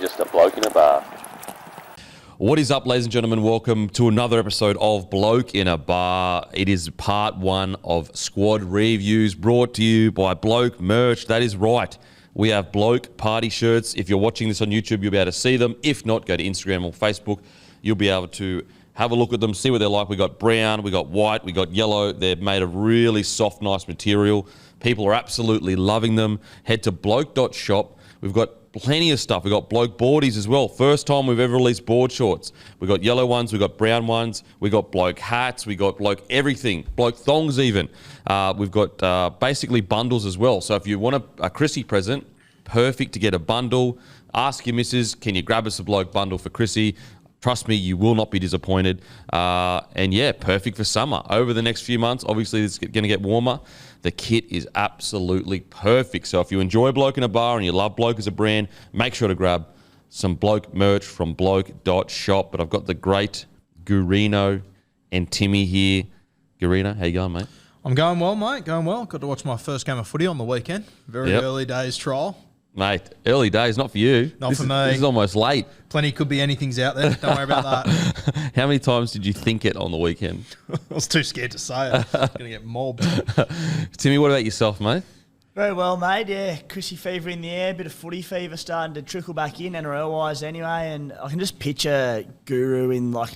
just a bloke in a bar. What is up, ladies and gentlemen? Welcome to another episode of Bloke in a Bar. It is part one of squad reviews brought to you by Bloke merch. That is right. We have Bloke party shirts. If you're watching this on YouTube, you'll be able to see them. If not, go to Instagram or Facebook. You'll be able to have a look at them, see what they're like. We got brown, we got white, we got yellow. They're made of really soft, nice material. People are absolutely loving them. Head to bloke.shop. We've got plenty of stuff. We've got Bloke boardies as well. First time we've ever released board shorts. We've got yellow ones, we've got brown ones, we've got Bloke hats, we've got Bloke everything, Bloke thongs even. We've got basically bundles as well. So if you want a Chrissy present, perfect to get a bundle. Ask your missus, can you grab us a Bloke bundle for Chrissy? Trust me, you will not be disappointed. And yeah, perfect for summer. Over the next few months, obviously it's going to get warmer. The kit is absolutely perfect. So if you enjoy Bloke in a Bar and you love Bloke as a brand, make sure to grab some Bloke merch from bloke.shop. But I've got the great Gurino and Timmy here. Gurino, how you going, mate? I'm going well, mate. Going well. Got to watch my first game of footy on the weekend. Very early days trial. Mate, early days, not for you. Not for me. This is almost late. Plenty could be anything's out there. Don't worry about that. How many times did you think it on the weekend? I was too scared to say it. I was going to get mobbed. Timmy, what about yourself, mate? Very well, mate. Yeah, Chrissy fever in the air, bit of footy fever starting to trickle back in, NRL-wise anyway, and I can just picture Guru in like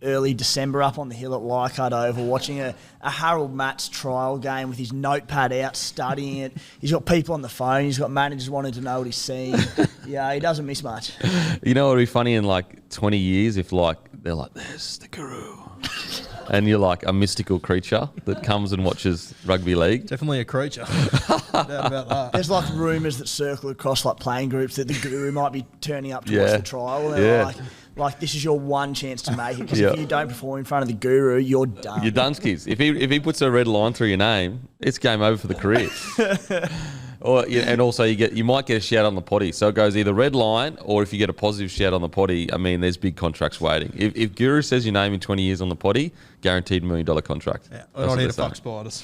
early December up on the hill at Leichhardt Oval watching a Harold Matts trial game with his notepad out, studying it. He's got people on the phone. He's got managers wanting to know what he's seeing. Yeah, he doesn't miss much. You know what would be funny in like 20 years if like they're like, there's the Guru. And you're like a mystical creature that comes and watches rugby league. Definitely a creature. No doubt about that. There's like rumours that circle across like playing groups that the Guru might be turning up to watch the trial. And they're like, this is your one chance to make it. Because if you don't perform in front of the Guru, you're done. You're done, skis. If he puts a red line through your name, it's game over for the career. And also you might get a shout on the potty. So it goes either red line or if you get a positive shout on the potty, I mean, there's big contracts waiting. If Guru says your name in 20 years on the potty, guaranteed $1 million contract. Yeah, we're not here to fuck spiders.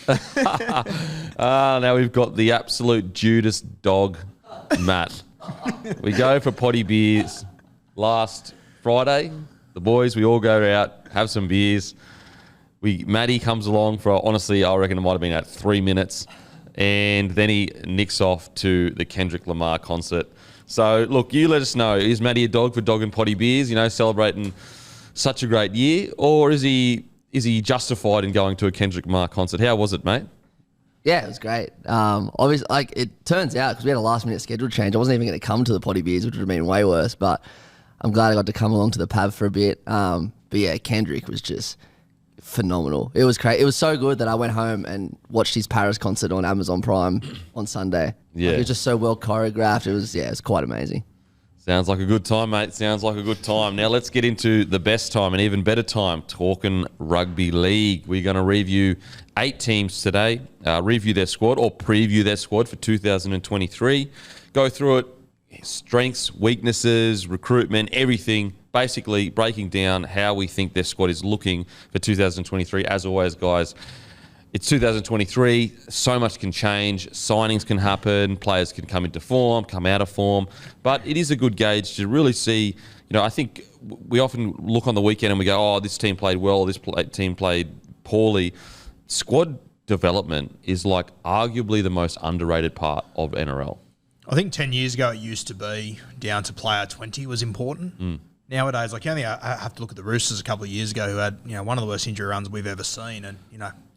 Now we've got the absolute Judas dog, Matt. We go for potty beers last Friday. The boys, we all go out, have some beers. Matty comes along for, honestly, I reckon it might have been at 3 minutes. And then he nicks off to the Kendrick Lamar concert. So, look, you let us know. Is Matty a dog for dog and potty beers, celebrating such a great year? Or is he justified in going to a Kendrick Lamar concert? How was it, mate? Yeah, it was great. Obviously, it turns out, because we had a last-minute schedule change, I wasn't even going to come to the potty beers, which would have been way worse. But I'm glad I got to come along to the pub for a bit. But yeah, Kendrick was just phenomenal. It was great. It was so good that I went home and watched his Paris concert on Amazon Prime on Sunday. Yeah, it was just so well choreographed. It was quite amazing. Sounds like a good time, mate. Sounds like a good time. Now let's get into the best time and even better time, talking rugby league. We're going to review 8 teams today, review their squad or preview their squad for 2023. Go through it, strengths, weaknesses, recruitment, everything. Basically breaking down how we think their squad is looking for 2023. As always, guys, it's 2023. So much can change. Signings can happen. Players can come into form, come out of form. But it is a good gauge to really see. I think we often look on the weekend and we go, oh, this team played well, this team played poorly. Squad development is like arguably the most underrated part of NRL. I think 10 years ago it used to be down to player 20 was important. Nowadays, I have to look at the Roosters a couple of years ago who had, one of the worst injury runs we've ever seen. And,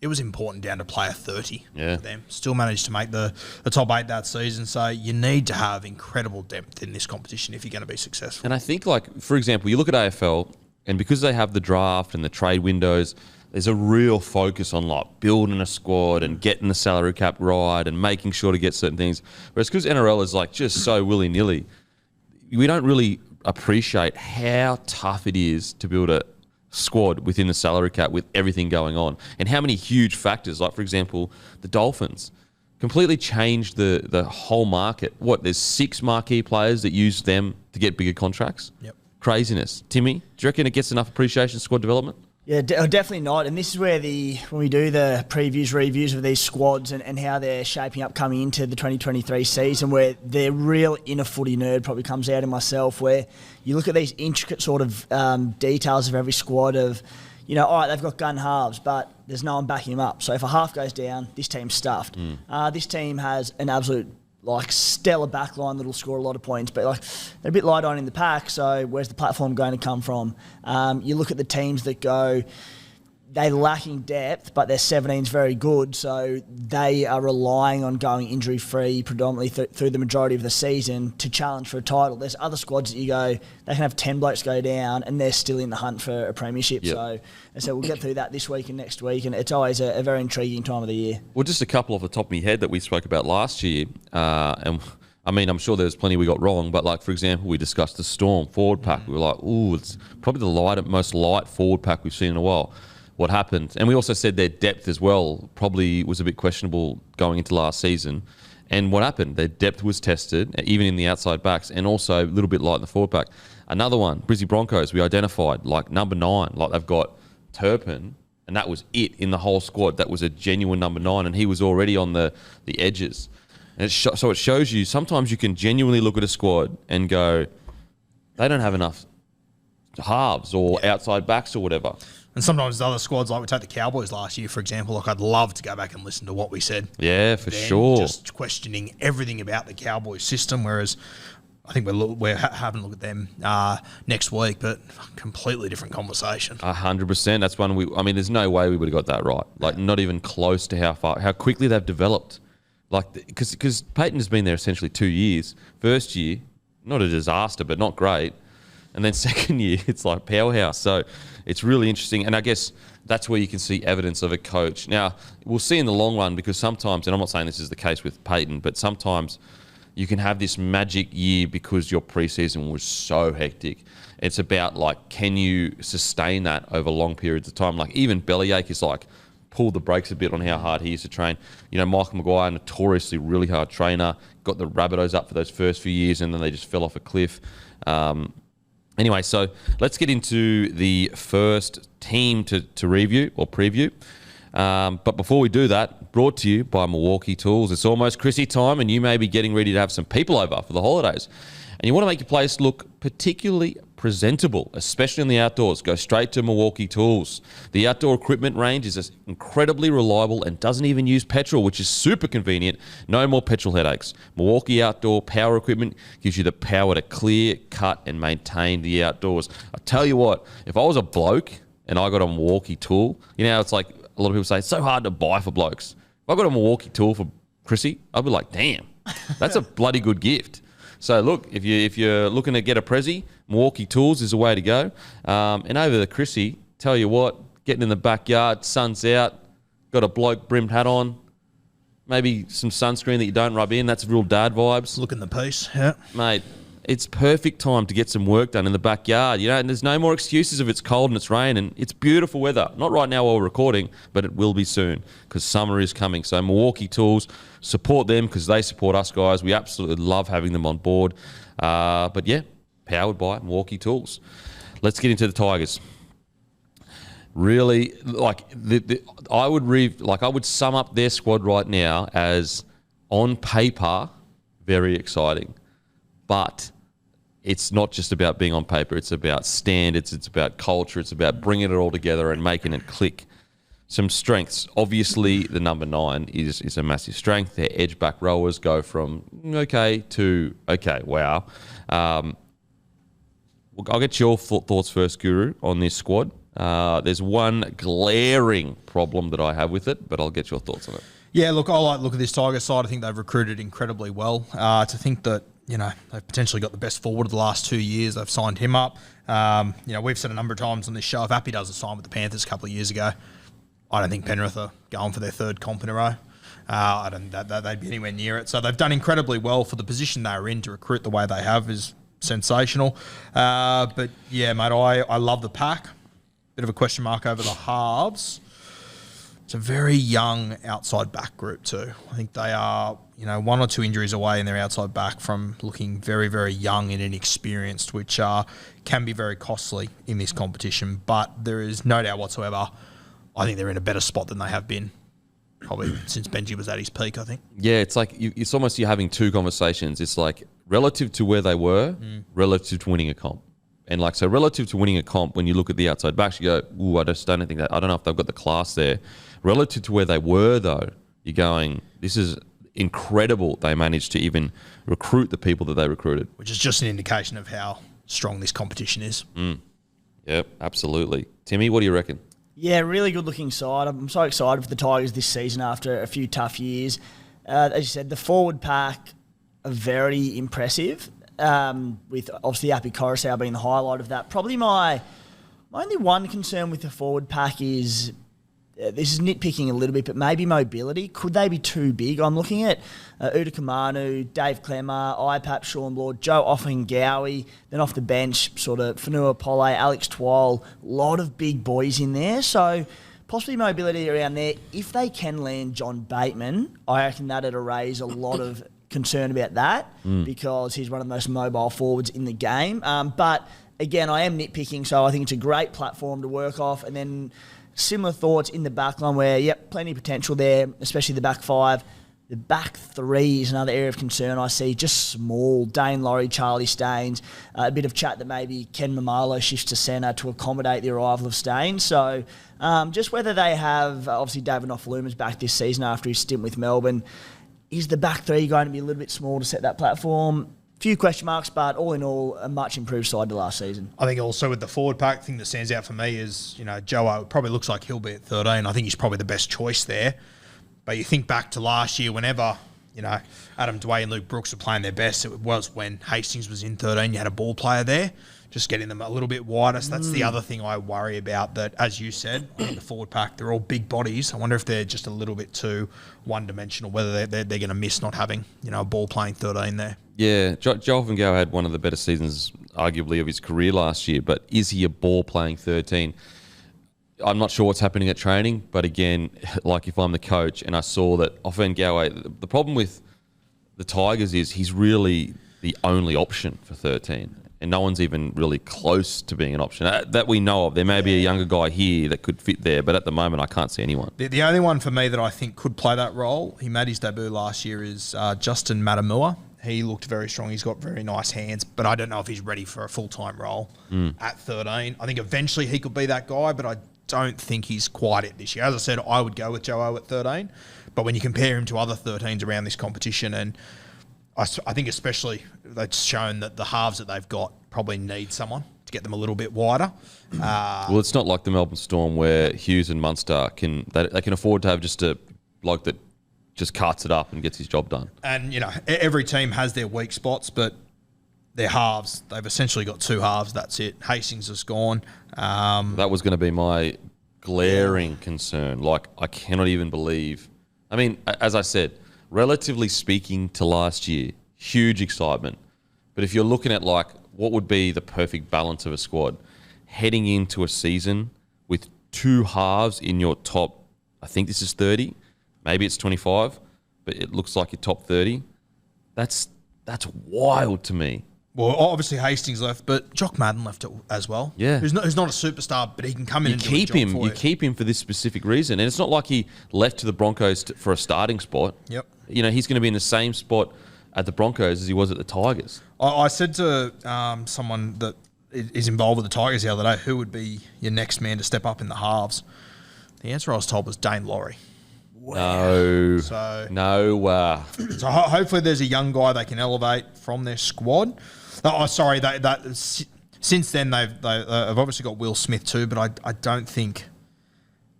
it was important down to player 30 for them. Still managed to make the top 8 that season. So you need to have incredible depth in this competition if you're going to be successful. And I think, for example, you look at AFL, and because they have the draft and the trade windows, there's a real focus on building a squad and getting the salary cap right and making sure to get certain things. Whereas because NRL is just so willy-nilly, we don't really appreciate how tough it is to build a squad within the salary cap with everything going on and how many huge factors, for example, the Dolphins completely changed the whole market. There's 6 marquee players that use them to get bigger contracts? Yep. Craziness. Timmy, do you reckon it gets enough appreciation, squad development? Yeah, definitely not. And this is where when we do the reviews of these squads and how they're shaping up coming into the 2023 season, where the real inner footy nerd probably comes out in myself, where you look at these intricate sort of details of every squad of, all right, they've got gun halves, but there's no one backing them up. So if a half goes down, this team's stuffed. This team has an absolute stellar backline that'll score a lot of points, but they're a bit light on in the pack, so where's the platform going to come from? You look at the teams that go, they're lacking depth, but their 17's very good, so they are relying on going injury-free predominantly through the majority of the season to challenge for a title. There's other squads that you go, they can have 10 blokes go down and they're still in the hunt for a premiership. Yep. So we'll get through that this week and next week, and it's always a very intriguing time of the year. Well, just a couple off the top of my head that we spoke about last year, and I mean, I'm sure there's plenty we got wrong, but for example, we discussed the Storm forward pack. We were like, ooh, it's probably the most light forward pack we've seen in a while. What happened? And we also said their depth as well probably was a bit questionable going into last season. And what happened? Their depth was tested, even in the outside backs, and also a little bit light in the forward pack. Another one, Brisbane Broncos, we identified number 9. They've got Turpin, and that was it in the whole squad. That was a genuine number 9, and he was already on the edges. And so it shows you, sometimes you can genuinely look at a squad and go, they don't have enough halves or outside backs or whatever. And sometimes the other squads, we take the Cowboys last year, for example, I'd love to go back and listen to what we said. Yeah, for sure. Just questioning everything about the Cowboys system, whereas I think we're having a look at them next week, but completely different conversation. 100%. That's one there's no way we would have got that right. Not even close to how quickly they've developed. Because Peyton has been there essentially 2 years. First year, not a disaster, but not great. And then second year, it's like powerhouse. So it's really interesting. And I guess that's where you can see evidence of a coach. Now, we'll see in the long run, because sometimes, and I'm not saying this is the case with Peyton, but sometimes you can have this magic year because your preseason was so hectic. It's about, can you sustain that over long periods of time? Even Bellyache is pulled the brakes a bit on how hard he used to train. Michael Maguire, notoriously really hard trainer, got the Rabbitohs up for those first few years, and then they just fell off a cliff. Anyway, so let's get into the first team to review or preview. But before we do that, brought to you by Milwaukee Tools. It's almost Chrissy time, and you may be getting ready to have some people over for the holidays. And you want to make your place look particularly presentable, especially in the outdoors. Go straight to Milwaukee Tools. The outdoor equipment range is incredibly reliable and doesn't even use petrol, which is super convenient. No more petrol headaches. Milwaukee Outdoor Power Equipment gives you the power to clear, cut, and maintain the outdoors. I tell you what, if I was a bloke and I got a Milwaukee tool, it's like a lot of people say, it's so hard to buy for blokes. If I got a Milwaukee tool for Chrissy, I'd be like, damn, that's a bloody good gift. So look, if you're looking to get a Prezi, Milwaukee Tools is the way to go. And over the Chrissy, tell you what, getting in the backyard, sun's out, got a bloke brimmed hat on, maybe some sunscreen that you don't rub in. That's real dad vibes. Looking the piece, yeah. Mate, it's perfect time to get some work done in the backyard, and there's no more excuses if it's cold and it's rain, and it's beautiful weather. Not right now while we're recording, but it will be soon because summer is coming. So Milwaukee Tools, support them because they support us guys. We absolutely love having them on board. But yeah, powered by Milwaukee Tools. Let's get into the Tigers. Really, I would sum up their squad right now as, on paper, very exciting. But it's not just about being on paper. It's about standards. It's about culture. It's about bringing it all together and making it click. Some strengths. Obviously, the number 9 is a massive strength. Their edge back rowers go from okay to okay. Wow. I'll get your thoughts first, Guru, on this squad. There's one glaring problem that I have with it, but I'll get your thoughts on it. Yeah, look, I look at this Tigers side. I think they've recruited incredibly well. To think that, they've potentially got the best forward of the last 2 years. They've signed him up. We've said a number of times on this show, if Appy doesn't sign with the Panthers a couple of years ago, I don't think Penrith are going for their third comp in a row. I don't think that they'd be anywhere near it. So they've done incredibly well for the position they're in. To recruit the way they have is sensational. But yeah, mate, I love the pack. Bit of a question mark over the halves. It's a very young outside back group too. I think they are, 1 or 2 injuries away in their outside back from looking very, very young and inexperienced, which can be very costly in this competition. But there is no doubt whatsoever, I think they're in a better spot than they have been probably since Benji was at his peak, I think. Yeah, it's like it's almost you're having two conversations. It's like relative to where they were, relative to winning a comp. And so relative to winning a comp, when you look at the outside backs, you go, ooh, I just don't think that, I don't know if they've got the class there. Relative to where they were, though, you're going, this is incredible they managed to even recruit the people that they recruited. Which is just an indication of how strong this competition is. Yep, absolutely. Timmy, what do you reckon? Yeah, really good looking side. I'm so excited for the Tigers this season after a few tough years. As you said, the forward pack are very impressive, with obviously Api Coruscant being the highlight of that. Probably my only one concern with the forward pack is, this is nitpicking a little bit, but maybe mobility. Could they be too big? I'm looking at Uda Kamanu, Dave Clemmer, IPAP, Sean Lord, Joe Offengowie, then off the bench, sort of Fanua Pole, Alex Twal, a lot of big boys in there. So possibly mobility around there. If they can land John Bateman, I reckon that'd raise a lot of concern about that because he's one of the most mobile forwards in the game. But again, I am nitpicking, so I think it's a great platform to work off. And then similar thoughts in the back line where, yep, plenty of potential there, especially the back five. The back three is another area of concern I see, just small. Dane Laurie, Charlie Staines, a bit of chat that maybe Ken Mamalo shifts to centre to accommodate the arrival of Staines. So just whether they have, obviously David Nofaluma's back this season after his stint with Melbourne. Is the back three going to be a little bit small to set that platform? Few question marks, but all in all, a much improved side to last season. I think also with the forward pack, thing that stands out for me is, Joe probably looks like he'll be at 13. I think he's probably the best choice there. But you think back to last year, whenever, Adam Dway and Luke Brooks were playing their best, it was when Hastings was in 13. You had a ball player there, just getting them a little bit wider. So that's the other thing I worry about, that, as you said, the forward pack, they're all big bodies. I wonder if they're just a little bit too one-dimensional, whether they're going to miss not having, a ball playing 13 there. Yeah, Joe Offengowie had one of the better seasons, arguably, of his career last year, but is he a ball-playing 13? I'm not sure what's happening at training, but again, like if I'm the coach and I saw that Offengowie, the problem with the Tigers is he's really the only option for 13, and no one's even really close to being an option that we know of. There may be a younger guy here that could fit there, but at the moment I can't see anyone. The only one for me that I think could play that role, he made his debut last year, is Justin Matamua. He looked very strong. He's got very nice hands, but I don't know if he's ready for a full-time role at 13. I think eventually he could be that guy, but I don't think he's quite it this year. As I said, I would go with Joe at 13, but when you compare him to other 13s around this competition, and I think especially they've shown that the halves that they've got probably need someone to get them a little bit wider. Well, it's not like the Melbourne Storm where Hughes and Munster can afford to have just a bloke that just carts it up and gets his job done. And, every team has their weak spots, but their halves, they've essentially got two halves, that's it. Hastings is gone. That was going to be my glaring concern. I cannot even believe. I mean, as I said, relatively speaking to last year, huge excitement. But if you're looking at what would be the perfect balance of a squad, heading into a season with two halves in your top, I think this is 30, maybe it's 25, but it looks like your top 30. That's wild to me. Well, obviously Hastings left, but Jock Madden left it as well. Yeah. Who's not a superstar, but he can come in and do a job for you. You keep him for this specific reason. And it's not like he left to the Broncos for a starting spot. Yep. He's going to be in the same spot at the Broncos as he was at the Tigers. I said to someone that is involved with the Tigers the other day, who would be your next man to step up in the halves? The answer I was told was Dane Laurie. Wow. No. So hopefully there's a young guy they can elevate from their squad. Since then they've obviously got Will Smith too, but I don't think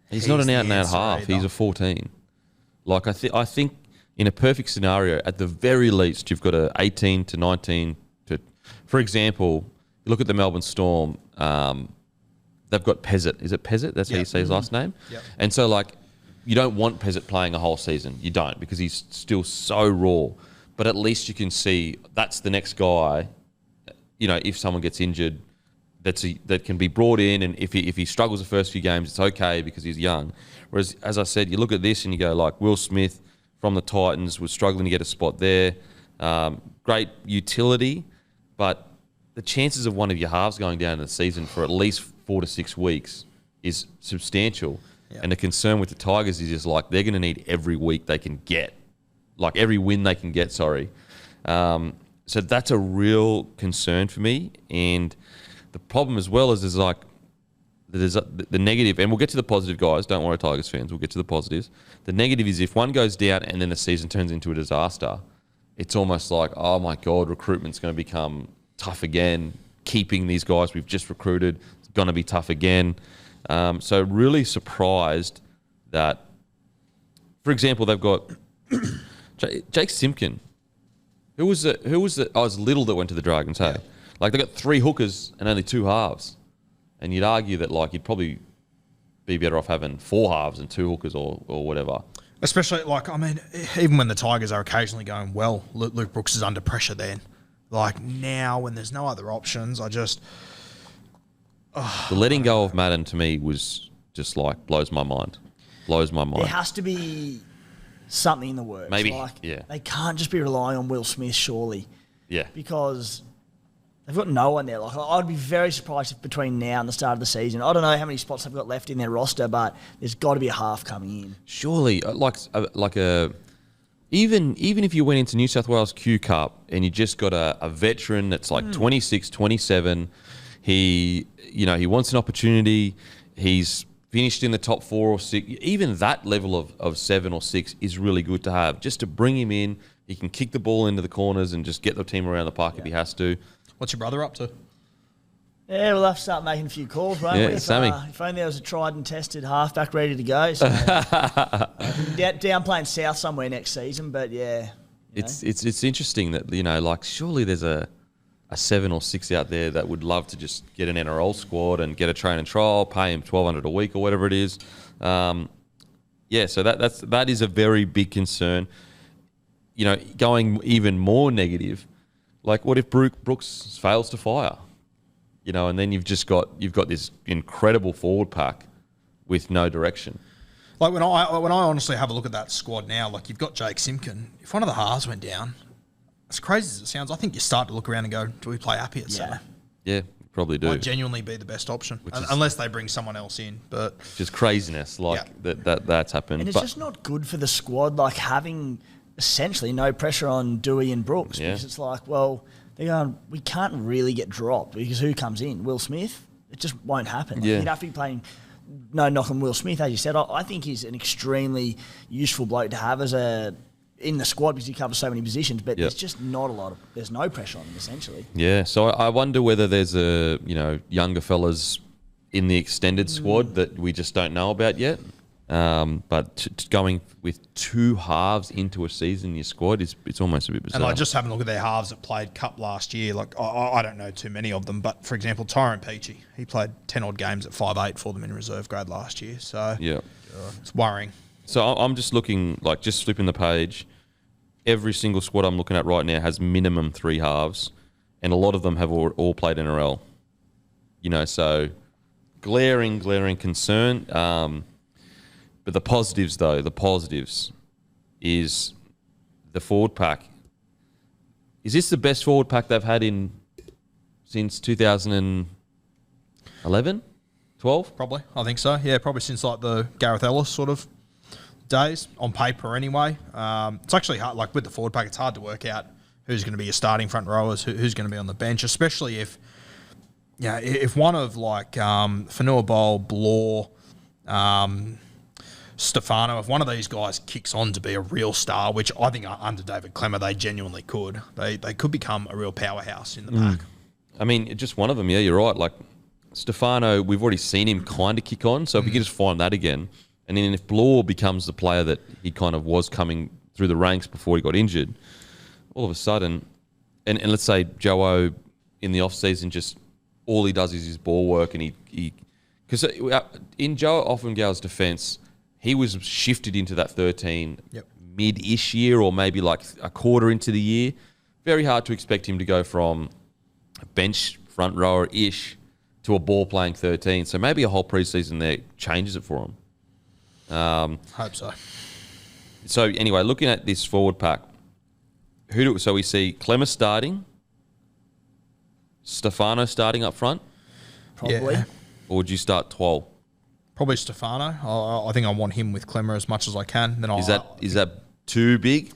he's not an out-and-out half. Either. He's a 14. I think in a perfect scenario, at the very least, you've got a 18 to 19 to, for example, you look at the Melbourne Storm. They've got Pezzett. Is it Pezzett? That's how you say his last name. Yep. And so you don't want Pezzett playing a whole season. You don't, because he's still so raw. But at least you can see that's the next guy. If someone gets injured, that can be brought in, and if he struggles the first few games, it's okay because he's young. Whereas, as I said, you look at this and you go like Will Smith from the Titans was struggling to get a spot there. Great utility, but the chances of one of your halves going down in the season for at least 4 to 6 weeks is substantial. Yeah. And the concern with the Tigers is just like they're going to need every week they can get, like every win they can get. So that's a real concern for me. And the problem as well is there's the negative, and we'll get to the positive, guys. Don't worry, Tigers fans. We'll get to the positives. The negative is if one goes down and then the season turns into a disaster, it's almost like, oh my God, recruitment's going to become tough again. Keeping these guys we've just recruited is going to be tough again. So really surprised that, for example, they've got Jake Simpkin. Who was it? I was Little that went to the Dragons, hey? Yeah. Like, they got 3 hookers and only 2 halves. And you'd argue that, like, you'd probably be better off having 4 halves and 2 hookers or whatever. Especially, like, I mean, even when the Tigers are occasionally going well, Luke Brooks is under pressure then. Like, now when there's no other options, I just... the letting go of Madden to me was just, like, blows my mind. Blows my mind. There has to be something in the works. Maybe, like, yeah. They can't just be relying on Will Smith, surely. Yeah. Because... they've got no one there. Like, I'd be very surprised if between now and the start of the season, I don't know how many spots they've got left in their roster, but there's got to be a half coming in. Surely, even if you went into New South Wales Q Cup and you just got a veteran that's like 26, 27, he wants an opportunity. He's finished in the top 4 or 6. Even that level of 7 or 6 is really good to have. Just to bring him in, he can kick the ball into the corners and just get the team around the park if he has to. What's your brother up to? Yeah, we'll have to start making a few calls, right? Yeah, Sammy. If only there was a tried and tested halfback ready to go. So down playing South somewhere next season, but yeah. It's interesting that, like, surely there's a 7 or 6 out there that would love to just get an NRL squad and get a train and trial, pay him $1,200 a week or whatever it is. So that is a very big concern. Going even more negative. Like, what if Brooks fails to fire? And then you've got this incredible forward pack with no direction. Like, when I honestly have a look at that squad now, like, you've got Jake Simpkin. If one of the halves went down, as crazy as it sounds, I think you start to look around and go, do we play Appy at centre? Yeah, probably do. Might genuinely be the best option, unless they bring someone else in. But just craziness, that's happened. And it's just not good for the squad, like, having essentially no pressure on Dewey and Brooks, because it's like, well, they're going, we can't really get dropped because who comes in? Will Smith? It just won't happen. Like, you'd have to be playing, no knock on Will Smith, as you said. I think he's an extremely useful bloke to have in the squad because he covers so many positions, but there's just not there's no pressure on him, essentially. Yeah, so I wonder whether there's younger fellas in the extended squad that we just don't know about yet. But going with 2 halves into a season in your squad it's almost a bit bizarre. And like, just having a look at their halves that played Cup last year, like, I don't know too many of them, but for example, Tyrone Peachy, he played 10 odd games at 5'8" for them in reserve grade last year, so it's worrying. So I'm just looking, like, just flipping the page. Every single squad I'm looking at right now has minimum 3 halves, and a lot of them have all played NRL. So glaring concern. But the positives is the forward pack. Is this the best forward pack they've had since 2011, 12? Probably, I think so. Yeah, probably since like the Gareth Ellis sort of days, on paper anyway. It's actually hard, like with the forward pack, it's hard to work out who's going to be your starting front rowers, who's going to be on the bench, especially if one of like Fanua Bowl, Blore, Stefano, if one of these guys kicks on to be a real star, which I think under David Klemmer they genuinely could, they could become a real powerhouse in the pack. I mean, just one of them, yeah, you're right. Like, Stefano, we've already seen him kind of kick on, so if we could just find that again, and then if Blore becomes the player that he kind of was coming through the ranks before he got injured, all of a sudden, and let's say Joe in the off-season, just all he does is his ball work, and he because in Joe Offengal's defence, he was shifted into that 13 mid-ish year, or maybe like a quarter into the year. Very hard to expect him to go from a bench front rower-ish to a ball-playing 13. So maybe a whole preseason there changes it for him. Hope so. So anyway, looking at this forward pack, so we see Clemmer starting, Stefano starting up front, Probably. Yeah. or would you start Twal? Probably Stefano. I think I want him with Clemmer as much as I can. Then Is that too big?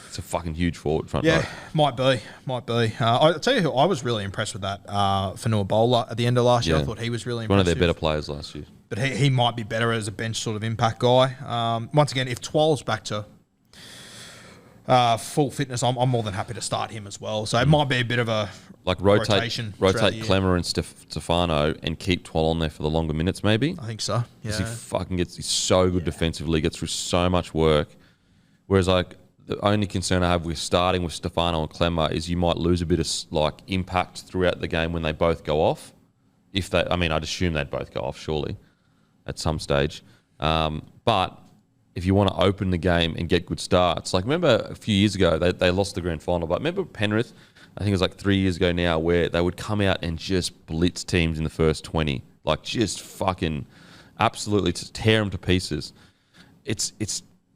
It's a fucking huge forward front row. Yeah, might be. I'll tell you who I was really impressed with that Fanua Bowler at the end of last year. I thought he was really impressive. One of their better players last year. But he might be better as a bench sort of impact guy. Once again, if Twal's back to full fitness, I'm more than happy to start him as well. So it might be a bit of a rotation throughout the rotate year. Clemmer and Stefano and keep Twal on there for the longer minutes maybe. I think so. Yeah. Because he's so good defensively, gets through so much work. Whereas like the only concern I have with starting with Stefano and Clemmer is you might lose a bit of like impact throughout the game when they both go off. I'd assume they'd both go off surely at some stage. But if you want to open the game and get good starts, like remember a few years ago they lost the grand final, but remember Penrith, I think it was like 3 years ago now, where they would come out and just blitz teams in the first 20, like just fucking absolutely to tear them to pieces. It's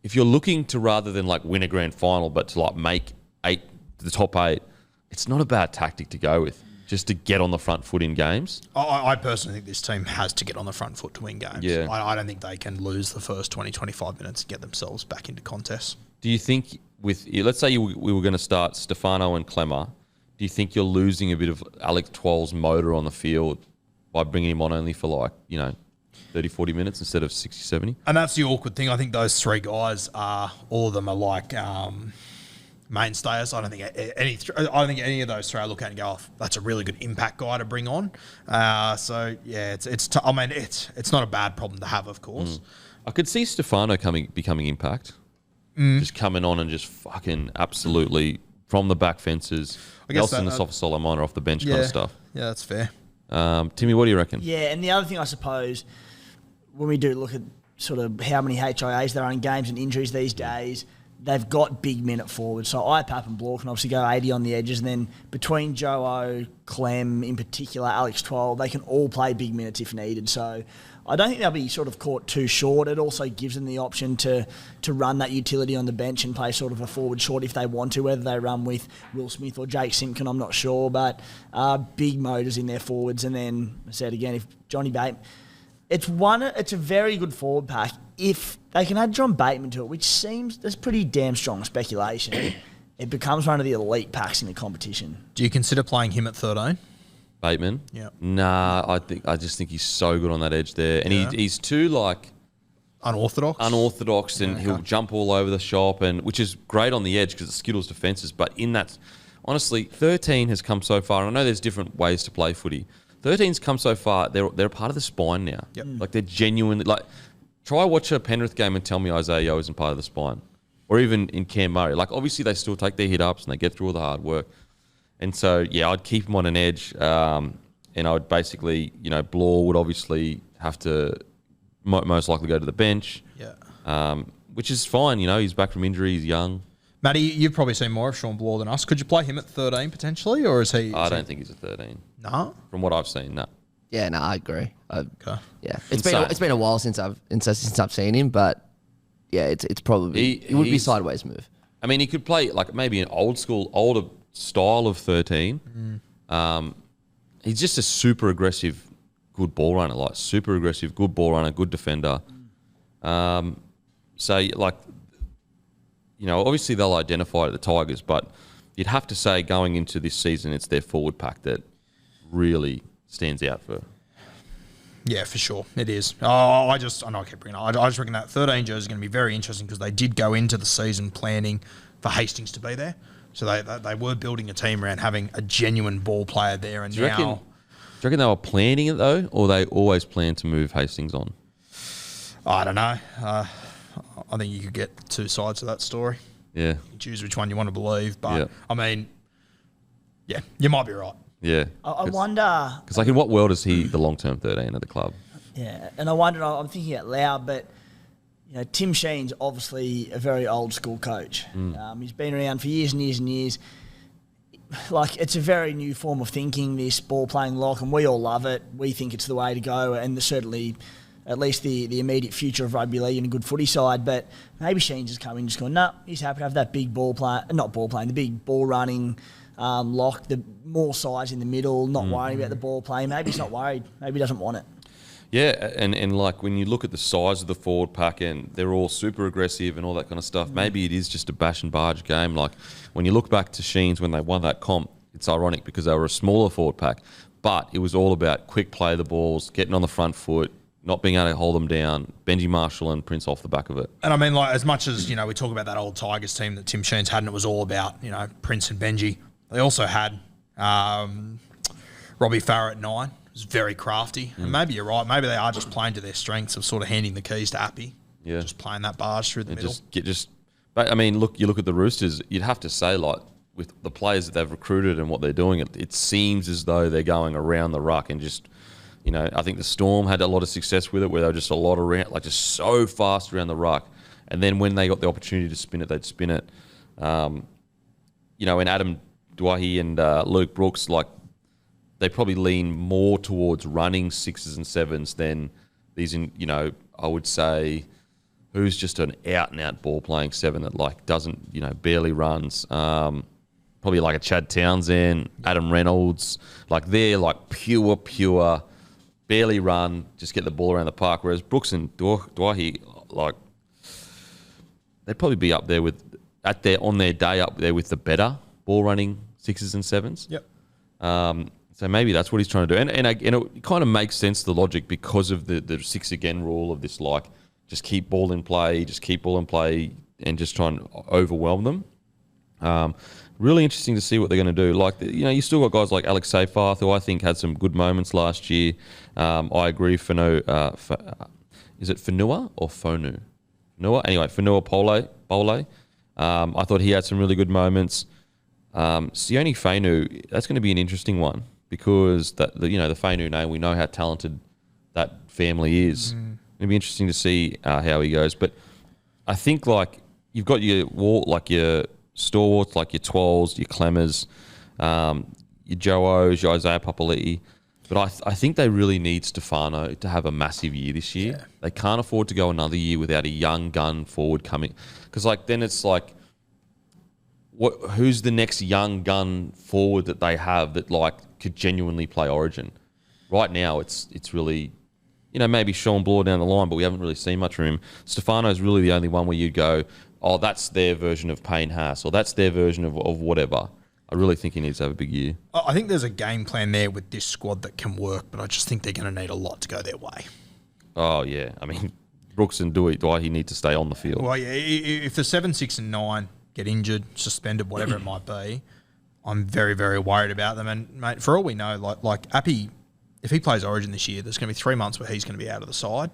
if you're looking to rather than like win a grand final, but to like make the top 8, it's not a bad tactic to go with. Just to get on the front foot in games. I personally think this team has to get on the front foot to win games. Yeah. I don't think they can lose the first 20, 25 minutes and get themselves back into contests. Do you think let's say we were going to start Stefano and Clemmer, do you think you're losing a bit of Alex Twal's motor on the field by bringing him on only for 30, 40 minutes instead of 60, 70? And that's the awkward thing. I think those three guys all of them are like mainstays. I don't think any of those three I look at and go, that's a really good impact guy to bring on. So yeah, it's not a bad problem to have, of course. I could see Stefano becoming impact, just coming on and just fucking absolutely from the back fences. I guess Nelson, the soft Solomon off the bench kind of stuff. Yeah, that's fair. Timmy, what do you reckon? Yeah, and the other thing I suppose, when we do look at sort of how many HIAs there are in games and injuries these days, they've got big minute forwards. So IPAP and Bloke can obviously go 80 on the edges, and then between Joe, Clem in particular, Alex Twal, they can all play big minutes if needed. So I don't think they'll be sort of caught too short. It also gives them the option to run that utility on the bench and play sort of a forward short if they want to, whether they run with Will Smith or Jake Simpkin, I'm not sure. But big motors in their forwards. And then, I said again, if Johnny Bateman... It's a very good forward pack. If they can add John Bateman to it, which seems that's pretty damn strong speculation, it becomes one of the elite packs in the competition. Do you consider playing him at 13? Bateman? Yeah. Nah, I just think he's so good on that edge there. And he's too unorthodox and he'll jump all over the shop, and which is great on the edge because it skittles defences. But in that, honestly, 13 has come so far. And I know there's different ways to play footy. 13's come so far, they're a part of the spine now. Yep. Like they're genuinely try watch a Penrith game and tell me Isaiah Yeo isn't part of the spine. Or even in Cam Murray. Like obviously they still take their hit ups and they get through all the hard work. And so I'd keep him on an edge. And I would basically, Bloor would obviously have to most likely go to the bench. Yeah. Which is fine, he's back from injury, he's young. Matty, you've probably seen more of Sean Bloor than us. Could you play him at 13 potentially, or is he? I don't think he's a 13. No. From what I've seen, no. Yeah, no, I agree. Okay. Yeah, it's been a while since I've seen him, but yeah, it's probably it would be a sideways move. I mean, he could play like maybe an older style of 13. He's just a super aggressive, good ball runner. Good ball runner, good defender. Obviously they'll identify the Tigers, but you'd have to say going into this season, it's their forward pack that really stands out for. Yeah, for sure. It is. I know I keep bringing it up. I just reckon that 13 jersey is going to be very interesting because they did go into the season planning for Hastings to be there. So they were building a team around having a genuine ball player there. And do you reckon they were planning it though, or they always planned to move Hastings on? I don't know. I think you could get two sides of that story. Yeah. You choose which one you want to believe. But, Yeah. I mean, yeah, you might be right. Yeah. I wonder... Because in what world is he the long-term 13 at the club? Yeah, and I wonder, I'm thinking out loud, but Tim Sheen's obviously a very old school coach. He's been around for years and years and years. like it's a very new form of thinking, this ball playing lock, and we all love it. We think it's the way to go, and certainly at least the immediate future of rugby league and a good footy side. But maybe Sheen's just come in just going, he's happy to have that big the big ball running lock, the more size in the middle, not worrying about the ball play. Maybe he's not worried. Maybe he doesn't want it. Yeah, and like when you look at the size of the forward pack and they're all super aggressive and all that kind of stuff, maybe it is just a bash and barge game. Like when you look back to Sheens when they won that comp, it's ironic because they were a smaller forward pack, but it was all about quick play of the balls, getting on the front foot, not being able to hold them down, Benji Marshall and Prince off the back of it. And I mean, like as much as, we talk about that old Tigers team that Tim Sheens had and it was all about, Prince and Benji, they also had Robbie Farah at 9. Was very crafty. And maybe you're right. Maybe they are just playing to their strengths of sort of handing the keys to Appy. Yeah. Just playing that barge through the middle. But I mean, look, you look at the Roosters, you'd have to say, like, with the players that they've recruited and what they're doing, it seems as though they're going around the ruck and just, I think the Storm had a lot of success with it where they were just a lot around, like just so fast around the ruck. And then when they got the opportunity to spin it, they'd spin it. And Adam Dwyer and Luke Brooks, like, they probably lean more towards running 6s and 7s than these, I would say, who's just an out-and-out ball-playing 7 that, like, doesn't, barely runs. Probably like a Chad Townsend, Adam Reynolds. Like, they're, like, pure, barely run, just get the ball around the park. Whereas Brooks and Dwyer, like, they'd probably be up there on their day up there with the better ball-running 6s and 7s. Yep. So maybe that's what he's trying to do. And it kind of makes sense, the logic, because of the 6 again rule of this, like, just keep ball in play, and just try and overwhelm them. Really interesting to see what they're going to do. Like, you still got guys like Alex Seyfarth, who I think had some good moments last year. I agree, is it Fanua or Fonu? Fanua? Anyway, Fanua Pole. I thought he had some really good moments. Sione Fainu, that's going to be an interesting one. Because the Fainu name, we know how talented that family is. It'll be interesting to see how he goes. But I think, like, you've got your stalwarts, like your Twells, your Clemmers, your Joos, your Isaiah Papali'i. But I think they really need Stefano to have a massive year this year. Yeah. They can't afford to go another year without a young gun forward coming. Because, like, then it's like, who's the next young gun forward that they have that, like, could genuinely play Origin? Right now, it's really, maybe Sean Bloor down the line, but we haven't really seen much from him. Stefano's really the only one where you'd go, oh, that's their version of Payne Haas, or that's their version of whatever. I really think he needs to have a big year. I think there's a game plan there with this squad that can work, but I just think they're going to need a lot to go their way. Oh, yeah. I mean, Brooks and Dwyer, he need to stay on the field. Well, yeah, if the 7, 6 and 9 get injured, suspended, whatever it might be, I'm very, very worried about them. And, mate, for all we know, like Appy, if he plays Origin this year, there's going to be 3 months where he's going to be out of the side.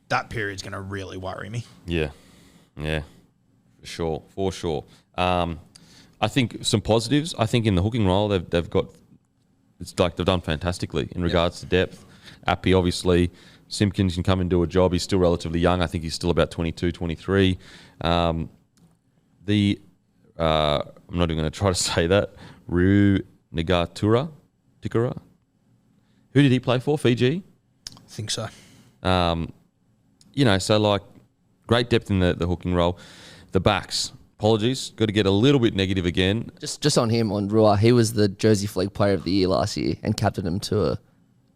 That period's going to really worry me. Yeah, for sure. I think some positives. I think in the hooking role, they've done fantastically in regards to depth. Appy, obviously, Simpkins can come and do a job. He's still relatively young. I think he's still about 22, 23. I'm not even going to try to say that. Rue Negatura? Tikura? Who did he play for? Fiji? I think so. So, like, great depth in the hooking role. The backs, apologies, got to get a little bit negative again. Just on him, on Rua, he was the Jersey Flag Player of the Year last year and captained him to a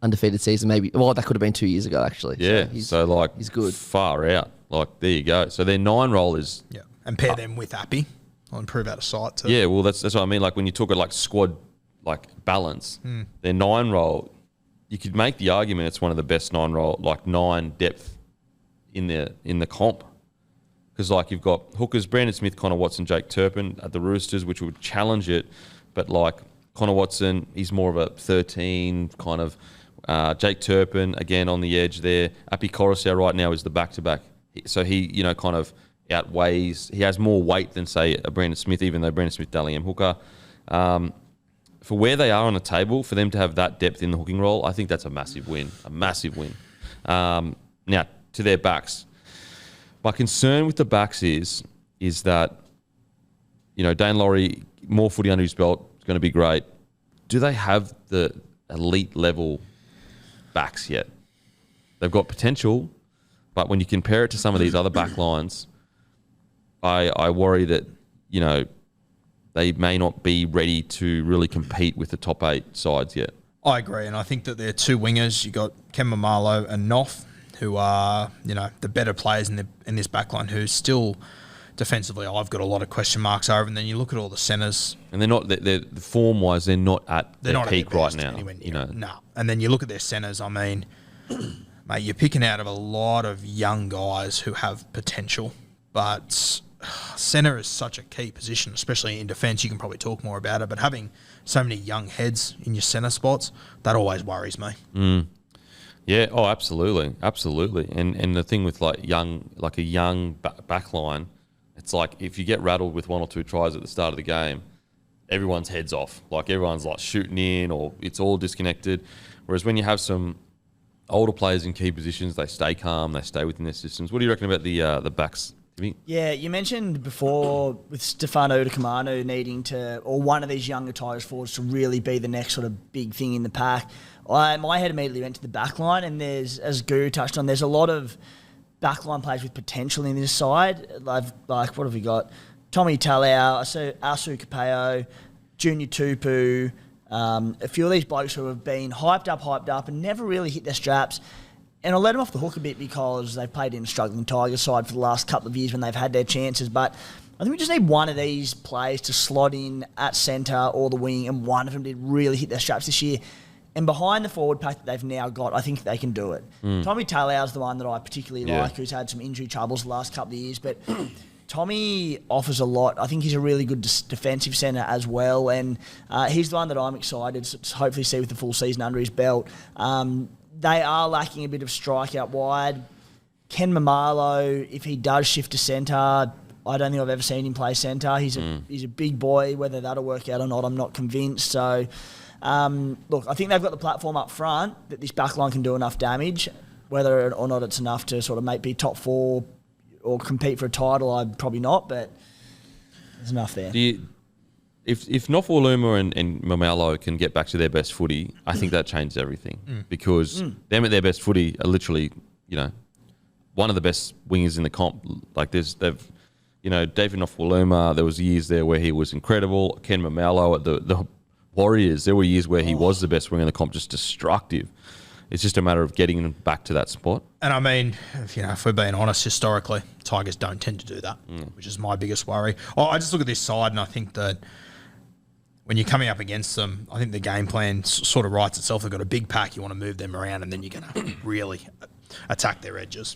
undefeated season. Maybe, well, that could have been 2 years ago, actually. Yeah, so he's good. Far out. Like, there you go. So their 9 role is... Yeah, and pair them with Appy. I'll improve out of sight too. Yeah, well, that's what I mean. Like, when you talk about, like, squad, like, balance, their 9 role, you could make the argument it's one of the best 9 role, like, 9 depth in the comp. Because, like, you've got hookers, Brandon Smith, Connor Watson, Jake Turpin at the Roosters, which would challenge it. But, like, Connor Watson, he's more of a 13 kind of. Jake Turpin, again, on the edge there. Appy Coruscant right now is the back-to-back. So he, kind of outweighs. He has more weight than, say, a Brandon Smith, even though Brandon Smith, Dally M. Hooker. For where they are on the table, for them to have that depth in the hooking role, I think that's a massive win. Now, to their backs. My concern with the backs is that, Dane Laurie, more footy under his belt, It's going to be great. Do they have the elite level backs yet? They've got potential, but when you compare it to some of these other back lines, I worry that, you know, they may not be ready to really compete with the top 8 sides yet. I agree, and I think that they're two wingers. You got Ken Mamalo and Noff, who are, you know, the better players in this back line, who still defensively I've got a lot of question marks over. And then you look at all the centres. And they're not, they're form-wise, they're not at their peak right now. You know. No. And then you look at their centres, I mean, mate, you're picking out of a lot of young guys who have potential, but centre is such a key position, especially in defence. You can probably talk more about it, but having so many young heads in your centre spots, that always worries me. Yeah, oh, absolutely, absolutely. And the thing with a young back line, it's like if you get rattled with 1 or 2 tries at the start of the game, everyone's heads off. Like everyone's shooting in, or it's all disconnected. Whereas when you have some older players in key positions, they stay calm, they stay within their systems. What do you reckon about the backs? Yeah, you mentioned before with Stefano Utokumanu needing to, or one of these younger Tigers forwards to really be the next sort of big thing in the pack. My head immediately went to the back line, and there's, as Guru touched on, there's a lot of backline players with potential in this side. Like what have we got? Tommy Talau, Asu Capeo, Junior Tupu, a few of these blokes who have been hyped up and never really hit their straps. And I'll let them off the hook a bit because they've played in a struggling Tigers side for the last couple of years when they've had their chances. But I think we just need one of these players to slot in at centre or the wing, and one of them did really hit their straps this year. And behind the forward pack that they've now got, I think they can do it. Tommy Talau's the one that I particularly like, who's had some injury troubles the last couple of years. But Tommy offers a lot. I think he's a really good defensive centre as well. And he's the one that I'm excited to hopefully see with the full season under his belt. They are lacking a bit of strike out wide. Ken Mamalo, if he does shift to centre, I don't think I've ever seen him play centre. He's a big boy. Whether that'll work out or not, I'm not convinced. So, look, I think they've got the platform up front that this backline can do enough damage. Whether or not it's enough to sort of be top 4 or compete for a title, I'd probably not, but there's enough there. If Nofaluma and Mamalo can get back to their best footy, I think that changes everything. Because them at their best footy are literally, you know, one of the best wingers in the comp. David Nofaluma, there was years there where he was incredible. Ken Mamalo at the Warriors, there were years where he was the best winger in the comp, just destructive. It's just a matter of getting him back to that spot. And I mean, if we're being honest, historically, Tigers don't tend to do that, which is my biggest worry. I just look at this side and I think that when you're coming up against them, I think the game plan sort of writes itself. They've got a big pack, you want to move them around, and then you're going to really attack their edges.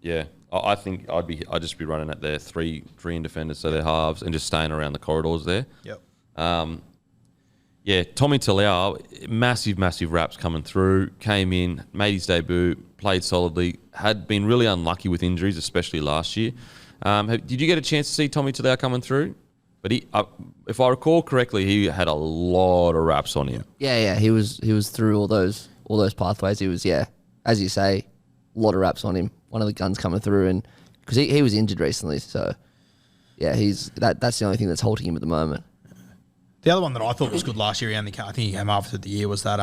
Yeah, I think I'd just be running at their three in defenders, so their halves, and just staying around the corridors there. Yep. Yeah, Tommy Talau, massive raps coming through, came in, made his debut, played solidly, had been really unlucky with injuries, especially last year. Did you get a chance to see Tommy Talau coming through? But he, if I recall correctly, he had a lot of raps on him. Yeah, he was through all those pathways. He was, as you say, a lot of raps on him. One of the guns coming through, and because he was injured recently, so yeah, that's the only thing that's halting him at the moment. The other one that I thought was good last year, I think he came after the year, was that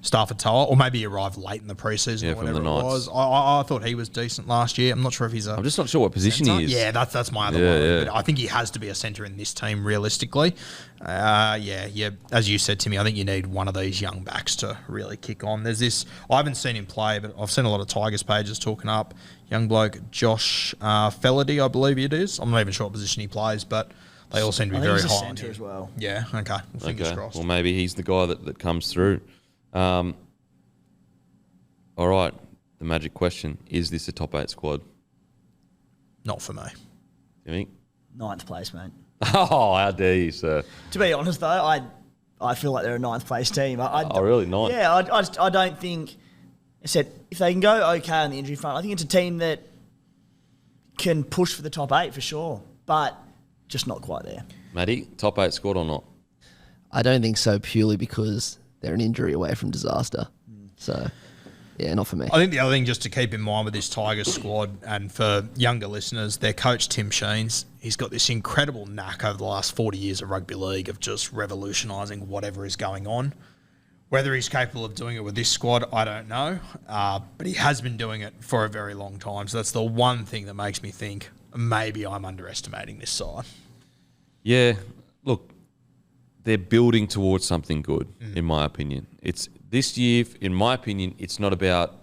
Stafford Toa, or maybe he arrived late in the preseason or whatever it was. I thought he was decent last year. I'm not sure if he's I'm just not sure what position he is. Yeah, that's my other worry. But I think he has to be a centre in this team realistically. As you said to me, I think you need one of these young backs to really kick on. There's this, I haven't seen him play, but I've seen a lot of Tigers pages talking up young bloke Josh Felady, I believe it is. I'm not even sure what position he plays, but they all seem to be very high. Centre as well. Yeah, okay. Fingers crossed. Well, maybe he's the guy that comes through. All right, the magic question. Is this a top 8 squad? Not for me. You think? 9th place, mate. Oh, how dare you, sir. To be honest, though, I feel like they're a 9th place team. Really? 9th? Yeah, I don't think... I said, if they can go okay on the injury front, I think it's a team that can push for the top 8 for sure, but just not quite there. Matty, top 8 squad or not? I don't think so, purely because they're an injury away from disaster. So Yeah, not for me. I think the other thing just to keep in mind with this Tigers squad, and for younger listeners, their coach Tim Sheens, he's got this incredible knack over the last 40 years of rugby league of just revolutionising whatever is going on. Whether he's capable of doing it with this squad, I don't know, but he has been doing it for a very long time. So that's the one thing that makes me think maybe I'm underestimating this side. Yeah, look, they're building towards something good, in my opinion. It's this year, in my opinion, it's not about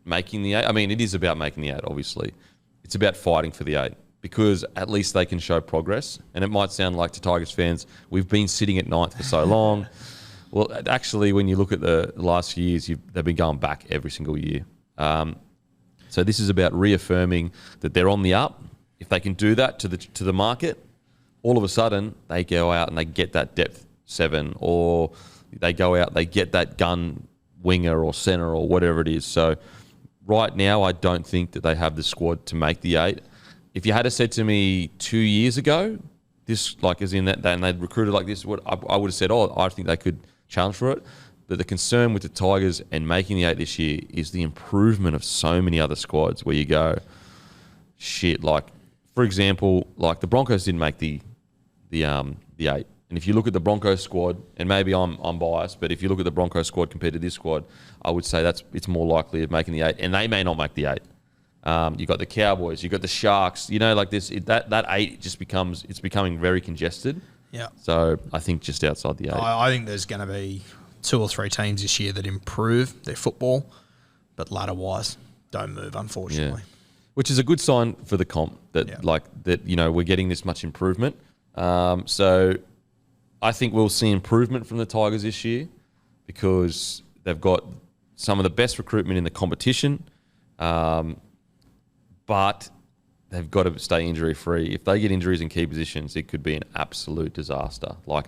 making the 8. I mean, it is about making the 8, obviously. It's about fighting for the 8 because at least they can show progress. And it might sound like to Tigers fans, we've been sitting at 9th for so long. Well, actually, when you look at the last few years, they've been going back every single year. So this is about reaffirming that they're on the up. If they can do that to the market, all of a sudden they go out and they get that depth 7, or they go out, they get that gun winger or centre or whatever it is. So right now, I don't think that they have the squad to make the 8. If you had said to me 2 years ago, this like as in that, and they'd recruited like this, I would have said, oh, I think they could challenge for it. But the concern with the Tigers and making the 8 this year is the improvement of so many other squads where you go, shit, like, for example, like the Broncos didn't make the 8. And if you look at the Broncos squad, and maybe I'm biased, but if you look at the Broncos squad compared to this squad, I would say it's more likely of making the 8, and they may not make the 8. You got the Cowboys, you got the Sharks, like this. That 8 just becoming very congested. Yeah. So I think just outside the 8. I think there's going to be 2 or 3 teams this year that improve their football, but ladder-wise, don't move, unfortunately. Yeah. Which is a good sign for the comp that we're getting this much improvement. So I think we'll see improvement from the Tigers this year because they've got some of the best recruitment in the competition, but they've got to stay injury-free. If they get injuries in key positions, it could be an absolute disaster. Like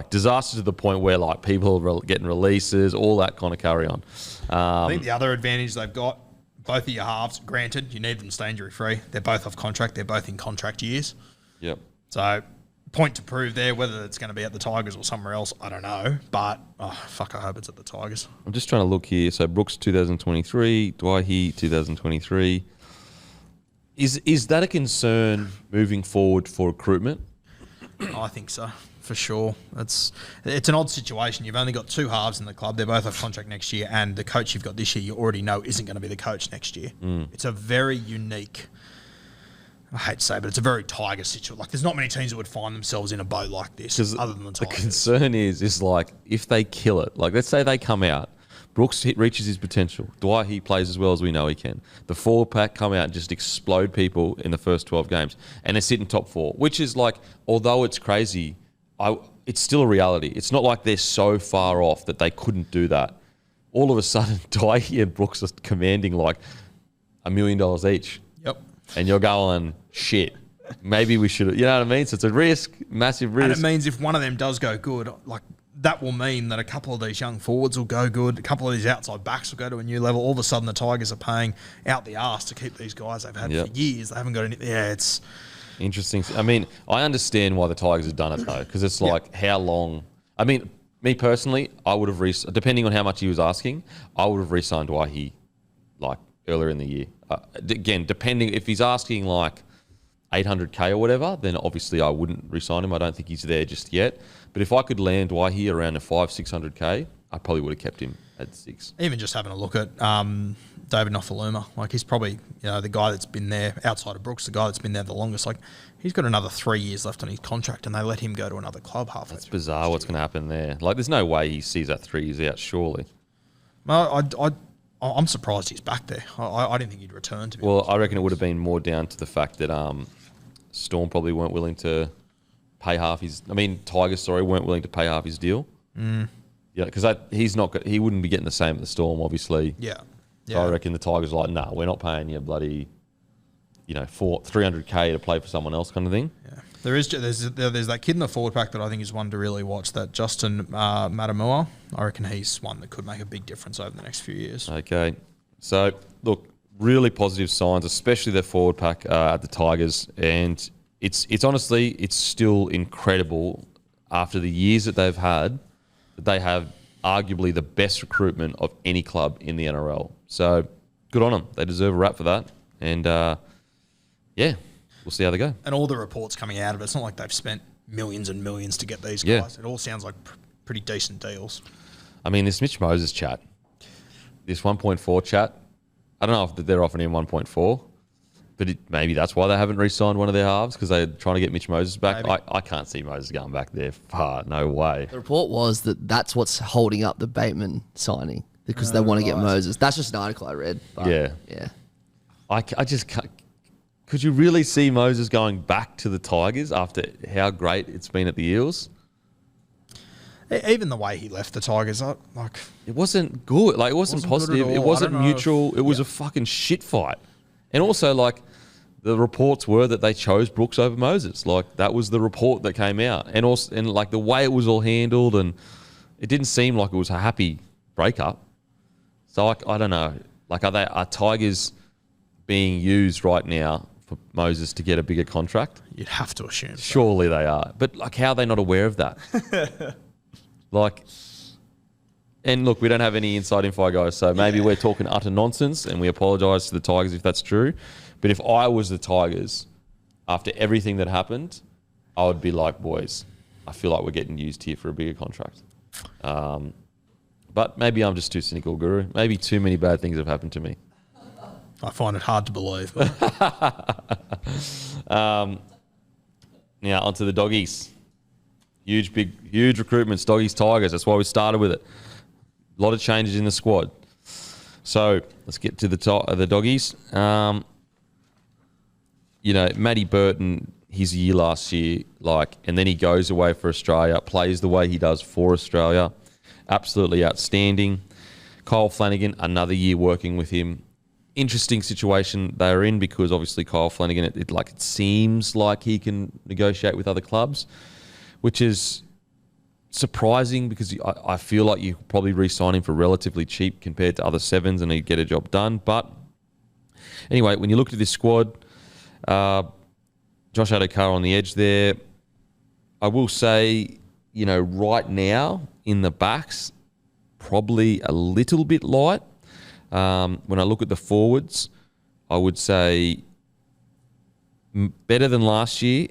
disaster to the point where like people are getting releases, all that kind of carry on. I think the other advantage they've got, both of your halves, granted, you need them to stay injury-free. They're both off contract. They're both in contract years. Yep. So point to prove there. Whether it's going to be at the Tigers or somewhere else, I don't know. But, I hope it's at the Tigers. I'm just trying to look here. So Brooks 2023, Dwight 2023. Is that a concern moving forward for recruitment? I think so, for sure. It's an odd situation. You've only got 2 halves in the club. They're both off contract next year, and the coach you've got this year you already know isn't going to be the coach next year. It's a very unique, I hate to say, but it's a very Tiger situation. Like, there's not many teams that would find themselves in a boat like this other than the Tigers. The concern is like, if they kill it, like let's say they come out, Brooks reaches his potential, Dwight, he plays as well as we know he can. The forward pack come out and just explode people in the first 12 games, and they're sitting top 4, which is like, although it's crazy, it's still a reality. It's not like they're so far off that they couldn't do that. All of a sudden, Dwight and Brooks are commanding like $1 million each. Yep. And you're going, shit, maybe we should, you know what I mean? So it's a risk, massive risk. And it means if one of them does go good, like that will mean that a couple of these young forwards will go good, a couple of these outside backs will go to a new level. All of a sudden, the Tigers are paying out the arse to keep these guys they've had for years. They haven't got any. Yeah, it's interesting. I mean, I understand why the Tigers have done it though, because it's like how long. I mean, me personally, I would have depending on how much he was asking, I would have re-signed Waihi like earlier in the year. Again, depending if he's asking like $800K or whatever, then obviously I wouldn't re-sign him. I don't think he's there just yet. But if I could land Waihi around a $500-600K, I probably would have kept him at 6. Even just having a look at David Nofaluma, like he's probably the guy that's been there outside of Brooks, the guy that's been there the longest. Like he's got another 3 years left on his contract, and they let him go to another club halfway. That's bizarre. What's going to happen there? Like, there's no way he sees that 3 years out. Surely. Well, I'm surprised he's back there. I didn't think he'd return to. Well, I reckon it would have been more down to the fact that Storm probably weren't willing to pay half his. I mean, Tigers, weren't willing to pay half his deal. Yeah, because he wouldn't be getting the same at the Storm, obviously. Yeah. So I reckon the Tigers are like, nah, we're not paying you bloody, $300K to play for someone else, kind of thing. Yeah. There's that kid in the forward pack that I think is one to really watch. That Justin Matamua. I reckon he's one that could make a big difference over the next few years. Okay, so look, really positive signs, especially their forward pack at the Tigers, and it's honestly it's still incredible after the years that they've had that they have arguably the best recruitment of any club in the NRL. So good on them. They deserve a rap for that. And yeah, we'll see how they go. And all the reports coming out of it, it's not like they've spent millions and millions to get these guys. Yeah. It all sounds like pretty decent deals. I mean, this Mitch Moses chat, this 1.4 chat, I don't know if they're offering him 1.4, but maybe that's why they haven't re-signed one of their halves, because they're trying to get Mitch Moses back. I can't see Moses going back there far. No way. The report was that that's what's holding up the Bateman signing, because they want to get Moses. That's just an article I read. But yeah. I just can't. Could you really see Moses going back to the Tigers after how great it's been at the Eels? Even the way he left the Tigers, like it wasn't good. Like it wasn't positive. It wasn't mutual. It was a fucking shit fight. And also, like, the reports were that they chose Brooks over Moses. Like, that was the report that came out. And also, and like the way it was all handled, and it didn't seem like it was a happy breakup. So I don't know. Like, are Tigers being used right now for Moses to get a bigger contract? You'd have to assume. Surely they are. But like, how are they not aware of that? Like, and look, we don't have any inside info, guys, so maybe we're talking utter nonsense, and we apologise to the Tigers if that's true. But if I was the Tigers, after everything that happened, I would be like, boys, I feel like we're getting used here for a bigger contract. But maybe I'm just too cynical, Guru. Maybe too many bad things have happened to me. I find it hard to believe. Now, onto the Doggies. Huge recruitments, Doggies, Tigers. That's why we started with it. A lot of changes in the squad. So let's get to the Doggies. Matty Burton, his year last year, and then he goes away for Australia, plays the way he does for Australia. Absolutely outstanding. Kyle Flanagan, another year working with him. Interesting situation they're in, because obviously Kyle Flanagan, it seems like he can negotiate with other clubs, which is surprising, because I feel like you probably re-sign him for relatively cheap compared to other sevens and he'd get a job done. But anyway, when you look at this squad, Josh Adokar on the edge there, I will say, right now in the backs, probably a little bit light. When I look at the forwards, I would say better than last year,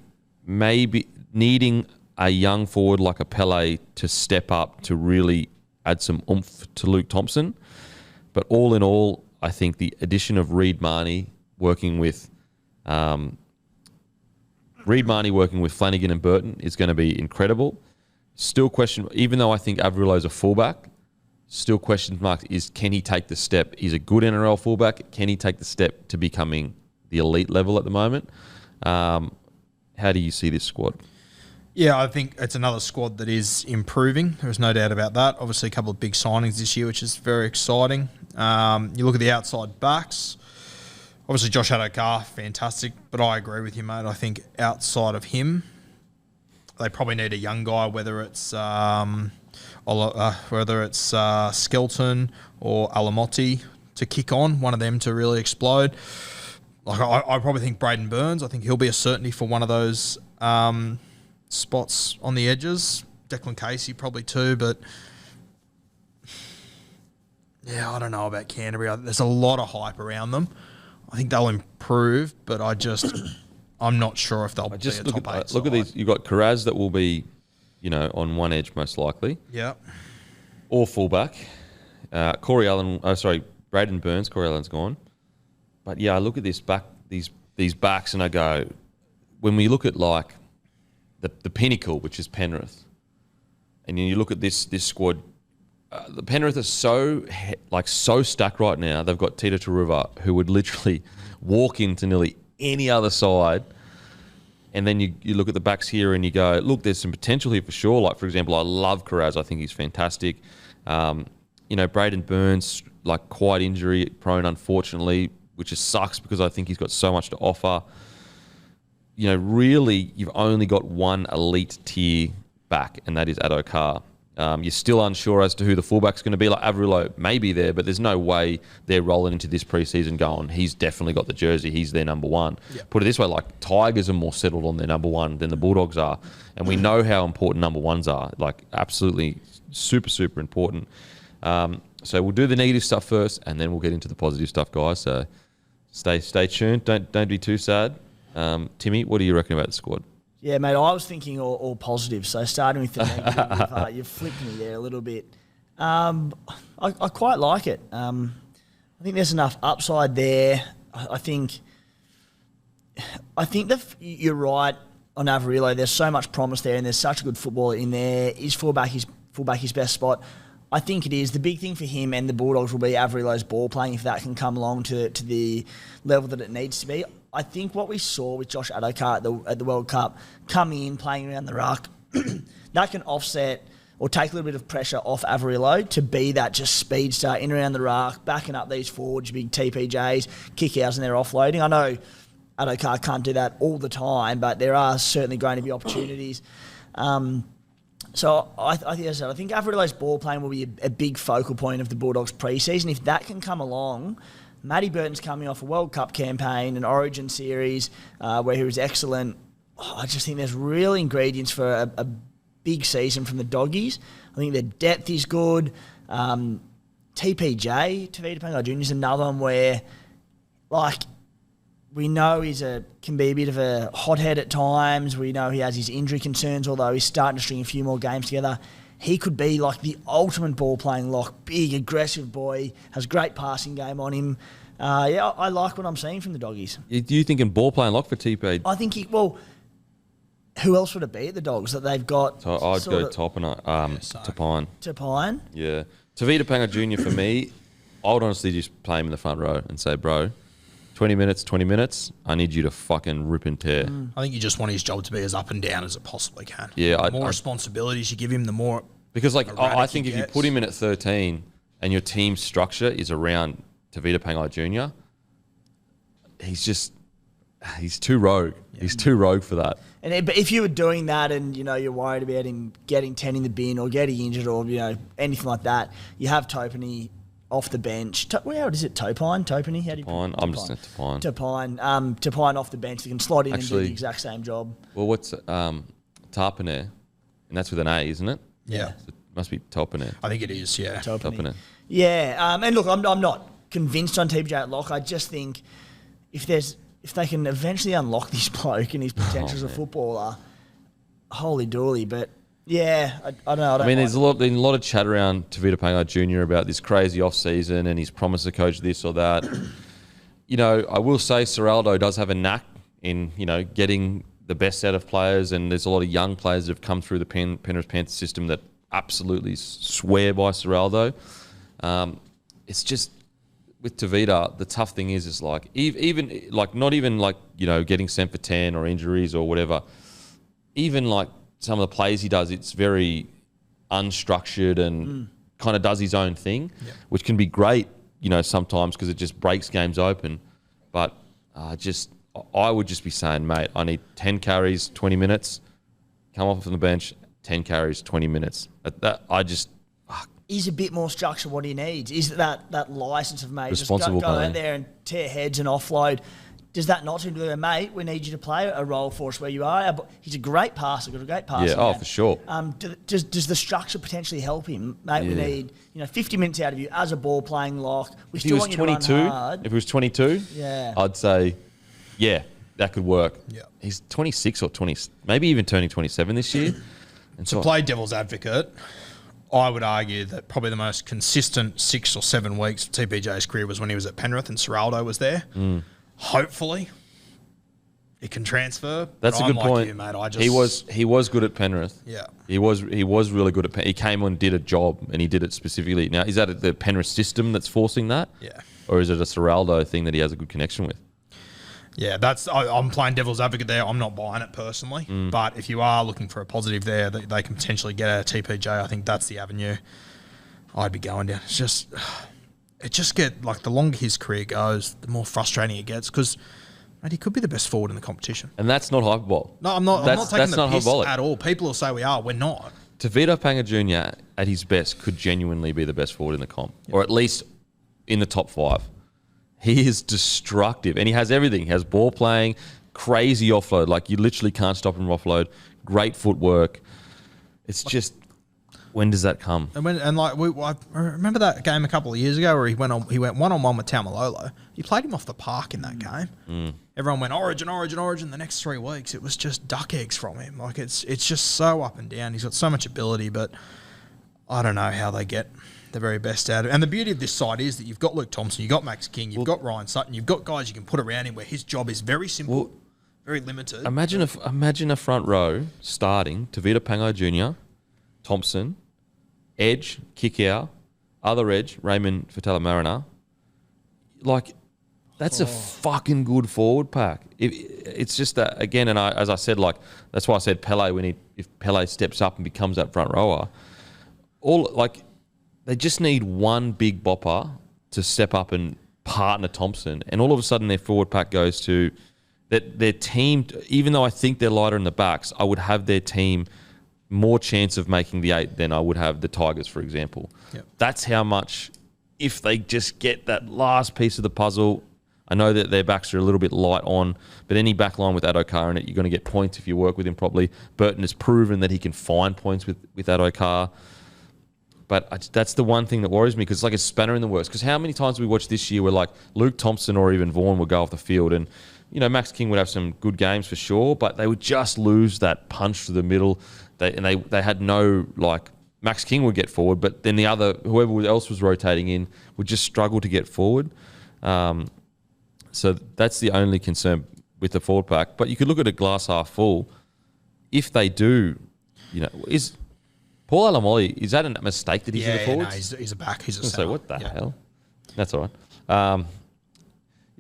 maybe needing a young forward like a Pele to step up to really add some oomph to Luke Thompson. But all in all, I think the addition of Reid Marnie working with Flanagan and Burton is going to be incredible. Still question, even though I think Avrilo's a fullback, still question mark is, can he take the step? He's a good NRL fullback. Can he take the step to becoming the elite level at the moment? How do you see this squad? Yeah, I think it's another squad that is improving. There's no doubt about that. Obviously, a couple of big signings this year, which is very exciting. You look at the outside backs. Obviously, Josh Adokar, fantastic. But I agree with you, mate. I think outside of him, they probably need a young guy, whether it's Skelton or Alamotti to kick on, one of them to really explode. Like I probably think Braden Burns, I think he'll be a certainty for one of those spots on the edges. Declan Casey probably too, but yeah, I don't know about Canterbury. There's a lot of hype around them. I think they'll improve, but I'm not sure if they'll be a top 8 Look at these. You've got Carraz that will be, on one edge most likely. Yeah. Or fullback. Braden Burns. Corey Allen's gone. But yeah, I look at these backs and I go, when we look at like the pinnacle, which is Penrith, and you look at this squad, the Penrith are so stacked right now. They've got Tita Taruva, who would literally walk into nearly any other side. And then you look at the backs here and you go, look, there's some potential here for sure. Like, for example, I love Carraz. I think he's fantastic. Braden Burns, quite injury prone, unfortunately, which just sucks because I think he's got so much to offer. Really, you've only got one elite tier back, and that is Adokar. You're still unsure as to who the fullback's going to be. Like Avrilo may be there, but there's no way they're rolling into this preseason going, he's definitely got the jersey, he's their number one. Yep. Put it this way, Tigers are more settled on their number one than the Bulldogs are. And we know how important number ones are. Absolutely, super, super important. So we'll do the negative stuff first, and then we'll get into the positive stuff, guys. So stay tuned. Don't be too sad. Timmy, what do you reckon about the squad? Yeah, mate, I was thinking all positive. So starting with the negative, you've flipped me there a little bit. I quite like it. I think there's enough upside there. I think that you're right on Averillo. There's so much promise there, and there's such a good footballer in there. Is fullback his best spot? I think it is. The big thing for him and the Bulldogs will be Averillo's ball playing, if that can come along to the level that it needs to be. I think what we saw with Josh Adokar at the World Cup, coming in, playing around the ruck, that can offset or take a little bit of pressure off Averillo to be that just speedster in around the ruck, backing up these forwards, big TPJs, kick-outs and they're offloading. I know Adokar can't do that all the time, but there are certainly going to be opportunities. So I think Averillo's ball playing will be a big focal point of the Bulldogs pre-season. If that can come along, Matty Burton's coming off a World Cup campaign, an Origin series where he was excellent. I just think there's real ingredients for a big season from the Doggies. I think their depth is good. TPJ, Tavita Pangai Jr. is another one where, like, we know can be a bit of a hothead at times. We know he has his injury concerns, although he's starting to string a few more games together. He could be like the ultimate ball-playing lock, big, aggressive boy, has great passing game on him. I like what I'm seeing from the Doggies. Do you think in ball-playing lock for TP? I think who else would it be at the Dogs that they've got? So I'd go Tapine. Tapine? Yeah. Tavita Pangai Jr. for me, I would honestly just play him in the front row and say, bro, 20 minutes, I need you to fucking rip and tear. I think you just want his job to be as up and down as it possibly can. Yeah, the more responsibilities you give him, the more... Because I think if you put him in at 13 and your team structure is around Tavita Pangai Jr., he's too rogue. Yeah. He's too rogue for that. But if you were doing that and, you're worried about him getting 10 in the bin or getting injured or, anything like that, you have Topany off the bench. How is it? Topine? Topany? How do you Tapine? I'm just saying Tapine. Tapine off the bench. They can slot in and do the exact same job. Well, what's Tarpane? And that's with an A, isn't it? Yeah. So it must be Topane. I think it is, yeah. Topane. Yeah. And look, I'm not convinced on TPJ at lock. I just think if they can eventually unlock this bloke and his potential as a footballer, holy dooly. But yeah, I don't know. There's a lot of chat around Tavita Pangai Jr. about this crazy off season and he's promised to coach this or that. I will say Seraldo does have a knack in getting the best out of players, and there's a lot of young players that have come through the Penrith Panthers system that absolutely swear by Seraldo. It's just with Tavita, the tough thing is like even like not even like getting sent for 10 or injuries or whatever. Even like some of the plays he does, it's very unstructured and kind of does his own thing, which can be great, sometimes because it just breaks games open. But I would just be saying, mate, I need 10 carries, 20 minutes, come off from the bench, 10 carries, 20 minutes. Is a bit more structure what he needs? Is that license of, mate, responsible just go out there and tear heads and offload? Does that not seem to be, mate, we need you to play a role for us where you are? He's a great passer, got a great passing game. For sure. Does the structure potentially help him? Mate, we need 50 minutes out of you as a ball-playing lock. If he was 22, I'd say, yeah, that could work. Yeah. He's 26 or 20, maybe even turning 27 this year. And to play devil's advocate, I would argue that probably the most consistent 6 or 7 weeks of TPJ's career was when he was at Penrith and Seraldo was there. Hopefully, it can transfer. That's a good point. You, mate. He was good at Penrith. Yeah, he was really good at Penrith. He came on and did a job, and he did it specifically. Now, is that the Penrith system that's forcing that? Yeah, or is it a Seraldo thing that he has a good connection with? Yeah, I'm playing devil's advocate there. I'm not buying it personally, but if you are looking for a positive there, they can potentially get out of TPJ. I think that's the avenue I'd be going down. The longer his career goes, the more frustrating it gets because, mate, he could be the best forward in the competition. And that's not hyperbole. No, I'm not taking the piss at all. People will say we are. We're not. Tavita Pangai Jr. at his best could genuinely be the best forward in the comp, or at least in the top 5. He is destructive, and he has everything. He has ball playing, crazy offload. Like, you literally can't stop him offload. Great footwork. It's just... When does that come? I remember that game a couple of years ago where he went 1-on-1 with Taumalolo. He played him off the park in that game. Everyone went Origin. The next 3 weeks, it was just duck eggs from him. Like it's just so up and down. He's got so much ability, but I don't know how they get the very best out of it. And the beauty of this side is that you've got Luke Thompson, you've got Max King, you've got Ryan Sutton, you've got guys you can put around him where his job is very simple, very limited. Imagine a front row starting Tavita Pangai Jr., Thompson, edge, Kikau, other edge, Raymond Fatala-Mariner. Like, that's a fucking good forward pack. It's just that, again, and as I said, like, that's why I said Pele, if Pele steps up and becomes that front rower, they just need one big bopper to step up and partner Thompson. And all of a sudden their forward pack goes to their team. Even though I think they're lighter in the backs, I would have their team more chance of making the 8 than I would have the Tigers, for example. Yep. That's how much, if they just get that last piece of the puzzle. I know that their backs are a little bit light on, but any back line with Adokar in it, you're going to get points if you work with him properly. Burton has proven that he can find points with Adokar. But that's the one thing that worries me, because it's like a spanner in the works. Because how many times we watched this year where like Luke Thompson or even Vaughan would go off the field, and Max King would have some good games for sure, but they would just lose that punch to the middle. They had no, like, Max King would get forward, but then whoever else was rotating in would just struggle to get forward. So that's the only concern with the forward pack. But you could look at a glass half full. If they do, is Paul Alamoli, is that a mistake that he's in the forwards? No, he's a back. He's a centre. centre. So what the hell? That's all right.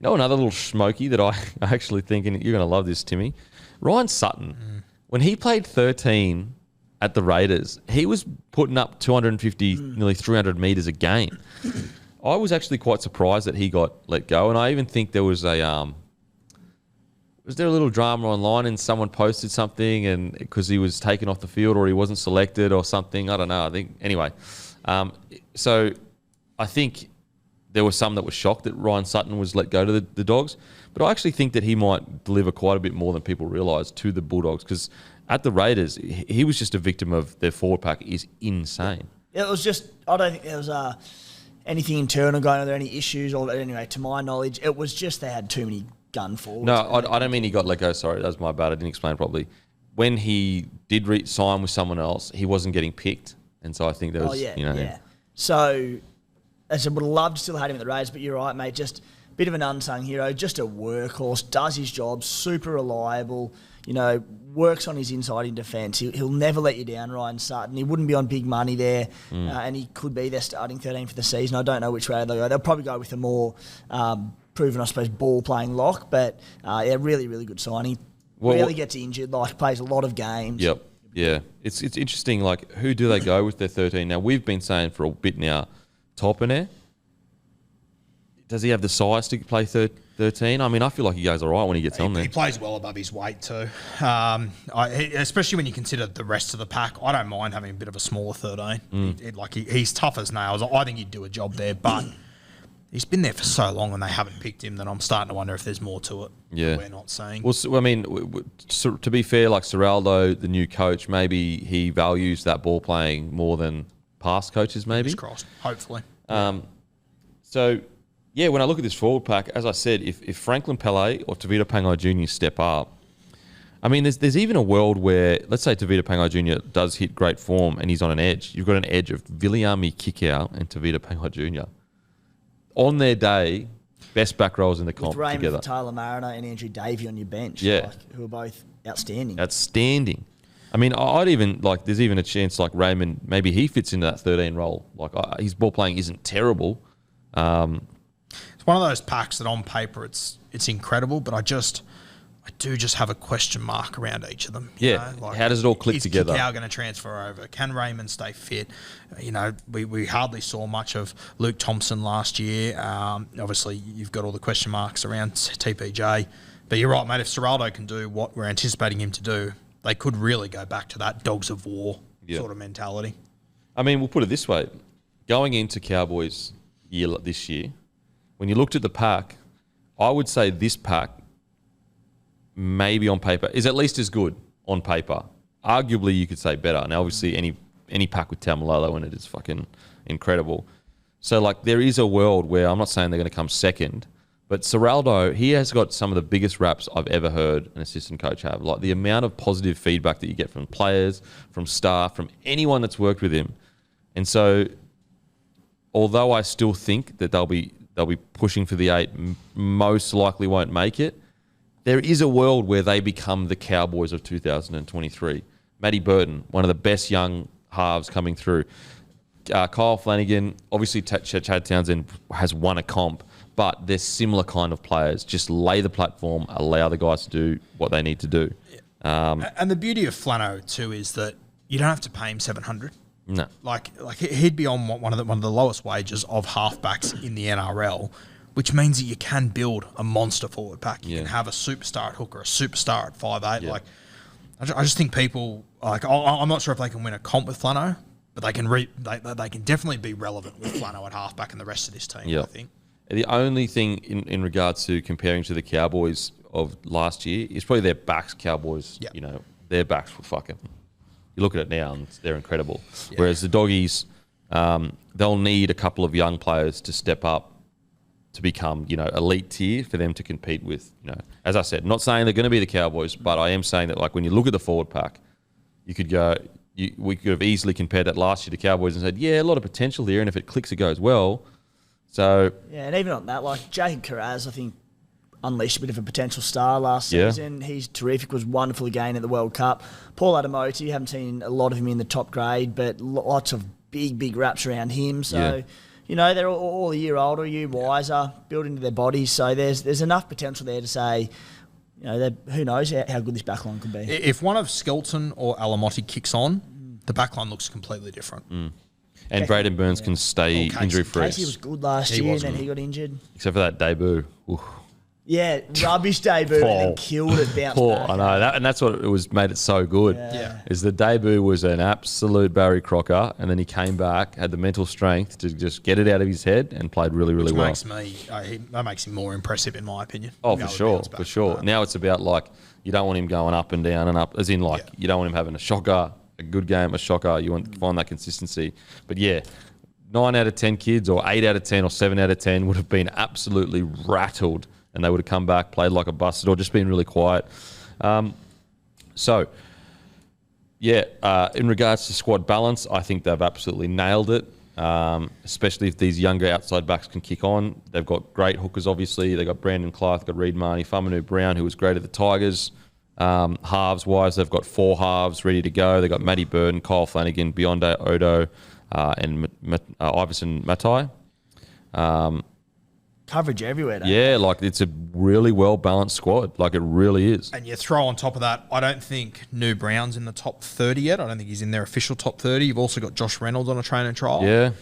Another little smoky that I actually think, and you're going to love this, Timmy, Ryan Sutton. When he played 13 at the Raiders, he was putting up 250, nearly 300 metres a game. I was actually quite surprised that he got let go, and I even think there was was there a little drama online and someone posted something and because he was taken off the field or he wasn't selected or something? I don't know. So I think there were some that were shocked that Ryan Sutton was let go to the Dogs, but I actually think that he might deliver quite a bit more than people realise to the Bulldogs, because at the Raiders, he was just a victim of their forward pack is insane. It was just, I don't think there was anything internal going on, there any issues, or anyway, to my knowledge, it was just they had too many gun forwards. No, I don't mean he got let go. Sorry, that was my bad. I didn't explain properly. When he did sign with someone else, he wasn't getting picked, and so I think there was, So, as I would have loved to still had him at the Raiders, but you're right, mate. Just a bit of an unsung hero, just a workhorse, does his job, super reliable. Works on his inside in defence. He'll never let you down, Ryan Sutton. He wouldn't be on big money there, and he could be their starting 13 for the season. I don't know which way they'll go. They'll probably go with a more proven, I suppose, ball-playing lock, but really, really good signing. Rarely gets injured, plays a lot of games. Yep, yeah. It's interesting, who do they go with their 13? Now, we've been saying for a bit now, Toppiner, does he have the size to play 13? I mean, I feel like he goes all right when he gets on there. He plays well above his weight too. Especially when you consider the rest of the pack. I don't mind having a bit of a smaller 13. He's tough as nails. I think he'd do a job there, but he's been there for so long and they haven't picked him that I'm starting to wonder if there's more to it that we're not seeing. Well, I mean, to be fair, like Serraldo, the new coach, maybe he values that ball playing more than past coaches, maybe. Fingers crossed, hopefully. So... yeah, when I look at this forward pack, as I said, if Franklin Pele or Tavita Pangai Jr. step up, I mean, there's even a world where, let's say Tavita Pangai Jr. does hit great form and he's on an edge. You've got an edge of Viliami Kikau and Tavita Pangai Jr. On their day, best back rows in the comp together. With Raymond Fatala-Mariner and Andrew Davey on your bench, who are both outstanding. Outstanding. I mean, I'd even, there's even a chance Raymond, maybe he fits into that 13 role. His ball playing isn't terrible. It's one of those packs that on paper it's incredible, but I do just have a question mark around each of them. Yeah. How does it all click together? Is Kikau going to transfer over? Can Raymond stay fit? We hardly saw much of Luke Thompson last year. Obviously, you've got all the question marks around TPJ. But you're right, mate. If Serraldo can do what we're anticipating him to do, they could really go back to that dogs of war sort of mentality. I mean, we'll put it this way. Going into Cowboys this year, when you looked at the pack, I would say this pack, maybe on paper, is at least as good on paper. Arguably, you could say better. Now, obviously, any any pack with Taumalolo in it is fucking incredible. So, like, there is a world where I'm not saying they're going to come second, but Serraldo, he has got some of the biggest raps I've ever heard an assistant coach have. Like, the amount of positive feedback that you get from players, from staff, from anyone that's worked with him. And so, although I still think that they'll be pushing for the 8, most likely won't make it, there is a world where they become the Cowboys of 2023. Matty Burton, one of the best young halves coming through. Kyle Flanagan, obviously Chad Townsend has won a comp, but they're similar kind of players. Just lay the platform, allow the guys to do what they need to do. And the beauty of Flano too is that you don't have to pay him $700. No, like he'd be on one of the lowest wages of halfbacks in the NRL, which means that you can build a monster forward pack. You can have a superstar at hooker, a superstar at 5'8". Yeah. Like, I just think people like. I'm not sure if they can win a comp with Flano, but they can they can definitely be relevant with Flano at halfback and the rest of this team. Yeah. I think. The only thing in regards to comparing to the Cowboys of last year is probably their backs. Cowboys, Yep. you know, their backs were fucking. You look at it now and they're incredible. Yeah. Whereas the Doggies, they'll need a couple of young players to step up to become, you know, elite tier for them to compete with. You know, as I said, not saying they're going to be the Cowboys, but I am saying that, like, when you look at the forward pack, you could go. We could have easily compared that last year to Cowboys and said, yeah, a lot of potential here, and if it clicks, it goes well. So yeah, and even on that, like Jacob Carraz, I think unleashed a bit of a potential star last season. He's terrific, was wonderful again at the World Cup. Paul Adamoti, haven't seen a lot of him in the top grade, but lots of big raps around him. So, you know, they're all a year older, a year wiser, built into their bodies. So there's enough potential there to say, you know, who knows how good this backline could be. If one of Skelton or Alamotti kicks on, the backline looks completely different. And Braden Burns can stay injury-free. Casey was good last year, and then he got injured. Except for that debut. Oof. Yeah, rubbish debut, and then killed it, bounced back. I know, and that's what made it so good. Yeah. Is the debut was an absolute Barry Crocker, and then he came back, had the mental strength to just get it out of his head, and played really, really well. That makes him more impressive, in my opinion. Oh, for sure. Now it's about, like, you don't want him going up and down and up, as in, like, you don't want him having a shocker, a good game, a shocker. You want to find that consistency. But yeah, 9 out of 10 kids, or 8 out of 10, or 7 out of 10 would have been absolutely rattled, and they would have come back, played like a busted, or just been really quiet. In regards to squad balance, I think they've absolutely nailed it, especially if these younger outside backs can kick on. They've got great hookers, obviously. They've got Brandon Clark, they've got Reid Marnie, Famanu Brown, who was great at the Tigers. Halves-wise, they've got 4 halves ready to go. They've got Matty Burton, Kyle Flanagan, Beyonde Odo, and Iverson Matai. Coverage everywhere, yeah, like, it's a really well-balanced squad. Like, it really is. And you throw on top of that, I don't think New Brown's in the top 30 yet. I don't think he's in their official top 30. You've also got Josh Reynolds on a training trial. Yeah.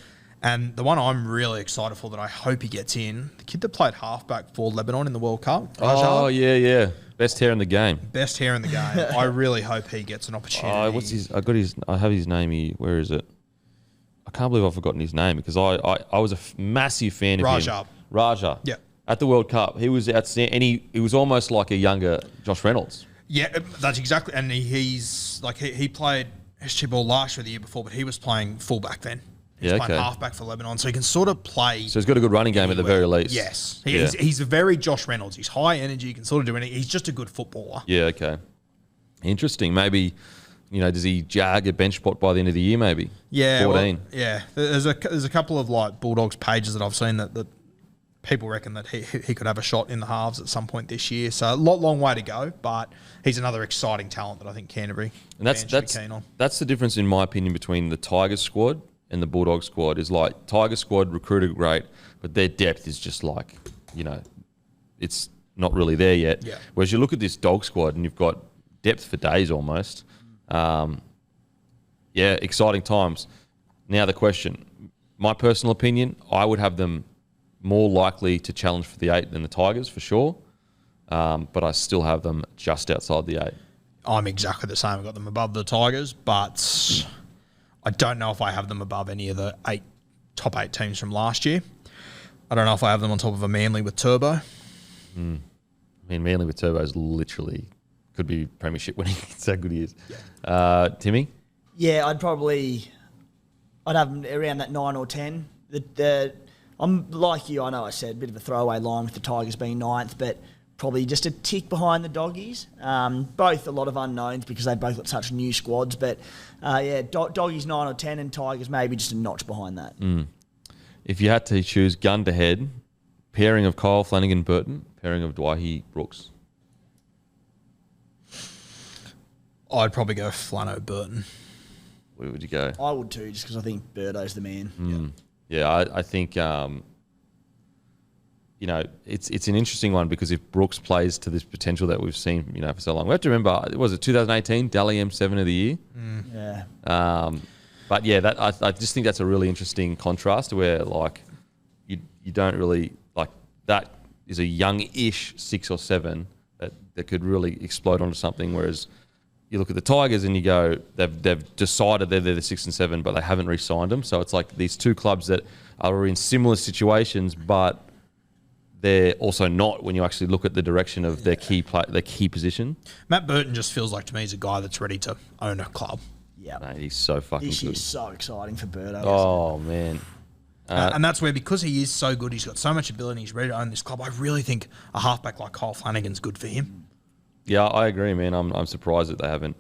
And the one I'm really excited for that I hope he gets in, the kid that played halfback for Lebanon in the World Cup. Rajab. Oh, yeah. Best hair in the game. Best hair in the game. I really hope he gets an opportunity. What's his? I have his name here. Where is it? I can't believe I've forgotten his name, because I was a massive fan of him. Raja. Yeah. At the World Cup, he was outstanding, and he was almost like a younger Josh Reynolds. Yeah, that's exactly. And he's like he played SG ball last year, the year before, but he was playing fullback then. He's playing halfback for Lebanon, so he can sort of play. So he's got a good running game at the very least. Yes. He's a very Josh Reynolds. He's high energy. He can sort of do anything. He's just a good footballer. Yeah, okay. Interesting. Maybe, you know, does he jag a bench spot by the end of the year, maybe? Yeah. 14. Well, there's a couple of, like, Bulldogs pages that I've seen that people reckon that he could have a shot in the halves at some point this year. So a long way to go, but he's another exciting talent that I think Canterbury fans should be keen on. That's the difference, in my opinion, between the Tigers squad and the Bulldogs squad. Is like, Tigers squad recruited great, but their depth is just like, you know, it's not really there yet. Yeah. Whereas you look at this Dog squad and you've got depth for days almost. Exciting times. Now the question, my personal opinion, I would have them more likely to challenge for the 8 than the Tigers, for sure. But I still have them just outside the 8. I'm exactly the same. I've got them above the Tigers, but I don't know if I have them above any of the top 8 teams from last year. I don't know if I have them on top of a Manly with Turbo. I mean, Manly with Turbo is literally could be premiership winning. It's how good he is. Yeah. Timmy? Yeah, I'd probably I'd have them around that 9 or 10. I'm like you, I know I said, a bit of a throwaway line with the Tigers being 9th, but probably just a tick behind the Doggies. Both a lot of unknowns because they both got such new squads, but Doggies 9 or 10 and Tigers maybe just a notch behind that. If you had to choose gun to head, pairing of Kyle Flanagan Burton, pairing of Dwight Brooks. I'd probably go Flano Burton. Where would you go? I would too, just because I think Birdo's the man. Yeah, I think it's an interesting one because if Brooks plays to this potential that we've seen for so long, we have to remember, was it 2018 Dally M7 of the year? Yeah. But yeah, I just think that's a really interesting contrast where like you don't really like that is a young-ish 6 or 7 that could really explode onto something, whereas you look at the Tigers and you go, they've decided they're the 6 and 7, but they haven't re-signed them. So it's like these two clubs that are in similar situations, but they're also not when you actually look at the direction of their key position. Matt Burton just feels like to me he's a guy that's ready to own a club. Yeah. Mate, he's so fucking This good. year's so exciting for Birdo. Oh, man. And that's where, because he is so good, he's got so much ability, he's ready to own this club. I really think a halfback like Kyle Flanagan's good for him. Yeah, I agree, man. I'm surprised that they haven't.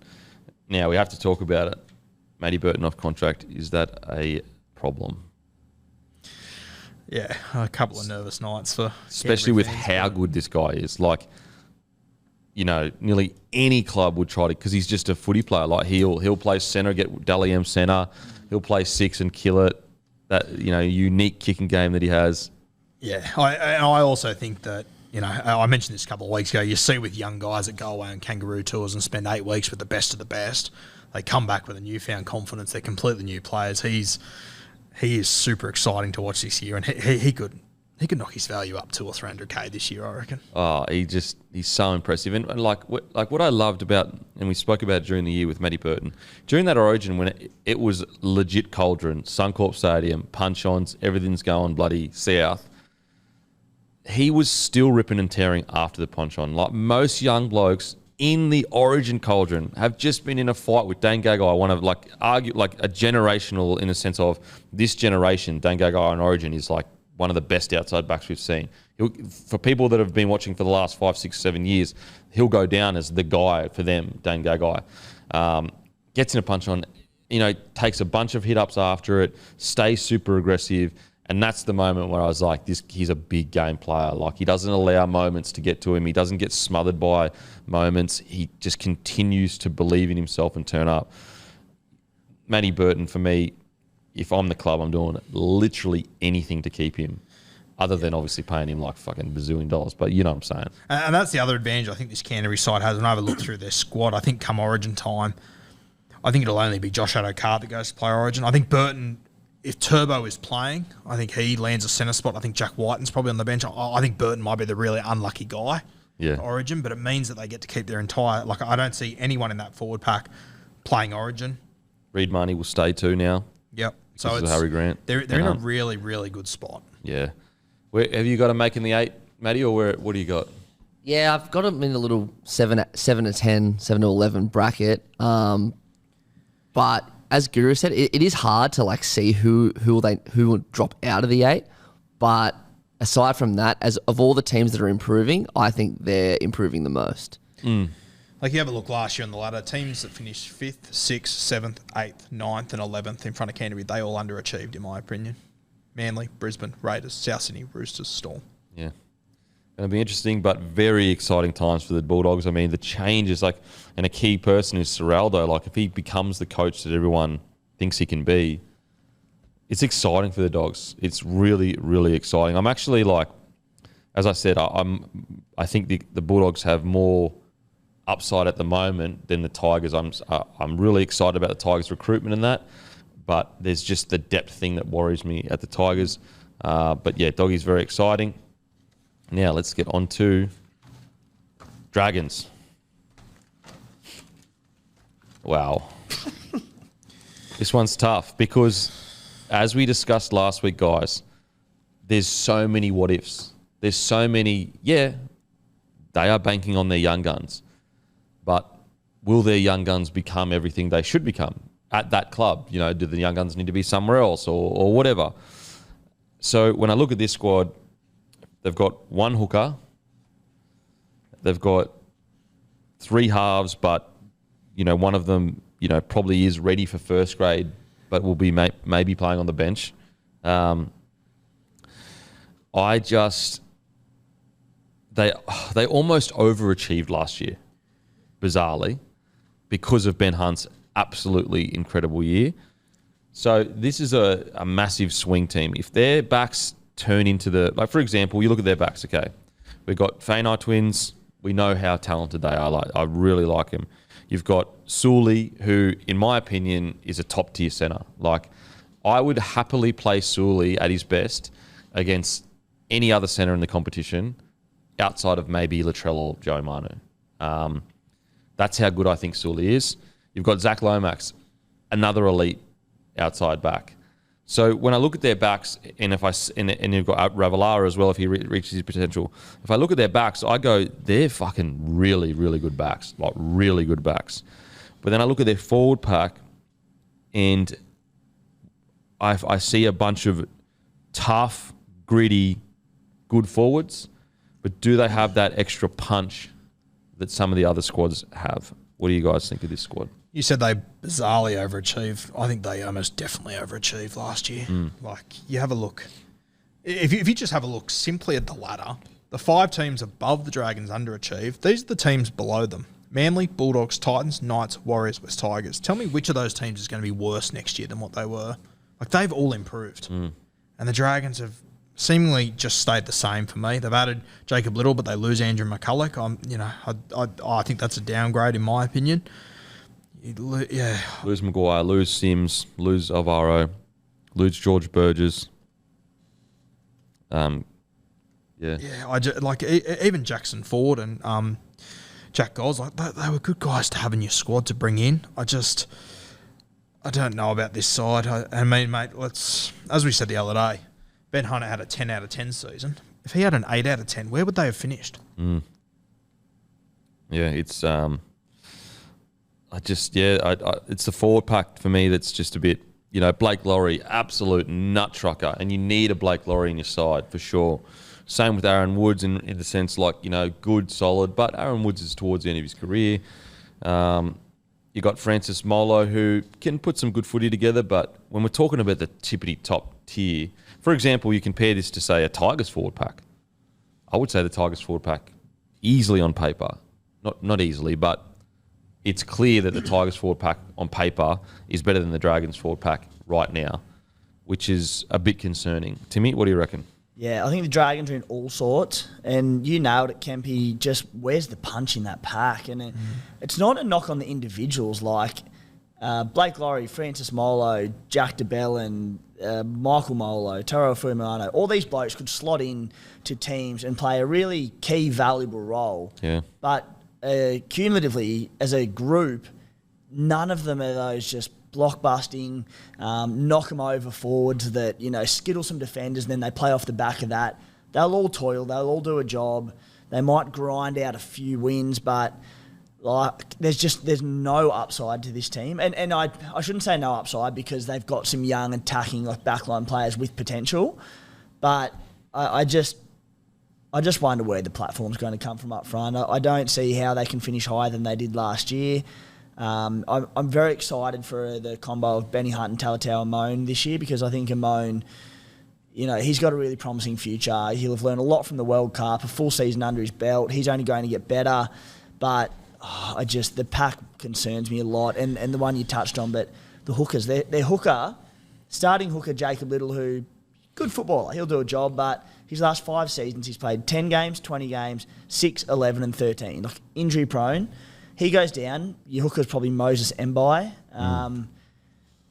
Now, we have to talk about it. Matty Burton off contract. Is that a problem? Yeah, a couple of nervous nights for Especially with how good this guy is. Like, nearly any club would try to, because he's just a footy player. Like, he'll play centre, get Dally M centre. He'll play 6 and kill it. That, unique kicking game that he has. Yeah, I also think that, I mentioned this a couple of weeks ago, you see with young guys that go away on kangaroo tours and spend 8 weeks with the best of the best, they come back with a newfound confidence. They're completely new players. He is super exciting to watch this year, and he could knock his value up 200 or 300K this year, I reckon. Oh, he's so impressive. And like what I loved about, and we spoke about it during the year with Matty Burton, during that Origin when it was legit cauldron, Suncorp Stadium, punch-ons, everything's going bloody south, he was still ripping and tearing after the punch-on. Like most young blokes in the Origin cauldron have just been in a fight with Dane Gagai. One of argue a generational, in a sense of this generation, Dane Gagai on Origin is like one of the best outside backs we've seen. For people that have been watching for the last 5, 6, 7 years, he'll go down as the guy for them, Dane Gagai. Gets in a punch on, takes a bunch of hit-ups after it, stays super aggressive, and that's the moment where I was like, he's a big game player. Like, he doesn't allow moments to get to him. He doesn't get smothered by moments. He just continues to believe in himself and turn up. Matty Burton, for me, if I'm the club, I'm doing literally anything to keep him, other than obviously paying him like fucking bazillion dollars. But you know what I'm saying. And that's the other advantage I think this Canterbury side has. When I have a look through their squad, I think come Origin time, I think it'll only be Josh Addo-Carr that goes to play Origin. I think Burton, if Turbo is playing, I think he lands a centre spot. I think Jack Whiten's probably on the bench. I think Burton might be the really unlucky guy for Origin, but it means that they get to keep their entire... Like, I don't see anyone in that forward pack playing Origin. Reed Marnie will stay too now. Yep. So it's Harry Grant. They're in a really, really good spot. Yeah. Have you got him making the 8, Matty, or what do you got? Yeah, I've got him in a little 7 to 10, 7 to 11 bracket. But as Guru said, it is hard to see who will drop out of the 8. But aside from that, as of all the teams that are improving, I think they're improving the most. Like, you have a look last year on the ladder, teams that finished 5th, 6th, 7th, 8th, 9th and 11th in front of Canterbury, they all underachieved in my opinion. Manly, Brisbane, Raiders, South Sydney, Roosters, Storm. Yeah. Going to be interesting, but very exciting times for the Bulldogs. I mean, the change is and a key person is Serraldo. If he becomes the coach that everyone thinks he can be, it's exciting for the Dogs. It's really, really exciting. I'm actually as I said, I think the Bulldogs have more upside at the moment than the Tigers. I'm really excited about the Tigers' recruitment and that, but there's just the depth thing that worries me at the Tigers. But yeah, Doggy's very exciting. Now let's get on to Dragons. Wow. This one's tough because, as we discussed last week, guys, there's so many what ifs. There's so many, they are banking on their young guns. But will their young guns become everything they should become? at that club? You know, do the young guns need to be somewhere else or whatever? So when I look at this squad, they've got one hooker, they've got 3 halves, but, you know, one of them, you know, probably is ready for first grade, but will be maybe playing on the bench. They almost overachieved last year, bizarrely, because of Ben Hunt's absolutely incredible year. So this is a massive swing team. If their backs turn into like for example, you look at their backs, okay. We've got Fainai twins. We know how talented they are. I really like him. You've got Sully, who, in my opinion, is a top-tier centre. Like, I would happily play Sully at his best against any other centre in the competition outside of maybe Latrell or Joe Manu. That's how good I think Sully is. You've got Zach Lomax, another elite outside back. So when I look at their backs, and you've got Ravalawa as well if he reaches his potential. If I look at their backs, I go, they're fucking really, really good backs, like really good backs. But then I look at their forward pack, and I see a bunch of tough, gritty, good forwards. But do they have that extra punch that some of the other squads have? What do you guys think of this squad? You said they bizarrely overachieved. I think they almost definitely overachieved last year. Like, you have a look. If you just have a look simply at the ladder, the 5 teams above the Dragons underachieved. These are the teams below them. Manly, Bulldogs, Titans, Knights, Warriors, West Tigers. Tell me which of those teams is going to be worse next year than what they were. Like, they've all improved. And the Dragons have seemingly just stayed the same for me. They've added Jacob Little, but they lose Andrew McCulloch. I think that's a downgrade in my opinion. Lose Maguire, lose Sims, lose Alvaro, lose George Burgess. Even Jackson Ford and Jack Goals, like they were good guys to have in your squad to bring in. I don't know about this side. I mean, mate, as we said the other day, Ben Hunter had a 10 out of 10 season. If he had an 8 out of 10, where would they have finished? Yeah, it's it's the forward pack for me that's just a bit, you know, Blake Lawrie, absolute nut trucker, and you need a Blake Lawrie in your side for sure. Same with Aaron Woods in the sense, like, you know, good, solid, but Aaron Woods is towards the end of his career. You got Francis Molo, who can put some good footy together, but when we're talking about the tippity top tier, for example, you compare this to, say, a Tigers forward pack. I would say the Tigers forward pack easily on paper, not easily, but it's clear that the Tigers forward pack on paper is better than the Dragons forward pack right now, which is a bit concerning. Timmy, what do you reckon? Yeah, I think the Dragons are in all sorts, and you nailed it, Kempy. Just where's the punch in that pack? And it's not a knock on the individuals like Blake Lawrie, Francis Molo, Jack DeBellin, Michael Molo, Taro Fumano. All these blokes could slot in to teams and play a really key, valuable role. Yeah. But cumulatively, as a group, none of them are those just blockbusting, knock them over forwards that, you know, skittle some defenders and then they play off the back of that. They'll all toil. They'll all do a job. They might grind out a few wins, but like there's no upside to this team. And I shouldn't say no upside because they've got some young attacking like backline players with potential, but I just wonder where the platform's going to come from up front. I don't see how they can finish higher than they did last year. I'm very excited for the combo of Benny Hunt and Talatau Amone this year because I think Amone, you know, he's got a really promising future. He'll have learned a lot from the World Cup, a full season under his belt. He's only going to get better, but the pack concerns me a lot. And the one you touched on, but the hookers, their hooker, starting hooker Jacob Little, who, good footballer, he'll do a job, but his last 5 seasons he's played 10 games, 20 games, 6, 11 and 13. Like, injury prone. He goes down. Your hooker's probably Moses Mbai.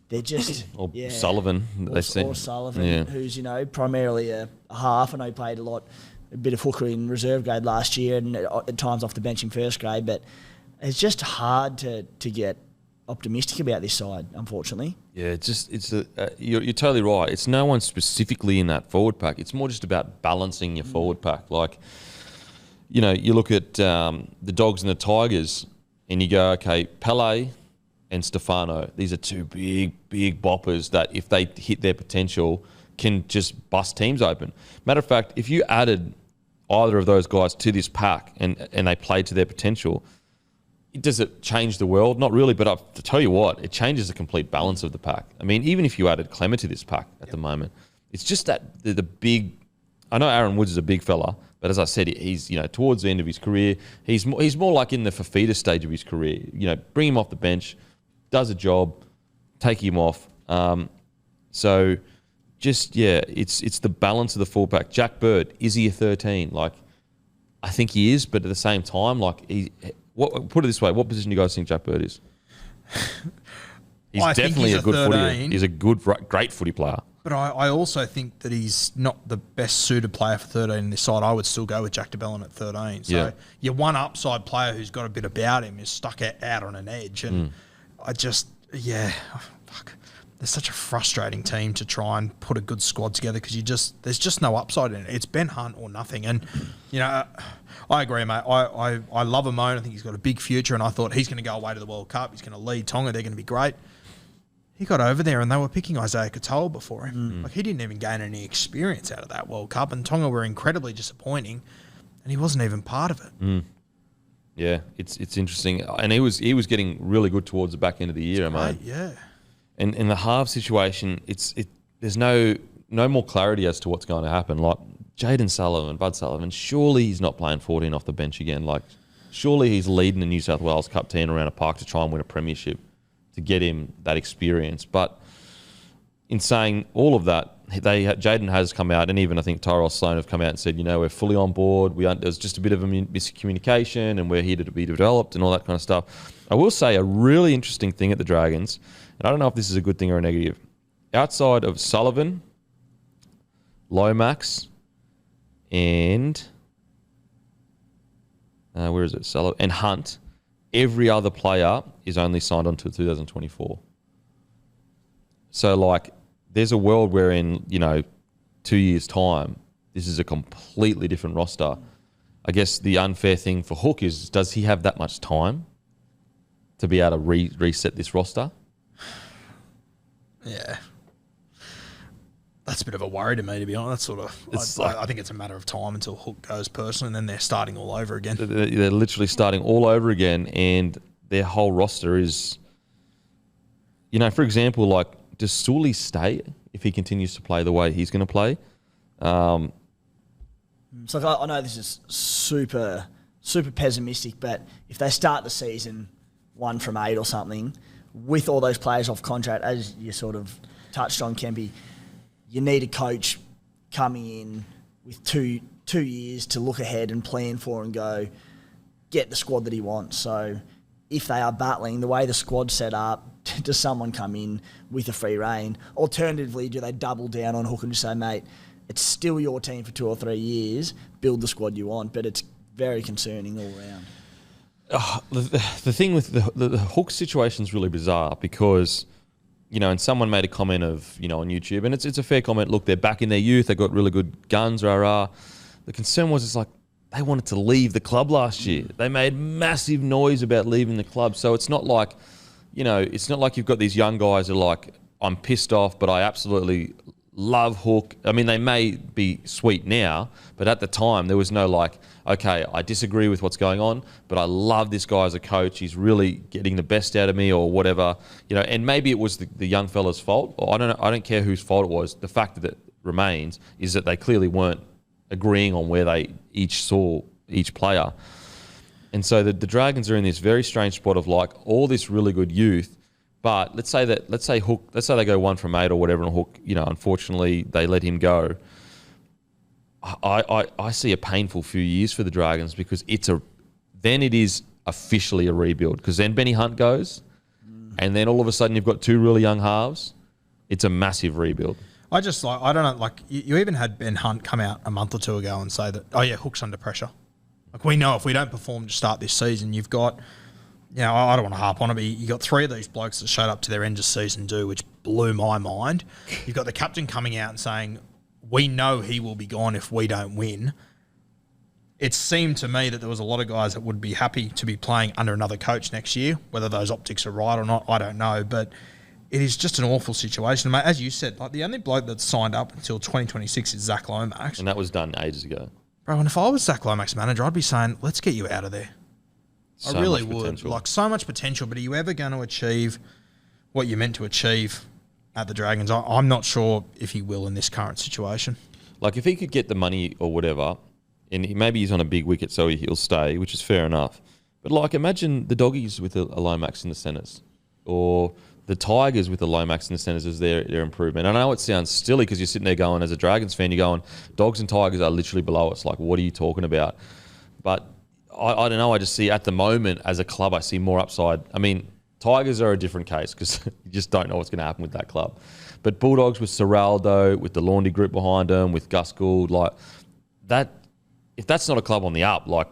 They're just... or Sullivan. Or Sullivan, who's, you know, primarily a half. I know he played a bit of hooker in reserve grade last year and at times off the bench in first grade, but it's just hard to get optimistic about this side, unfortunately. Yeah, you're totally right. It's no one specifically in that forward pack. It's more just about balancing your forward pack. Like, you know, you look at the Dogs and the Tigers and you go, okay, Pele, and Stefano. These are two big boppers that if they hit their potential can just bust teams open. Matter of fact, if you added either of those guys to this pack and they played to their potential, does it change the world? Not really, but to tell you what, it changes the complete balance of the pack. I mean, even if you added Clemmer to this pack at the moment, it's just that the big... I know Aaron Woods is a big fella, but as I said, he's towards the end of his career. He's more like in the Fafita stage of his career. Bring him off the bench, does a job, take him off. It's the balance of the full pack. Jack Bird, is he a 13? I think he is, but at the same time, put it this way, what position do you guys think Jack Bird is? He's definitely a good footy. He's a great footy player. But I also think that he's not the best suited player for 13 in this side. I would still go with Jack de Belin at 13. So your one upside player who's got a bit about him is stuck out on an edge. And They're such a frustrating team to try and put a good squad together because there's just no upside in it. It's Ben Hunt or nothing. And, I agree, mate. I love Amone. I think he's got a big future, and I thought he's going to go away to the World Cup. He's going to lead Tonga. They're going to be great. He got over there and they were picking Isaiah Katoa before him. He didn't even gain any experience out of that World Cup, and Tonga were incredibly disappointing, and he wasn't even part of it. Yeah, it's interesting. And he was getting really good towards the back end of the year, mate. Yeah. And in the half situation, there's no more clarity as to what's going to happen. Like Jaden Sullivan, Bud Sullivan, surely he's not playing 14 off the bench again. Surely he's leading the New South Wales Cup team around a park to try and win a premiership to get him that experience. But in saying all of that, Jaden has come out, and even I think Tyrell Sloan have come out and said, we're fully on board. There's just a bit of a miscommunication, and we're here to be developed and all that kind of stuff. I will say a really interesting thing at the Dragons, and I don't know if this is a good thing or a negative. Outside of Sullivan, Lomax, and Sullivan and Hunt, every other player is only signed on to 2024. So, there's a world where in, 2 years' time, this is a completely different roster. I guess the unfair thing for Hook is, does he have that much time to be able to reset this roster? Yeah. That's a bit of a worry to me, to be honest. I think it's a matter of time until Hook goes personally, and then they're starting all over again. They're literally starting all over again, and their whole roster is, for example, does Sully stay if he continues to play the way he's going to play? I know this is super, super pessimistic, but if they start the season 1 from 8 or something, with all those players off contract, as you sort of touched on, Kempy, you need a coach coming in with two years to look ahead and plan for and go get the squad that he wants. So if they are battling, the way the squad's set up, does someone come in with a free rein? Alternatively, do they double down on Hook and just say, mate, it's still your team for 2 or 3 years, build the squad you want, but it's very concerning all round. The thing with the Hook situation is really bizarre because, and someone made a comment of, on YouTube, and it's a fair comment, look, they're back in their youth, they've got really good guns, rah-rah. The concern was they wanted to leave the club last year. They made massive noise about leaving the club, so it's not like, it's not like you've got these young guys who are I'm pissed off, but I absolutely love Hook. I mean, they may be sweet now, but at the time there was no okay, I disagree with what's going on, but I love this guy as a coach. He's really getting the best out of me or whatever. And maybe it was the young fella's fault. Or I don't know. I don't care whose fault it was. The fact that it remains is that they clearly weren't agreeing on where they each saw each player. And so the Dragons are in this very strange spot of all this really good youth, but let's say Hook, let's say they go 1 from 8 or whatever, and Hook, unfortunately they let him go. I see a painful few years for the Dragons because then it is officially a rebuild because then Benny Hunt goes, and then all of a sudden you've got 2 really young halves. It's a massive rebuild. I don't know, you even had Ben Hunt come out a month or 2 ago and say that, Hook's under pressure. We know if we don't perform to start this season, you've got, I don't want to harp on it, but you got 3 of these blokes that showed up to their end of season due, which blew my mind. You've got the captain coming out and saying, we know he will be gone if we don't win. it seemed to me that there was a lot of guys that would be happy to be playing under another coach next year. Whether those optics are right or not, I don't know. But it is just an awful situation. Mate, as you said, like the only bloke that's signed up until 2026 is Zach Lomax. And that was done ages ago. Bro, and if I was Zach Lomax manager, I'd be saying, let's get you out of there. So I really much would. potential. Like, so much potential, but are you ever going to achieve what you're meant to achieve at the Dragons? I'm not sure if he will in this current situation. Like, if he could get the money or whatever, and maybe he's on a big wicket, so he'll stay, which is fair enough. But, like, imagine the Doggies with a Lomax in the centres, or the Tigers with the Lomax in the centres as their improvement. I know it sounds silly because you're sitting there going, as a Dragons fan, you're going, Dogs and Tigers are literally below us. Like, what are you talking about? But I don't know. I just see at the moment as a club, I see more upside. I mean, Tigers are a different case because you just don't know what's going to happen with that club. But Bulldogs with Serraldo, with the Laundry group behind them, with Gus Gould, like that. If that's not a club on the up, like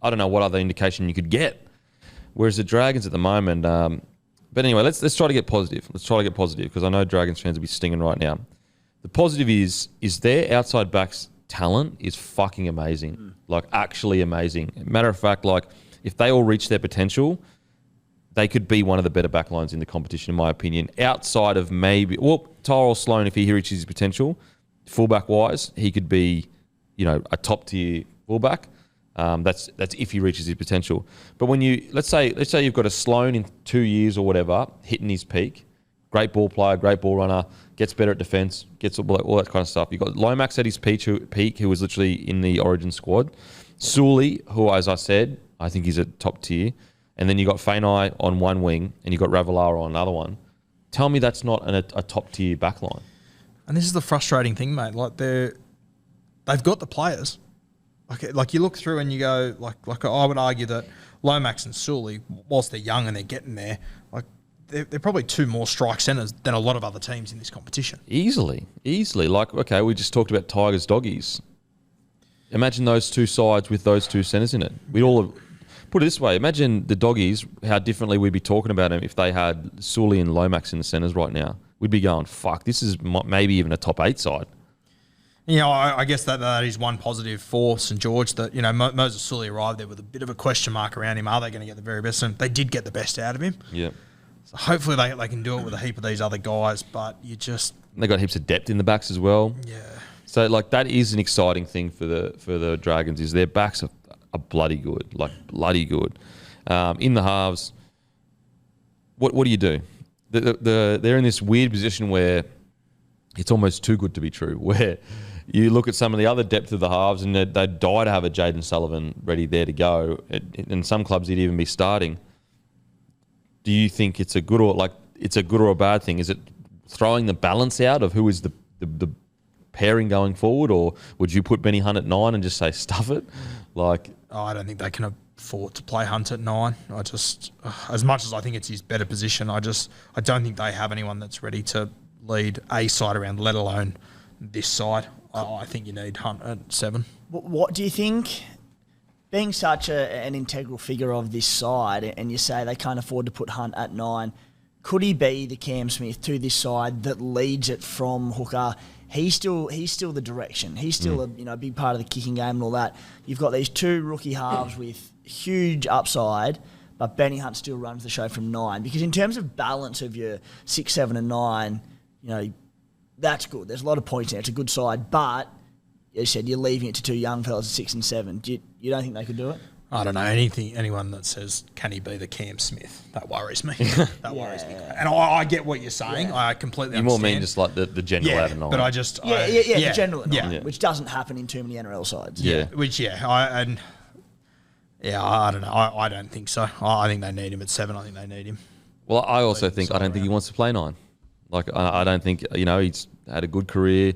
I don't know what other indication you could get. Whereas the Dragons at the moment. But anyway, let's try to get positive. Let's try to get positive because I know Dragons fans will be stinging right now. The positive is their outside backs talent is fucking amazing. Like actually amazing. Matter of fact, like if they all reach their potential, they could be one of the better backlines in the competition, in my opinion. Outside of maybe, Tyrell Sloan, if he reaches his potential, fullback wise, he could be, a top tier fullback. That's if he reaches his potential. But when let's say you've got a Sloan in 2 years or whatever, hitting his peak, great ball player, great ball runner, gets better at defence, gets all that kind of stuff. You've got Lomax at his peak, who was literally in the Origin squad. Sully, who, as I said, I think he's a top tier. And then you got Fainai on one wing, and you got Ravalawa on another one. Tell me that's not a top tier backline. And this is the frustrating thing, mate. Like they've got the players. Like you look through and you go, like I would argue that Lomax and Sully, whilst they're young and they're getting there, like they're probably two more strike centres than a lot of other teams in this competition. Easily. Like, okay, we just talked about Tigers, Doggies. Imagine those two sides with those two centres in it. We'd all put it this way. Imagine the Doggies, how differently we'd be talking about them if they had Sully and Lomax in the centres right now. We'd be going, fuck, this is maybe even a top 8 side. I guess that is one positive for St George that, Moses Sully arrived there with a bit of a question mark around him. Are they going to get the very best? And they did get the best out of him. Yeah. So hopefully they can do it with a heap of these other guys, but they got heaps of depth in the backs as well. Yeah. So, like, that is an exciting thing for the Dragons is their backs are bloody good, like bloody good. In the halves, what do you do? They're in this weird position where it's almost too good to be true, where you look at some of the other depth of the halves and they'd die to have a Jaden Sullivan ready there to go. In some clubs, he'd even be starting. Do you think it's a good or a bad thing? Is it throwing the balance out of who is the pairing going forward, or would you put Benny Hunt at 9 and just say stuff it? I don't think they can afford to play Hunt at 9. I just, as much as I think it's his better position, I don't think they have anyone that's ready to lead a side around, let alone this side. I think you need Hunt at 7. What do you think, being such an integral figure of this side, and you say they can't afford to put Hunt at 9, could he be the Cam Smith to this side that leads it from hooker? He's still the direction. He's still a big part of the kicking game and all that. You've got these two rookie halves with huge upside, but Benny Hunt still runs the show from 9. Because in terms of balance of your 6, 7 and 9, that's good. There's a lot of points there. It's a good side, but as you said, you're leaving it to two young fellas at 6 and 7. You don't think they could do it? I don't know. Anyone that says, can he be the Cam Smith? That worries me. That worries me. And I get what you're saying. Yeah. I completely understand. You more mean just like the general out of 9. But I just... the general at 9, which doesn't happen in too many NRL sides. I don't know. I don't think so. I think they need him at 7. I think they need him. Well, I also think, I don't think he wants to play 9. Like, I don't think, he's had a good career,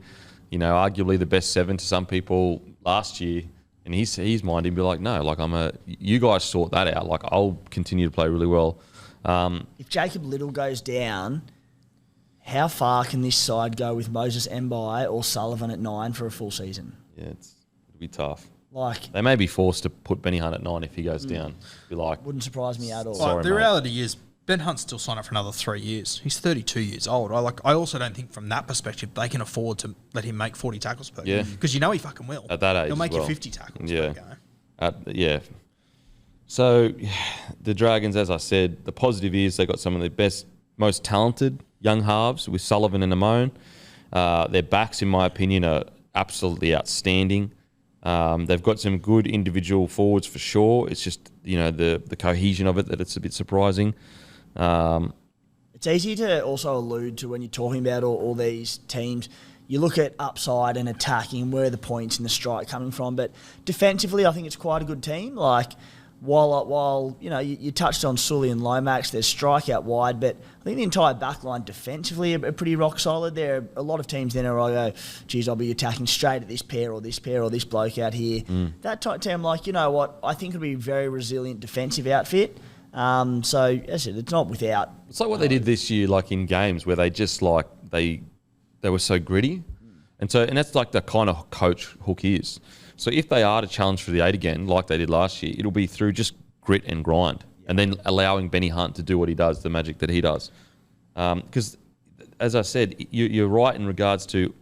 arguably the best 7 to some people last year. And his mind, he'd be like, no, like you guys sort that out. Like, I'll continue to play really well. If Jacob Little goes down, how far can this side go with Moses Mbai or Sullivan at 9 for a full season? Yeah, it'll be tough. Like, they may be forced to put Benny Hunt at 9 if he goes down. Be like, wouldn't surprise me at all. Sorry, the reality is, Ben Hunt's still signed up for another 3 years. He's 32 years old. I also don't think from that perspective they can afford to let him make 40 tackles per game. Because he fucking will. At that age, he'll make you you 50 tackles per game. Yeah. So the Dragons, as I said, the positive is they got some of the best, most talented young halves with Sullivan and Amone. Their backs, in my opinion, are absolutely outstanding. They've got some good individual forwards for sure. It's just, the cohesion of it that it's a bit surprising. It's easy to also allude to when you're talking about all these teams. You look at upside and attacking, where are the points in the strike coming from? But defensively, I think it's quite a good team. Like, while you touched on Sully and Lomax, there's strike out wide, but I think the entire backline defensively are pretty rock solid. There are a lot of teams in there where I go, geez, I'll be attacking straight at this pair or this bloke out here. That type of team, like, you know what, I think it'll be a very resilient defensive outfit. So, as I said, it's not without. It's like what they did this year, like in games where they just like, they were so gritty. And that's like the kind of coach Hook is. So if they are to challenge for the 8 again, like they did last year, it'll be through just grit and grind, and then allowing Benny Hunt to do what he does, the magic that he does. Because, as I said, you're right in regards to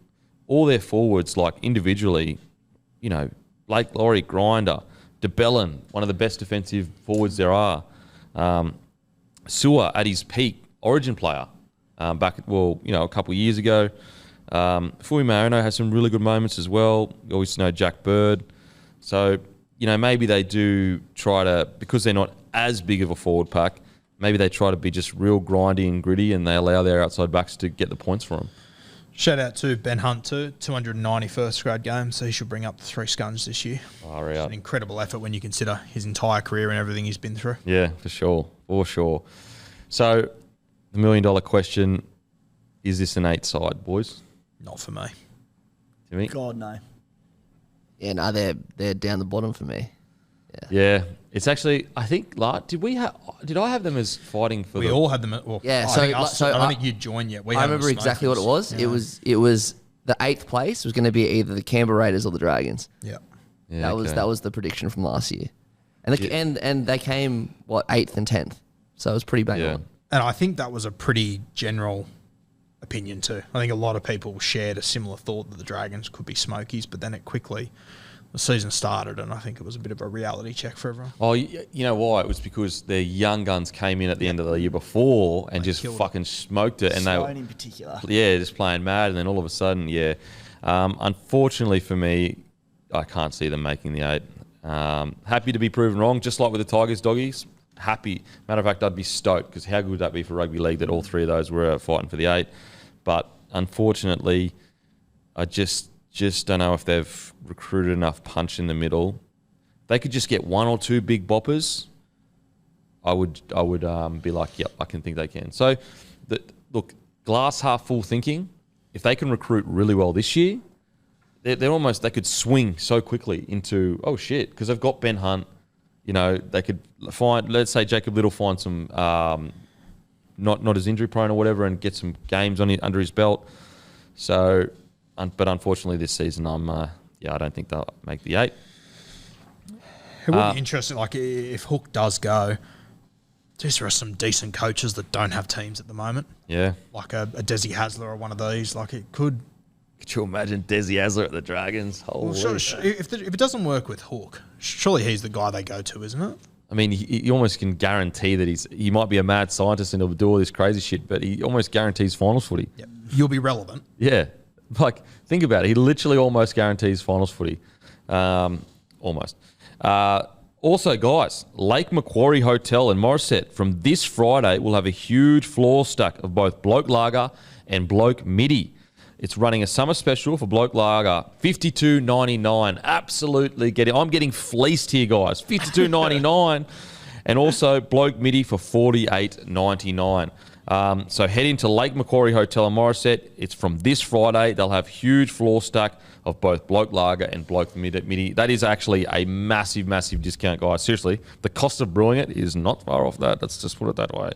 all their forwards, like individually, Blake Laurie, grinder, DeBellin, one of the best defensive forwards there are. Sewer at his peak, origin player, a couple of years ago. Fui Marino has some really good moments as well. You always know Jack Bird. So, maybe they do try to, because they're not as big of a forward pack, maybe they try to be just real grindy and gritty, and they allow their outside backs to get the points for them. Shout out to Ben Hunt too, 290 first grade games, so he should bring up the 3 scuns this year. It's an incredible effort when you consider his entire career and everything he's been through. Yeah, for sure. So, the $1 million question, is this an 8 side, boys? Not for me. Jimmy? God, no. Yeah, no, they're down the bottom for me. Yeah. It's actually, I think, did I have them as fighting for We all had them. Well, Yeah, I don't think you'd joined yet. I remember exactly what it was. Yeah. It was the 8th place was going to be either the Canberra Raiders or the Dragons. Yeah. Yeah, That was the prediction from last year. And they came 8th and 10th. So it was pretty bang on. And I think that was a pretty general opinion too. I think a lot of people shared a similar thought that the Dragons could be Smokies, but then the season started, and I think it was a bit of a reality check for everyone. Oh, you know why? It was because their young guns came in at the end of the year before and just fucking smoked it. And Sloan in particular. Yeah, just playing mad, and then all of a sudden, unfortunately for me, I can't see them making the 8. Happy to be proven wrong, just like with the Tigers doggies. Happy. Matter of fact, I'd be stoked, because how good would that be for rugby league that all 3 of those were fighting for the 8? But unfortunately, I just don't know if they've recruited enough punch in the middle. They could just get 1 or 2 big boppers. I would be like, yep, I can think they can. So, look, glass half full thinking. If they can recruit really well this year, they could swing so quickly into, oh shit, because they've got Ben Hunt. They could find, let's say Jacob Little finds some, not as injury prone or whatever, and get some games under his belt. So, but unfortunately this season, I don't think they'll make the 8. It would be interesting, like if Hook does go, there are some decent coaches that don't have teams at the moment. Yeah. Like a Desi Hasler or one of these. Like it could. Could you imagine Desi Hasler at the Dragons? Holy if it doesn't work with Hook, surely he's the guy they go to, isn't it? I mean, he almost can guarantee that he might be a mad scientist and he'll do all this crazy shit, but he almost guarantees finals footy. Yep. You'll be relevant. Yeah. Like, think about it. He literally almost guarantees finals footy. Almost. Also, guys, Lake Macquarie Hotel in Morisset from this Friday will have a huge floor stack of both Bloke Lager and Bloke Midi. It's running a summer special for Bloke Lager, $52.99. Absolutely I'm getting fleeced here, guys. $52.99, and also Bloke Midi for $48.99. So head into Lake Macquarie Hotel in Morisset. It's from this Friday. They'll have huge floor stack of both Bloke Lager and Bloke Midi. That is actually a massive, massive discount, guys. Seriously, the cost of brewing it is not far off that. Let's just put it that way.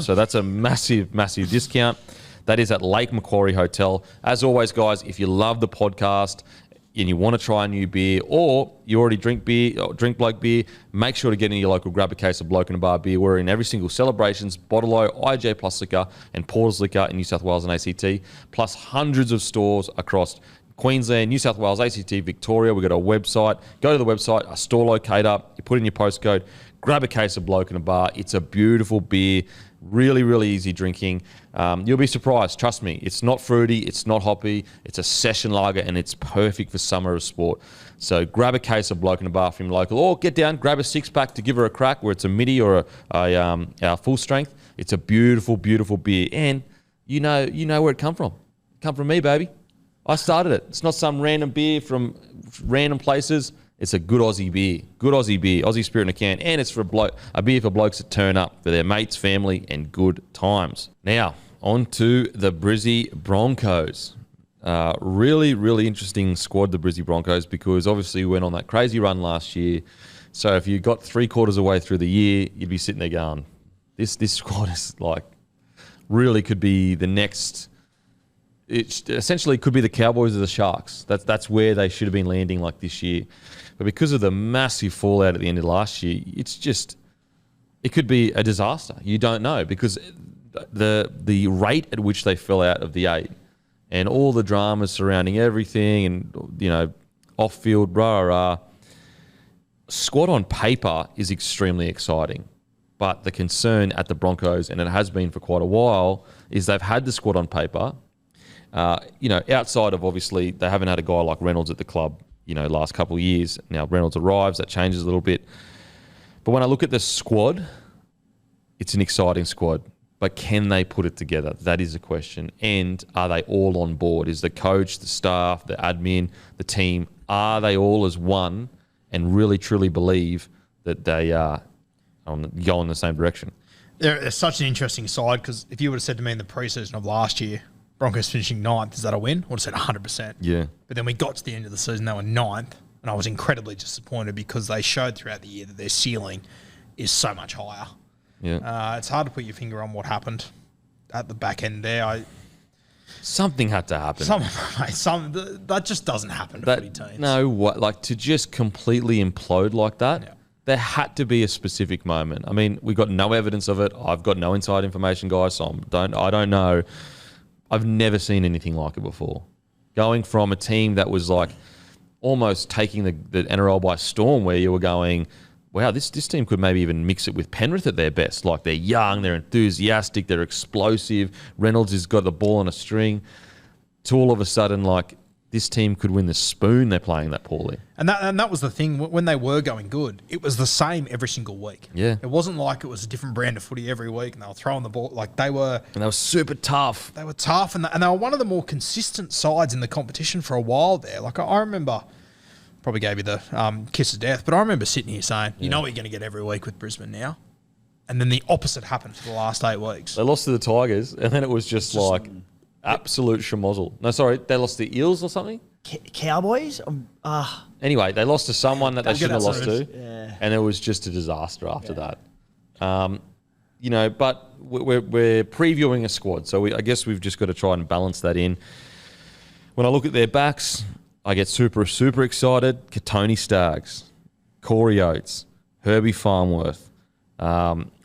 So that's a massive, massive discount. That is at Lake Macquarie Hotel. As always, guys, if you love the podcast and you want to try a new beer, or you already drink beer or drink Bloke beer, make sure to get in your local, grab a case of Bloke in a Bar beer. We're in every single Celebrations, Bottle-O, IJ Plus Liquor, and Porter's Liquor in New South Wales and ACT, plus hundreds of stores across Queensland, New South Wales, ACT, Victoria. We've got a website. Go to the website, a store locator. You put in your postcode, grab a case of Bloke in a Bar. It's a beautiful beer. Really, really easy drinking. You'll be surprised. Trust me. It's not fruity. It's not hoppy. It's a session lager, and it's perfect for summer of sport. So grab a case of Bloke in a Bar from your local, or get down, grab a 6-pack to give her a crack, where it's a midi or a full strength. It's a beautiful, beautiful beer, and you know where it come from. It come from me, baby. I started it. It's not some random beer from random places. It's a good Aussie beer. Good Aussie beer. Aussie spirit in a can. And it's for a beer for blokes that turn up for their mates, family, and good times. Now, on to the Brizzy Broncos. Really, really interesting squad, the Brizzy Broncos, because obviously we went on that crazy run last year. So if you got 3/4 of the way through the year, you'd be sitting there going, this squad is like, really could be the next... It essentially could be the Cowboys or the Sharks. That's where they should have been landing like this year. But because of the massive fallout at the end of last year, it could be a disaster. You don't know, because the rate at which they fell out of the 8 and all the dramas surrounding everything and, off-field, squad on paper is extremely exciting. But the concern at the Broncos, and it has been for quite a while, is they've had the squad on paper. Outside of, obviously, they haven't had a guy like Reynolds at the club, last couple of years. Now Reynolds arrives, that changes a little bit. But when I look at the squad, it's an exciting squad. But can they put it together? That is the question. And are they all on board? Is the coach, the staff, the admin, the team, are they all as one and really, truly believe that they go in the same direction? They're such an interesting side, because if you would have said to me in the preseason of last year, Broncos finishing 9th, is that a win? I would have said 100%. Yeah. But then we got to the end of the season, they were 9th, and I was incredibly disappointed, because they showed throughout the year that their ceiling is so much higher. Yeah. It's hard to put your finger on what happened at the back end there. Something had to happen. That just doesn't happen to footy teams. No, to just completely implode like that? Yeah. There had to be a specific moment. I mean, we got no evidence of it. I've got no inside information, guys, so I don't know. I've never seen anything like it before. Going from a team that was like almost taking the NRL by storm, where you were going, wow, this team could maybe even mix it with Penrith at their best. Like, they're young, they're enthusiastic, they're explosive. Reynolds has got the ball on a string. To all of a sudden, like, this team could win the spoon. They're playing that poorly. And that was the thing. When they were going good, it was the same every single week. Yeah. It wasn't like it was a different brand of footy every week and they were throwing the ball. Like, they were... And they were super tough. They were tough, and they were one of the more consistent sides in the competition for a while there. Like, I remember... Probably gave you the kiss of death, but I remember sitting here saying, you know what you're going to get every week with Brisbane now? And then the opposite happened for the last 8 weeks. They lost to the Tigers, and then it was just like absolute schmozzle. No, sorry, they lost to the Eels or something? Cowboys? Anyway, they lost to someone that they shouldn't have lost to, yeah. And it was just a disaster after that. But we're previewing a squad, so I guess we've just got to try and balance that in. When I look at their backs, I get super, super excited. Katoni Staggs, Corey Oates, Herbie Farnworth,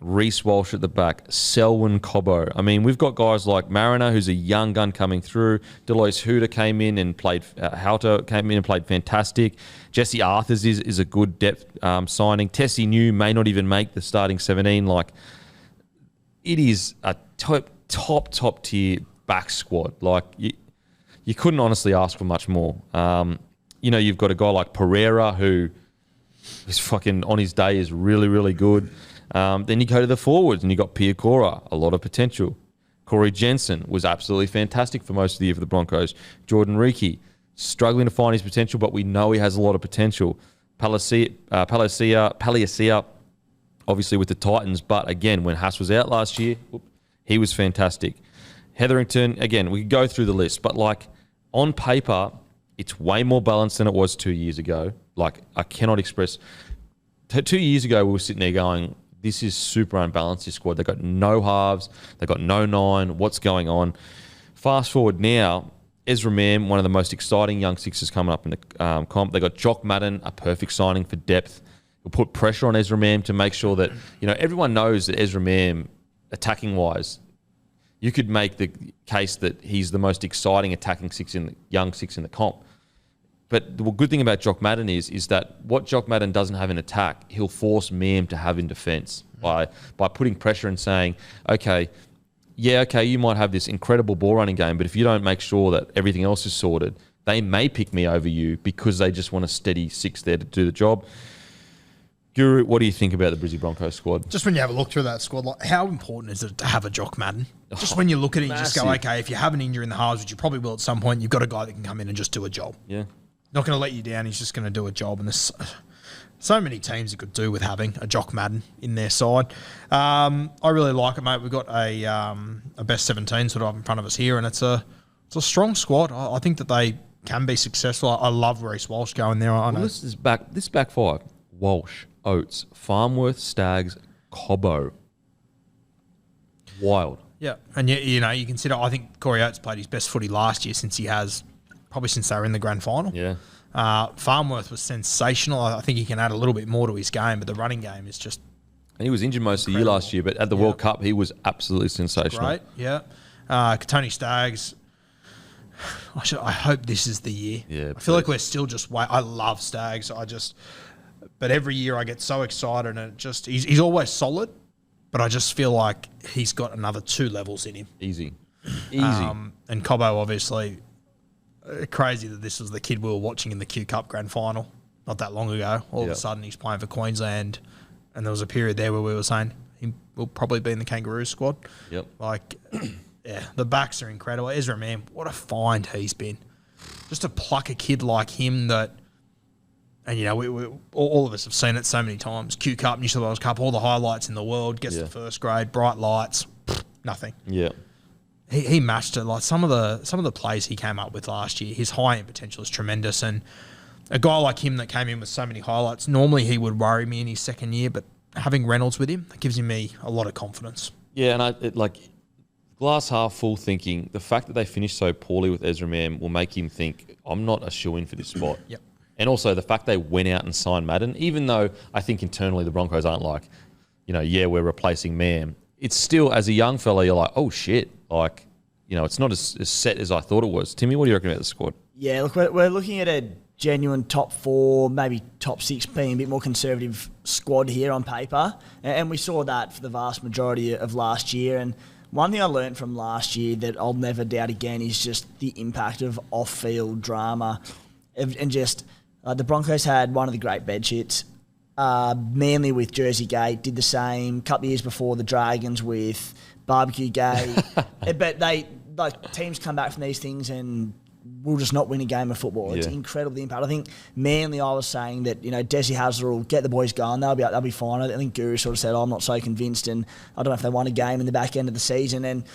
Reece Walsh at the back, Selwyn Cobbo. I mean, we've got guys like Mariner, who's a young gun coming through. Delois Huda came in and played. Houter came in and played fantastic. Jesse Arthurs is a good depth signing. Tessie New may not even make the starting 17. Like, it is a top tier back squad. Like, you couldn't honestly ask for much more. You've got a guy like Pereira, who is fucking on his day is really, really good. Then you go to the forwards and you got Pia Cora, a lot of potential. Corey Jensen was absolutely fantastic for most of the year for the Broncos. Jordan Riki, struggling to find his potential, but we know he has a lot of potential. Palacia, obviously with the Titans, but again, when Haas was out last year, he was fantastic. Hetherington, again, we could go through the list, but like, on paper, it's way more balanced than it was 2 years ago. Like, I cannot express... 2 years ago, we were sitting there going, this is super unbalanced, this squad. They've got no halves. They've got no 9. What's going on? Fast forward now, Ezra Mam, one of the most exciting young sixers coming up in the comp. They got Jock Madden, a perfect signing for depth. We'll put pressure on Ezra Mam to make sure that, everyone knows that Ezra Mam, attacking-wise, you could make the case that he's the most exciting attacking young six in the comp. But the good thing about Jock Madden is that what Jock Madden doesn't have in attack, he'll force Mam to have in defence by putting pressure and saying, okay, you might have this incredible ball running game, but if you don't make sure that everything else is sorted, they may pick me over you because they just want a steady six there to do the job. Guru, what do you think about the Brizzy Broncos squad? Just when you have a look through that squad, like how important is it to have a Jock Madden? Just when you look at it, you just go, okay, if you have an injury in the halves, which you probably will at some point, you've got a guy that can come in and just do a job. Yeah. Not going to let you down. He's just going to do a job. And there's so many teams you could do with having a Jock Madden in their side. I really like it, mate. We've got a best 17 sort of in front of us here, and it's a strong squad. I think that they can be successful. I love Reece Walsh going there. I know. Well, this back five: Walsh, Oates, Farmworth, Staggs, Cobbo. Wild. Yeah, and you consider. I think Corey Oates played his best footy last year since they were in the grand final. Yeah. Farmworth was sensational. I think he can add a little bit more to his game, but the running game is just. And he was injured most of the year last year, but at the World Cup, he was absolutely sensational. Great, yeah. Tony Staggs. I hope this is the year. Yeah, I feel like we're still just I love Staggs. But every year I get so excited, and he's always solid, but I just feel like he's got another 2 levels in him. Easy. And Cobbo, obviously, crazy that this was the kid we were watching in the Q Cup grand final not that long ago. All of a sudden he's playing for Queensland, and there was a period there where we were saying he will probably be in the Kangaroo squad. Yep. Yeah, the backs are incredible. Ezra Mam, what a find he's been. Just to pluck a kid like him that, and we all of us have seen it so many times. Q Cup, New South Wales Cup, all the highlights in the world, gets to first grade, bright lights, nothing. Yeah. He matched it. Like some of the plays he came up with last year, his high end potential is tremendous. And a guy like him that came in with so many highlights, normally he would worry me in his second year, but having Reynolds with him, that gives me a lot of confidence. Yeah, and glass half full thinking, the fact that they finished so poorly with Ezra Mam will make him think, I'm not a shoo-in for this spot. Yep. And also the fact they went out and signed Madden, even though I think internally the Broncos aren't like, we're replacing Mam. It's still, as a young fella, you're like, oh shit, it's not as set as I thought it was. Timmy, what do you reckon about the squad? Yeah, look, we're looking at a genuine top 4, maybe top 6 being a bit more conservative squad here on paper. And we saw that for the vast majority of last year. And one thing I learned from last year that I'll never doubt again is just the impact of off-field drama. And just the Broncos had one of the great bed shits. Manly with Jersey Gate did the same. A couple of years before, the Dragons with Barbecue Gate. But teams come back from these things and will just not win a game of football. It's incredible the impact. I think Manly, I was saying that, Desi Hasler will get the boys going. They'll be fine. I think Guru sort of said, I'm not so convinced, and I don't know if they won a game in the back end of the season. And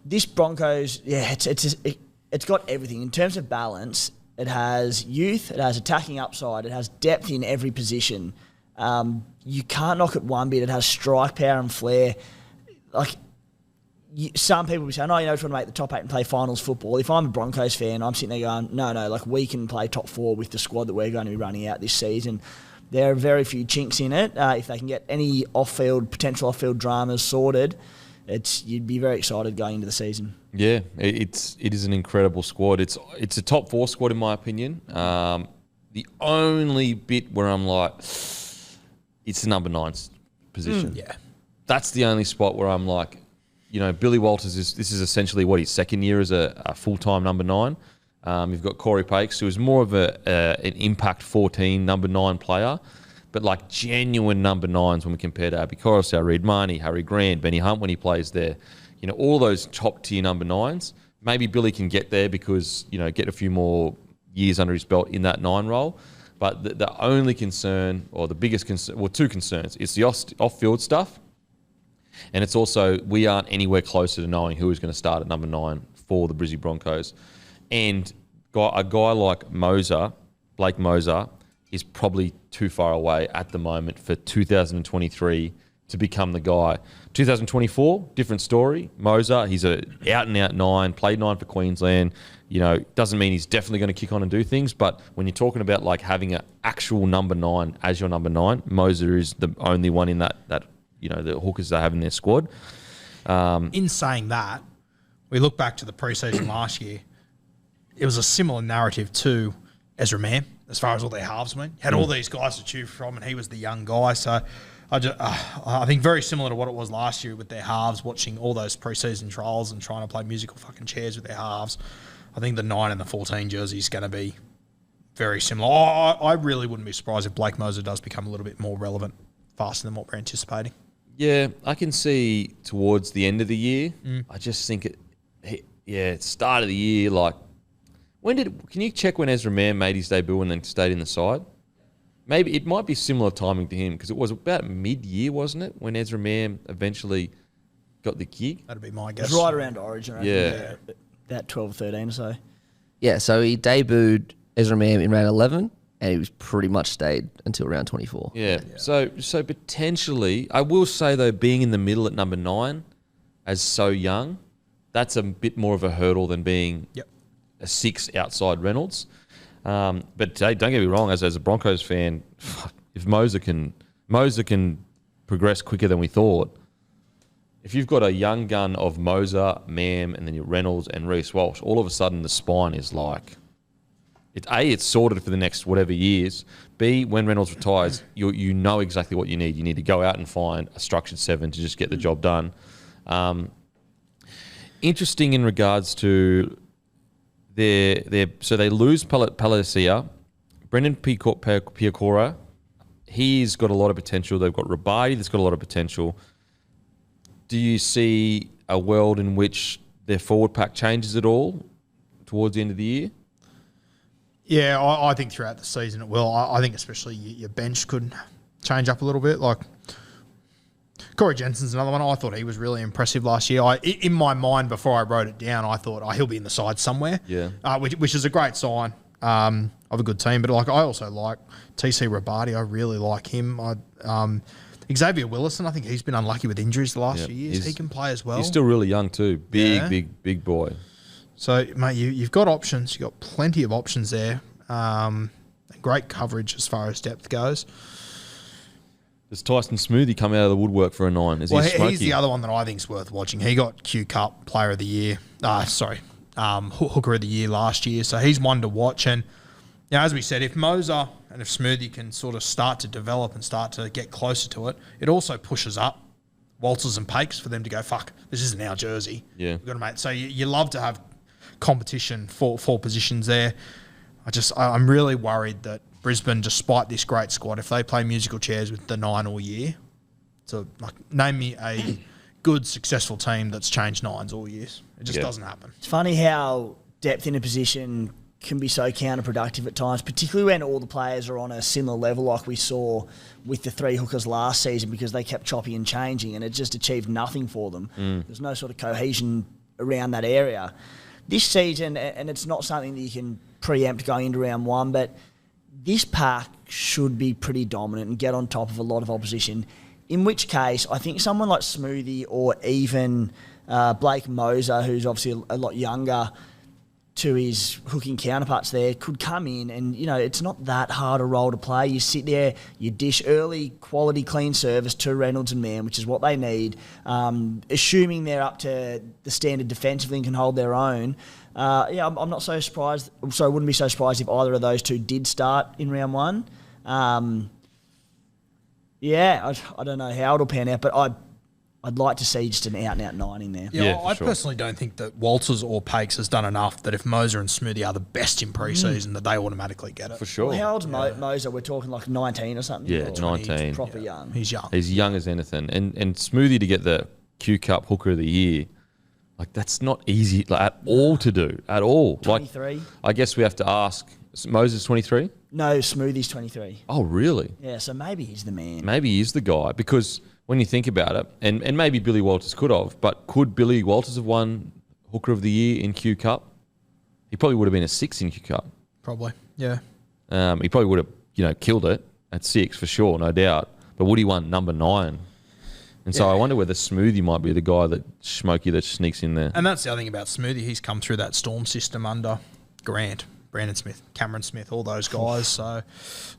this Broncos, it's got everything. In terms of balance, it has youth, it has attacking upside, it has depth in every position. You can't knock it one bit. It has strike power and flair. Some people will be saying, we're trying to make the top 8 and play finals football. If I'm a Broncos fan, I'm sitting there going, no, we can play top 4 with the squad that we're going to be running out this season. There are very few chinks in it. If they can get any potential off-field dramas sorted, you'd be very excited going into the season. Yeah, it is an incredible squad. It's a top 4 squad in my opinion. The only bit where I'm like, it's the number 9 position. Yeah. That's the only spot where I'm like, Billy Walters this is essentially his second year as a full-time number 9. You've got Corey Pakes, who is more of an impact 14 number 9 player, but genuine number 9s when we compare to Abby Coruscant, Reid Marnie, Harry Grant, Benny Hunt when he plays there. All those top-tier number 9s. Maybe Billy can get there because, get a few more years under his belt in that 9 role. But the only concern, or the biggest concern, 2 concerns, is the off-field stuff. And it's also, we aren't anywhere closer to knowing who is going to start at number 9 for the Brizzy Broncos. And a guy like Blake Moser, is probably too far away at the moment for 2023 to become the guy. 2024, different story. Moser, he's a out-and-out 9, played 9 for Queensland. Doesn't mean he's definitely going to kick on and do things, but when you're talking about having an actual number 9 as your number 9, Moser is the only one in that the hookers they have in their squad. In saying that, we look back to the preseason last year. It was a similar narrative to Ezra Mann as far as all their halves went. Had all these guys to choose from, and he was the young guy. So I think very similar to what it was last year with their halves, watching all those preseason trials and trying to play musical fucking chairs with their halves. I think the 9 and the 14 jersey is going to be very similar. I really wouldn't be surprised if Blake Mozer does become a little bit more relevant faster than what we're anticipating. Yeah, I can see towards the end of the year. I just think start of the year, like, can you check when Ezra Mann made his debut and then stayed in the side? Maybe it might be similar timing to him because it was about mid-year, wasn't it, when Ezra Mann eventually got the gig? That'd be my It guess. was right around Origin, I Yeah. reckon, about 12 or 13 or so. Yeah, so he debuted Ezra Mann in round 11, and he was pretty much stayed until round 24. Yeah. So potentially, I will say though, being in the middle at number 9 as so young, that's a bit more of a hurdle than being a 6 outside Reynolds. But hey, don't get me wrong, as a Broncos fan, if Mozer can progress quicker than we thought, if you've got a young gun of Mozer, Mam, and then your Reynolds and Reece Walsh, all of a sudden the spine is like, it's sorted for the next whatever years. B, when Reynolds retires, you know exactly what you need. You need to go out and find a structured 7 to just get the job done. Interesting in regards to so they lose Palacia, Brendan Piacora. He's got a lot of potential. They've got Rabati that's got a lot of potential. Do you see a world in which their forward pack changes at all towards the end of the year? Yeah, I think throughout the season it will. I think especially your bench could change up a little bit. Like Corey Jensen's another one. I thought he was really impressive last year. In my mind, before I wrote it down, I thought he'll be in the side somewhere. Yeah, which is a great sign of a good team. But like I also like TC Rabati. I really like him. Xavier Willison, I think he's been unlucky with injuries the last few years. He can play as well. He's still really young too. Big boy. So, mate, you've got options. You've got plenty of options there. Great coverage as far as depth goes. Does Tyson Smoothie come out of the woodwork for a 9? He's the other one that I think is worth watching. He got Q Cup Player of the Year. Hooker of the Year last year. So he's one to watch. And as we said, if Mozer and if Smoothie can sort of start to develop and start to get closer to it, it also pushes up Walters and Pakes for them to go, fuck, this isn't our jersey. Yeah. We've got to make. So you love to have competition for positions there. I'm really worried that Brisbane, despite this great squad, if they play musical chairs with the 9 all year, so name me a good, successful team that's changed 9s all years. It just doesn't happen. It's funny how depth in a position can be so counterproductive at times, particularly when all the players are on a similar level like we saw with the 3 hookers last season because they kept chopping and changing and it just achieved nothing for them. There's no sort of cohesion around that area. This season, and it's not something that you can preempt going into round 1, but this pack should be pretty dominant and get on top of a lot of opposition, in which case I think someone like Smoothie or even Blake Mozer, who's obviously a lot younger to his hooking counterparts there, could come in and, it's not that hard a role to play. You sit there, you dish early, quality, clean service to Reynolds and Mann, which is what they need, assuming they're up to the standard defensively and can hold their own. I'm not so surprised. So I wouldn't be so surprised if either of those two did start in round 1. I don't know how it'll pan out, but I'd like to see just an out-and-out 9 in there. I personally don't think that Walters or Pakes has done enough that if Mozer and Smoothie are the best in pre-season, that they automatically get it. For sure. Well, how old's Mozer? We're talking like 19 or something? Yeah, or 19. Proper young. He's young. He's young as anything. And Smoothie to get the Q Cup Hooker of the Year, that's not easy at all to do, at all. 23. I guess we have to ask, Moses 23? No, Smoothie's 23. Oh, really? Yeah, so maybe he's the man. Maybe he's the guy because when you think about it, and maybe Billy Walters could have, but could Billy Walters have won Hooker of the Year in Q Cup? He probably would have been a 6 in Q Cup. Probably, yeah. He probably would have, killed it at 6 for sure, no doubt. But would he won number 9? And so I wonder whether Smoothie might be the guy that sneaks in there. And that's the other thing about Smoothie. He's come through that Storm system under Grant, Brandon Smith, Cameron Smith, all those guys. So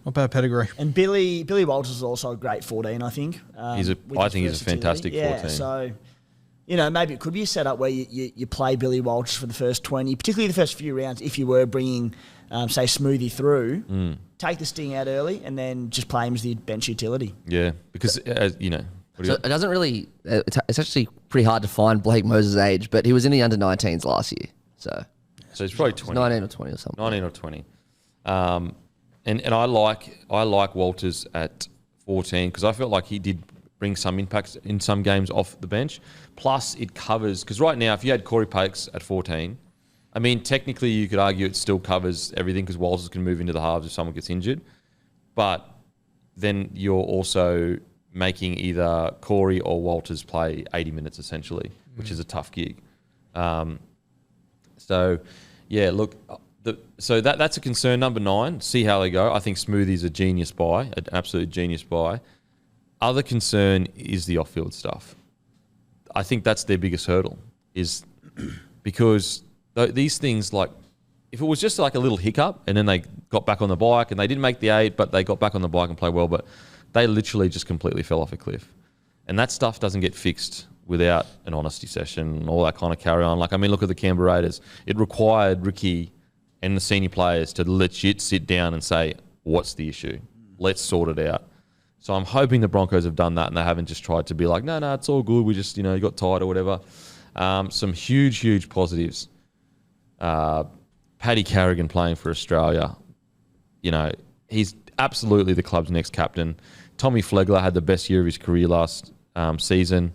not bad pedigree. And Billy Walters is also a great 14, I think. I think he's a fantastic 14. Yeah, so maybe it could be a setup where you play Billy Walters for the first 20, particularly the first few rounds, if you were bringing, say, Smoothie through, take the sting out early and then just play him as the bench utility. Yeah, because, So it doesn't really. It's actually pretty hard to find Blake Moses' age, but he was in the under-19s last year, so he's probably 20. 19 or 20 or something. 19 or 20. And I like Walters at 14 because I felt like he did bring some impacts in some games off the bench. Plus, it covers because right now, if you had Corey Pakes at 14, I mean, technically you could argue it still covers everything because Walters can move into the halves if someone gets injured. But then you're also making either Corey or Walters play 80 minutes essentially, which is a tough gig. So, yeah, look, that's a concern. Number 9, see how they go. I think Smoothie's a genius buy, an absolute genius buy. Other concern is the off-field stuff. I think that's their biggest hurdle is because these things, like, if it was just like a little hiccup and then they got back on the bike and they didn't make the 8, but they got back on the bike and played well, but they literally just completely fell off a cliff. And that stuff doesn't get fixed without an honesty session and all that kind of carry on. Like, I mean, look at the Canberra Raiders. It required Ricky and the senior players to legit sit down and say, what's the issue? Let's sort it out. So I'm hoping the Broncos have done that and they haven't just tried to be like, no, it's all good. We just, you got tired or whatever. Some huge positives. Paddy Carrigan playing for Australia. He's absolutely the club's next captain. Tommy Flegler had the best year of his career last season.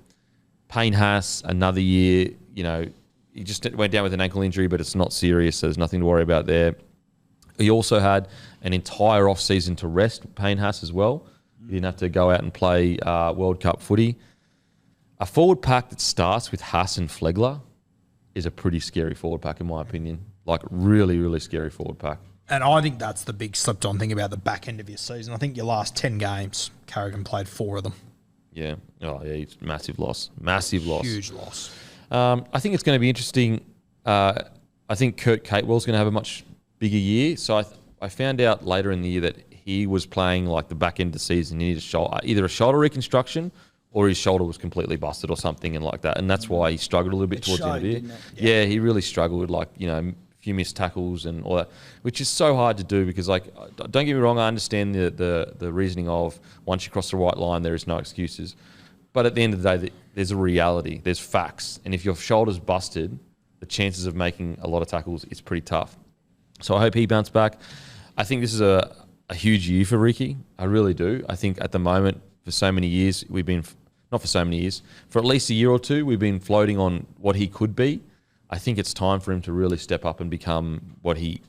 Payne Haas, another year. He just went down with an ankle injury, but it's not serious, so there's nothing to worry about there. He also had an entire off-season to rest, Payne Haas as well. He didn't have to go out and play World Cup footy. A forward pack that starts with Haas and Flegler is a pretty scary forward pack, in my opinion. Like, really scary forward pack. And I think that's the big slept-on thing about the back end of your season. I think your last 10 games, Carrigan played 4 of them. Yeah. Oh, yeah, massive loss. Massive loss. Huge loss. I think it's going to be interesting. I think Kurt Catewell's going to have a much bigger year. So I found out later in the year that he was playing like the back end of the season. He needed either a shoulder reconstruction or his shoulder was completely busted or something and like that. And that's why he struggled a little bit towards the end of the year. Yeah, he really struggled with a few missed tackles and all that, which is so hard to do because, like, don't get me wrong, I understand the reasoning of once you cross the white line, there is no excuses. But at the end of the day, there's a reality. There's facts. And if your shoulder's busted, the chances of making a lot of tackles is pretty tough. So I hope he bounced back. I think this is a huge year for Ricky. I really do. I think at the moment, for so many years, for at least a year or two, we've been floating on what he could be. I think it's time for him to really step up and become what he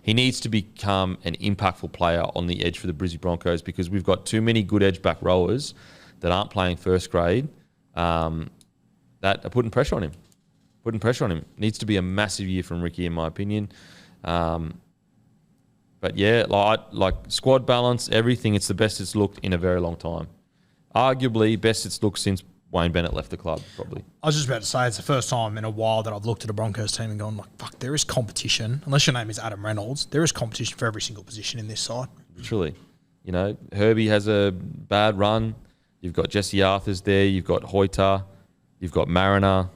needs to become an impactful player on the edge for the Brizzy Broncos because we've got too many good edge back rowers that aren't playing first grade that are putting pressure on him. Needs to be a massive year from Ricky, in my opinion. But yeah, like squad balance, everything, it's the best it's looked in a very long time. Arguably, best it's looked since Wayne Bennett left the club, probably. I was just about to say, it's the first time in a while that I've looked at a Broncos team and gone, like, fuck, there is competition. Unless your name is Adam Reynolds, there is competition for every single position in this side. Literally. Herbie has a bad run. You've got Jesse Arthur's there. You've got Hoyter. You've got Mariner.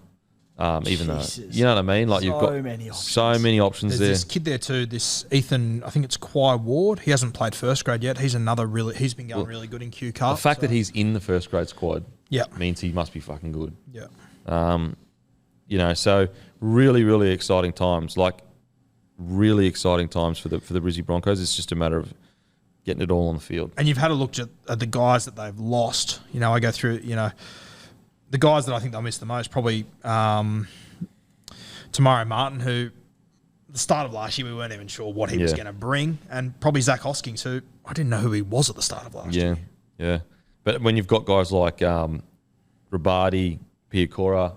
Even though, you know what I mean? Like, you've got so many options There's there. this kid there too, this Ethan, I think it's Quai Ward. He hasn't played first grade yet. He's he's been going really good in Q Cup. The fact that he's in the first grade squad Yep. means he must be fucking good. Yeah. So really exciting times. Like, really exciting times for the Brizzy Broncos. It's just a matter of getting it all on the field. And you've had a look at the guys that they've lost. I go through, the guys that I think they'll miss the most, probably Tamari Martin, who at the start of last year we weren't even sure what he was going to bring, and probably Zach Hoskins, who I didn't know who he was at the start of last year. Yeah. But when you've got guys like Rabadi, Piacora,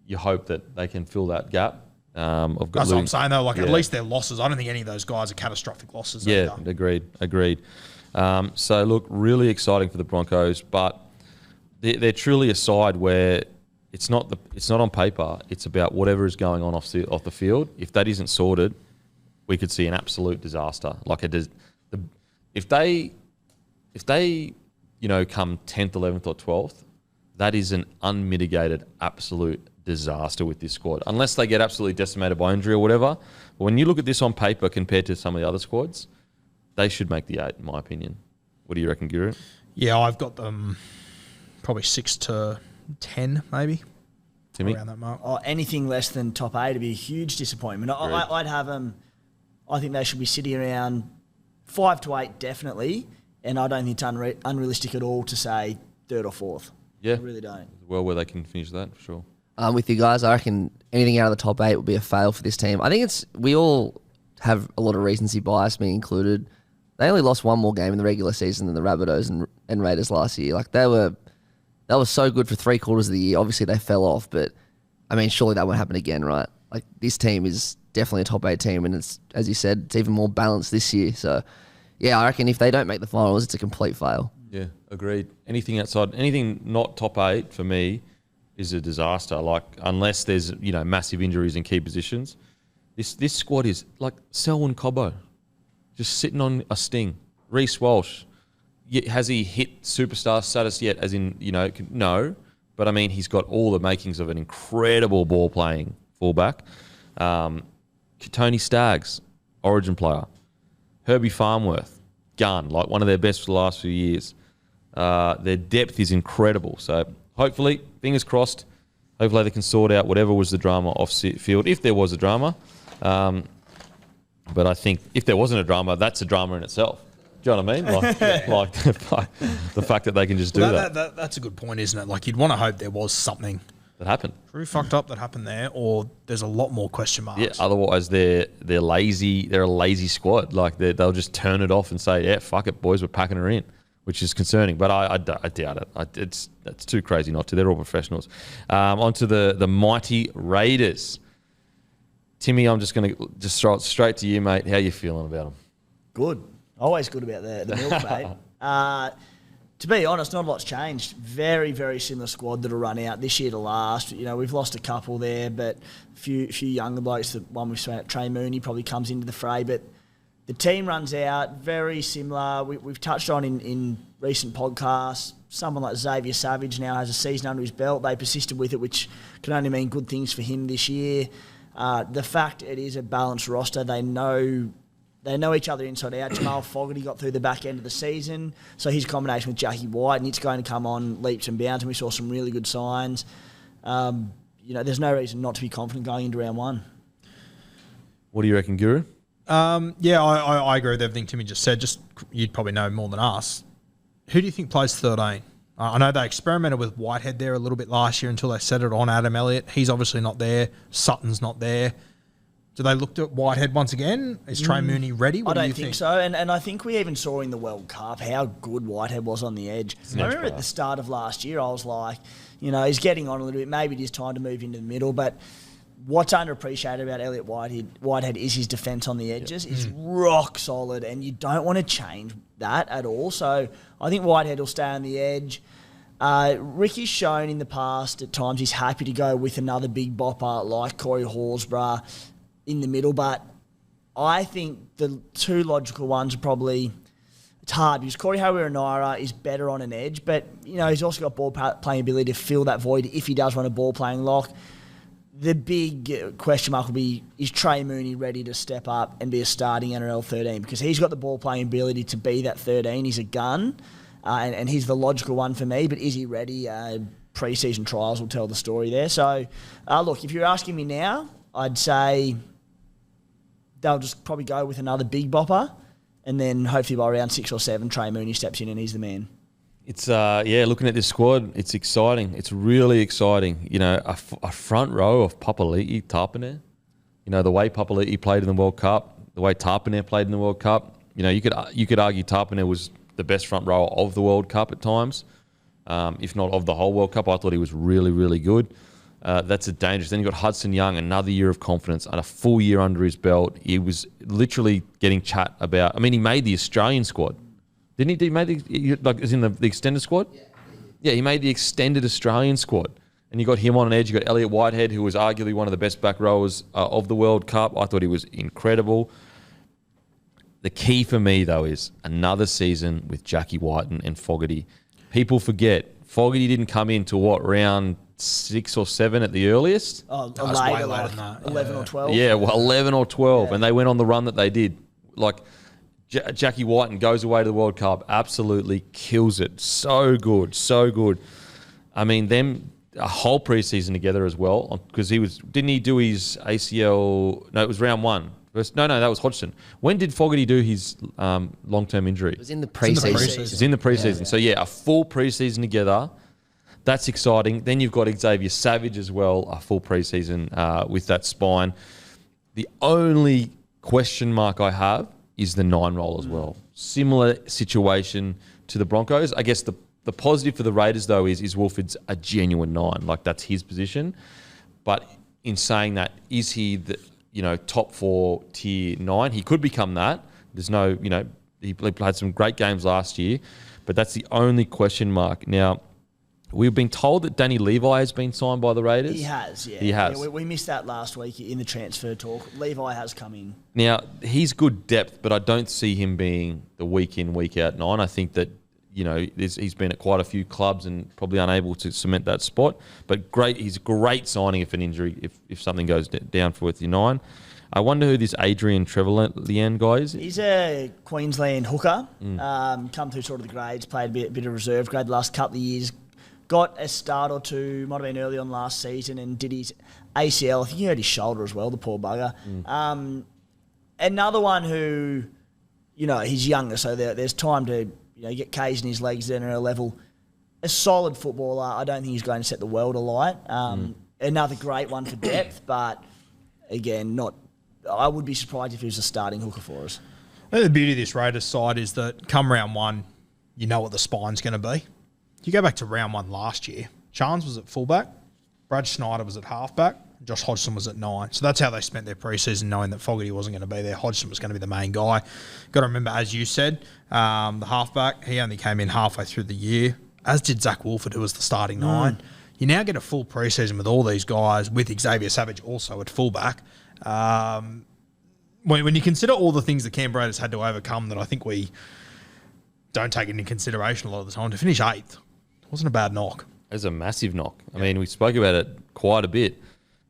you hope that they can fill that gap. That's what I'm saying, though. At least their losses. I don't think any of those guys are catastrophic losses. Yeah, agreed. So, look, really exciting for the Broncos, but they're truly a side where it's not on paper. It's about whatever is going on off the field. If that isn't sorted, we could see an absolute disaster. If they come 10th, 11th, or 12th, that is an unmitigated absolute disaster with this squad. Unless they get absolutely decimated by injury or whatever. But when you look at this on paper compared to some of the other squads, they should make the 8, in my opinion. What do you reckon, Guru? Yeah, I've got them probably 6 to 10, maybe. Timmy? Around that mark. Anything less than top 8 would be a huge disappointment. I'd have them. I think they should be sitting around 5 to 8, definitely. And I don't think it's unrealistic at all to say 3rd or 4th. Yeah. I really don't. Well, where they can finish that, for sure. With you guys, I reckon anything out of the top 8 would be a fail for this team. I think we all have a lot of recency bias, me included. They only lost one more game in the regular season than the Rabbitohs and Raiders last year. Like, they were so good for 3/4 of the year. Obviously, they fell off, but I mean, surely that won't happen again, right? Like, this team is definitely a top 8 team, and it's, as you said, it's even more balanced this year. So, yeah, I reckon if they don't make the finals, it's a complete fail. Yeah, agreed. Anything not top 8 for me is a disaster. Like, unless there's, massive injuries in key positions. This squad is like Selwyn Cobbo, just sitting on a sting. Reece Walsh, has he hit superstar status yet? As in, no. But I mean, he's got all the makings of an incredible ball playing fullback. Tony Staggs, Origin player. Herbie Farmworth, gun, like one of their best for the last few years. Their depth is incredible. So hopefully, fingers crossed, hopefully they can sort out whatever was the drama off field, if there was a drama. But I think if there wasn't a drama, that's a drama in itself. Do you know what I mean? Like the fact that they can just do that. That's a good point, isn't it? Like, you'd want to hope there was something That happened. pretty fucked up that happened there, or there's a lot more question marks. Yeah. Otherwise, they're lazy. They're a lazy squad. Like, they'll just turn it off and say, "Yeah, fuck it, boys, we're packing her in," which is concerning. But I doubt it. It's too crazy not to. They're all professionals. Onto the mighty Raiders. Timmy, I'm just going to just throw it straight to you, mate. How you feeling about them? Good. Always good about the milk, mate. To be honest, not a lot's changed. Very, very similar squad that'll run out this year to last. We've lost a couple there, but a few younger blokes. The one we've spoken about, Trey Mooney, probably comes into the fray. But the team runs out, very similar. We've touched on in recent podcasts, someone like Xavier Savage now has a season under his belt. They persisted with it, which can only mean good things for him this year. The fact it is a balanced roster, they know each other inside out. Jamal Fogarty got through the back end of the season, so his combination with Jackie White, and it's going to come on leaps and bounds, and we saw some really good signs. There's no reason not to be confident going into round 1. What do you reckon, Guru? I agree with everything Timmy just said. Just, you'd probably know more than us. Who do you think plays 13? I know they experimented with Whitehead there a little bit last year until they set it on Adam Elliott. He's obviously not there. Sutton's not there. Do they look at Whitehead once again? Is Trey Mooney ready? I don't think so. And I think we even saw in the World Cup how good Whitehead was on the edge. I remember at the start of last year, I was like, he's getting on a little bit. Maybe it is time to move into the middle. But what's underappreciated about Elliott Whitehead is his defence on the edges. It's rock solid, and you don't want to change that at all. So I think Whitehead will stay on the edge. Ricky's shown in the past at times he's happy to go with another big bopper like Corey Horsburgh in the middle, but I think the two logical ones are probably, it's hard because Corey Harawira-Naera is better on an edge, but he's also got ball playing ability to fill that void if he does run a ball playing lock. The big question mark will be, is Trey Mooney ready to step up and be a starting NRL 13? Because he's got the ball playing ability to be that 13. He's a gun, and he's the logical one for me, but is he ready? Pre-season trials will tell the story there. So, look, if you're asking me now, I'd say they'll just probably go with another big bopper, and then hopefully by round 6 or 7, Trey Mooney steps in and he's the man. It's looking at this squad, it's exciting. It's really exciting. A front row of Papali'i, Tarpanir. The way Papali'i played in the World Cup, the way Tarpanir played in the World Cup. You could argue Tarpanir was the best front row of the World Cup at times, if not of the whole World Cup. I thought he was really, really good. That's a dangerous. Then you got Hudson Young, another year of confidence and a full year under his belt. He was literally getting chat about. I mean, he made the Australian squad, didn't he? He made as in the extended squad. Yeah, he made the extended Australian squad, and you got him on an edge. You got Elliott Whitehead, who was arguably one of the best back rowers of the World Cup. I thought he was incredible. The key for me though is another season with Jackie White and Fogarty. People forget Fogarty didn't come in to what, round 6 or 7 at the earliest? Oh, No, it's way later, later like than that. 11 or 12. Yeah, well, 11 or 12, Yeah. and they went on the run that they did. Like, Jackie Whiten goes away to the World Cup, absolutely kills it. So good, so good. I mean, them a whole preseason together as well, because didn't he do his ACL? No, it was round 1. No, that was Hodgson. When did Fogarty do his long-term injury? It was in the It's in the preseason. It's in the preseason. So, yeah, a full preseason together. That's exciting. Then you've got Xavier Savage as well, a full preseason with that spine. The only question mark I have is the 9 role as well. Similar situation to the Broncos. I guess the positive for the Raiders, though, is Wolford's a genuine 9. Like, that's his position. But in saying that, is he the top 4 tier 9? He could become that. There's no, he played some great games last year, but that's the only question mark. Now, we've been told that Danny Levi has been signed by the Raiders. He has, yeah. He has. Yeah, we missed that last week in the transfer talk. Levi has come in. Now, he's good depth, but I don't see him being the week in, week out 9. I think that, he's been at quite a few clubs and probably unable to cement that spot. But he's a great signing if an injury, if something goes down for with your 9. I wonder who this Adrian Trevelyan guy is. He's a Queensland hooker. Come through sort of the grades, played a bit of reserve grade the last couple of years. Got a start or two, might have been early on last season, and did his ACL. I think he hurt his shoulder as well, the poor bugger. Another one who, he's younger, so there's time to get K's in his legs at NRL level. A solid footballer. I don't think he's going to set the world alight. Another great one for depth, but again, I would be surprised if he was a starting hooker for us. I think the beauty of this Raiders side is that come round 1, you know what the spine's going to be. You go back to round 1 last year, Chance was at fullback, Brad Schneider was at halfback, Josh Hodgson was at 9. So that's how they spent their preseason, knowing that Fogarty wasn't going to be there. Hodgson was going to be the main guy. Got to remember, as you said, the halfback, he only came in halfway through the year, as did Zach Wolford, who was the starting 9. You now get a full preseason with all these guys, with Xavier Savage also at fullback. When you consider all the things the Canberra Raiders had to overcome that I think we don't take into consideration a lot of the time, to finish 8th wasn't a bad knock. It was a massive knock. I mean, we spoke about it quite a bit,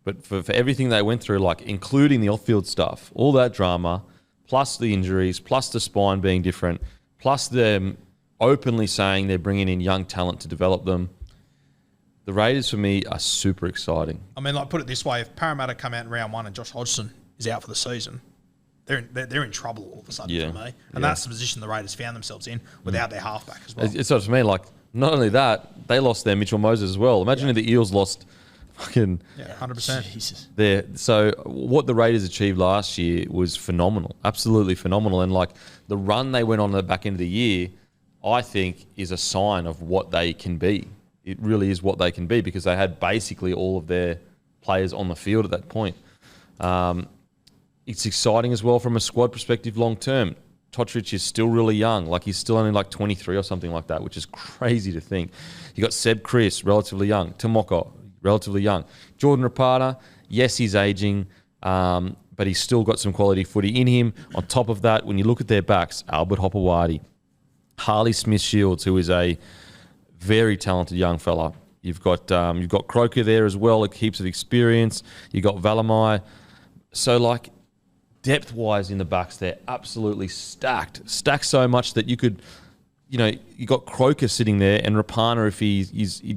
but for everything they went through, like including the off-field stuff, all that drama, plus the injuries, plus the spine being different, plus them openly saying they're bringing in young talent to develop them, the Raiders for me are super exciting. I mean, put it this way, if Parramatta come out in round 1 and Josh Hodgson is out for the season, they're in trouble all of a sudden for me. And that's the position the Raiders found themselves in without their halfback as well. It's what I mean, like, not only that, they lost their Mitchell Moses as well. Imagine if the Eels lost fucking... Yeah, 100%. Jesus. There. So what the Raiders achieved last year was phenomenal, absolutely phenomenal. And like the run they went on at the back end of the year, I think is a sign of what they can be. It really is what they can be, because they had basically all of their players on the field at that point. It's exciting as well from a squad perspective long term. Totrich is still really young. Like, he's still only like 23 or something like that, which is crazy to think. You got Seb Chris, relatively young. Tomoko, relatively young. Jordan Rapata, yes, he's aging, but he's still got some quality footy in him. On top of that, when you look at their backs, Albert Hopewadi, Harley Smith-Shields, who is a very talented young fella. You've got Croker there as well, like heaps of experience. You've got Valamai. So, like, depth-wise in the backs, they're absolutely stacked. Stacked so much that you could, you got Croker sitting there, and Rapana, if he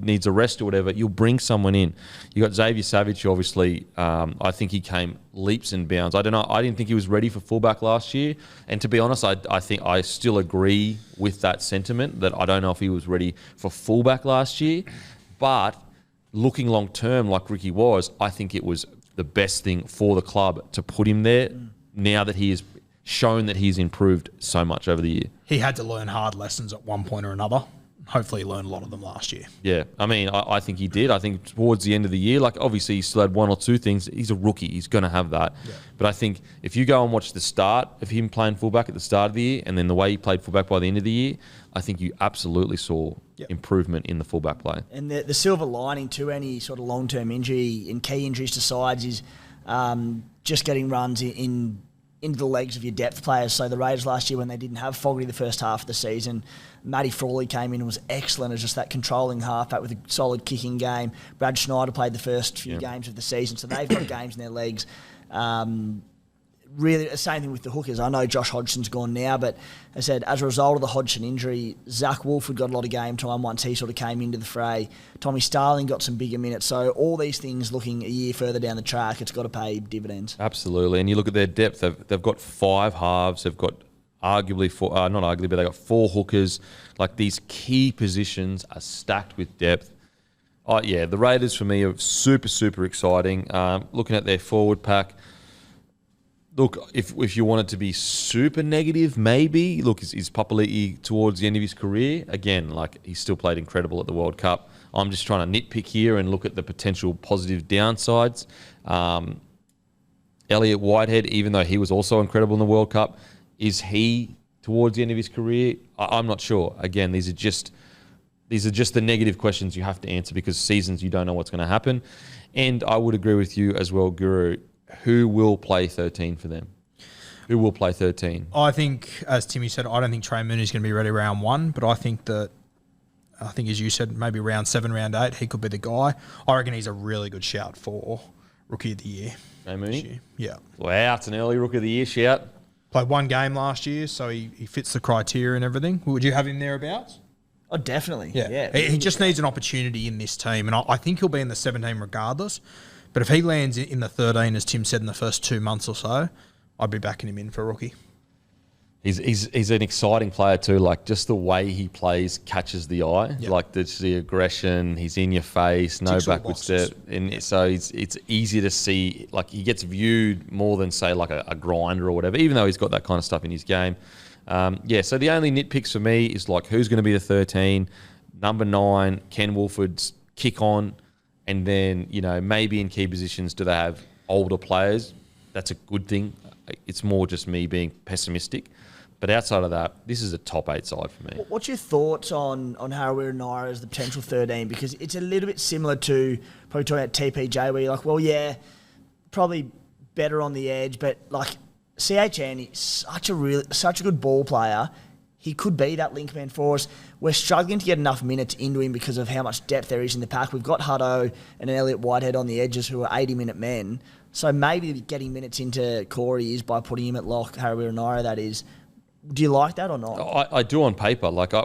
needs a rest or whatever, you'll bring someone in. You got Xavier Savage, obviously. I think he came leaps and bounds. I don't know. I didn't think he was ready for fullback last year. And to be honest, I think I still agree with that sentiment, that I don't know if he was ready for fullback last year. But looking long term, like Ricky was, I think it was the best thing for the club to put him there now that he has shown that he's improved so much over the year. He had to learn hard lessons at one point or another. Hopefully he learned a lot of them last year. Yeah, I mean, I think he did. I think towards the end of the year, like obviously he still had one or two things. He's a rookie. He's going to have that. Yeah. But I think if you go and watch the start of him playing fullback at the start of the year and then the way he played fullback by the end of the year, I think you absolutely saw improvement in the fullback play. And the silver lining to any sort of long-term injury and key injuries to sides is just getting runs in into the legs of your depth players. So the Raiders last year, when they didn't have Fogarty the first half of the season, Matty Frawley came in and was excellent as just that controlling halfback with a solid kicking game. Brad Schneider played the first few games of the season, so they've got games in their legs. Really, the same thing with the hookers. I know Josh Hodgson's gone now, but I said as a result of the Hodgson injury, Zach Wolford got a lot of game time once he sort of came into the fray. Tommy Starling got some bigger minutes. So all these things looking a year further down the track, it's got to pay dividends. Absolutely. And you look at their depth, they've got 5 halves, they've got arguably not arguably, but they've got 4 hookers. Like these key positions are stacked with depth. Oh, yeah, the Raiders for me are super, super exciting. Looking at their forward pack, look, if you wanted to be super negative, maybe, look, is Papali'i towards the end of his career? Again, like, he's still played incredible at the World Cup. I'm just trying to nitpick here and look at the potential positive downsides. Elliot Whitehead, even though he was also incredible in the World Cup, is he towards the end of his career? I'm not sure. Again, these are just the negative questions you have to answer because seasons you don't know what's going to happen. And I would agree with you as well, Guru. Who will play 13 for them? Who will play 13? I think, as Timmy said, I don't think Trey Mooney's going to be ready round 1, but I think, as you said, maybe round 7, round 8, he could be the guy. I reckon he's a really good shout for Rookie of the Year. Trey Mooney? Yeah. Wow, it's an early Rookie of the Year shout. Played 1 game last year, so he fits the criteria and everything. Would you have him thereabouts? Oh, definitely. Yeah. He just needs an opportunity in this team, and I think he'll be in the 17 regardless. But if he lands in the 13, as Tim said, in the first 2 months or so, I'd be backing him in for rookie. He's an exciting player too. Like just the way he plays catches the eye. Yep. Like the aggression. He's in your face. No Ticks all backward boxes. step. And so it's easy to see. Like he gets viewed more than say like a grinder or whatever. Even though he's got that kind of stuff in his game. So the only nitpicks for me is like who's going to be the 13. Number 9, Ken Wolford's kick on. And then, maybe in key positions, do they have older players? That's a good thing. It's more just me being pessimistic. But outside of that, this is a top 8 side for me. What's your thoughts on Harawira Naira as the potential 13? Because it's a little bit similar to probably talking about TPJ, where you're like, well, yeah, probably better on the edge, but like CHN is such a good ball player. He could be that link man for us. We're struggling to get enough minutes into him because of how much depth there is in the pack. We've got Hutto and an Elliot Whitehead on the edges who are 80-minute men. So maybe getting minutes into Corey is by putting him at lock, Harawira Naira, that is. Do you like that or not? I do on paper. Like I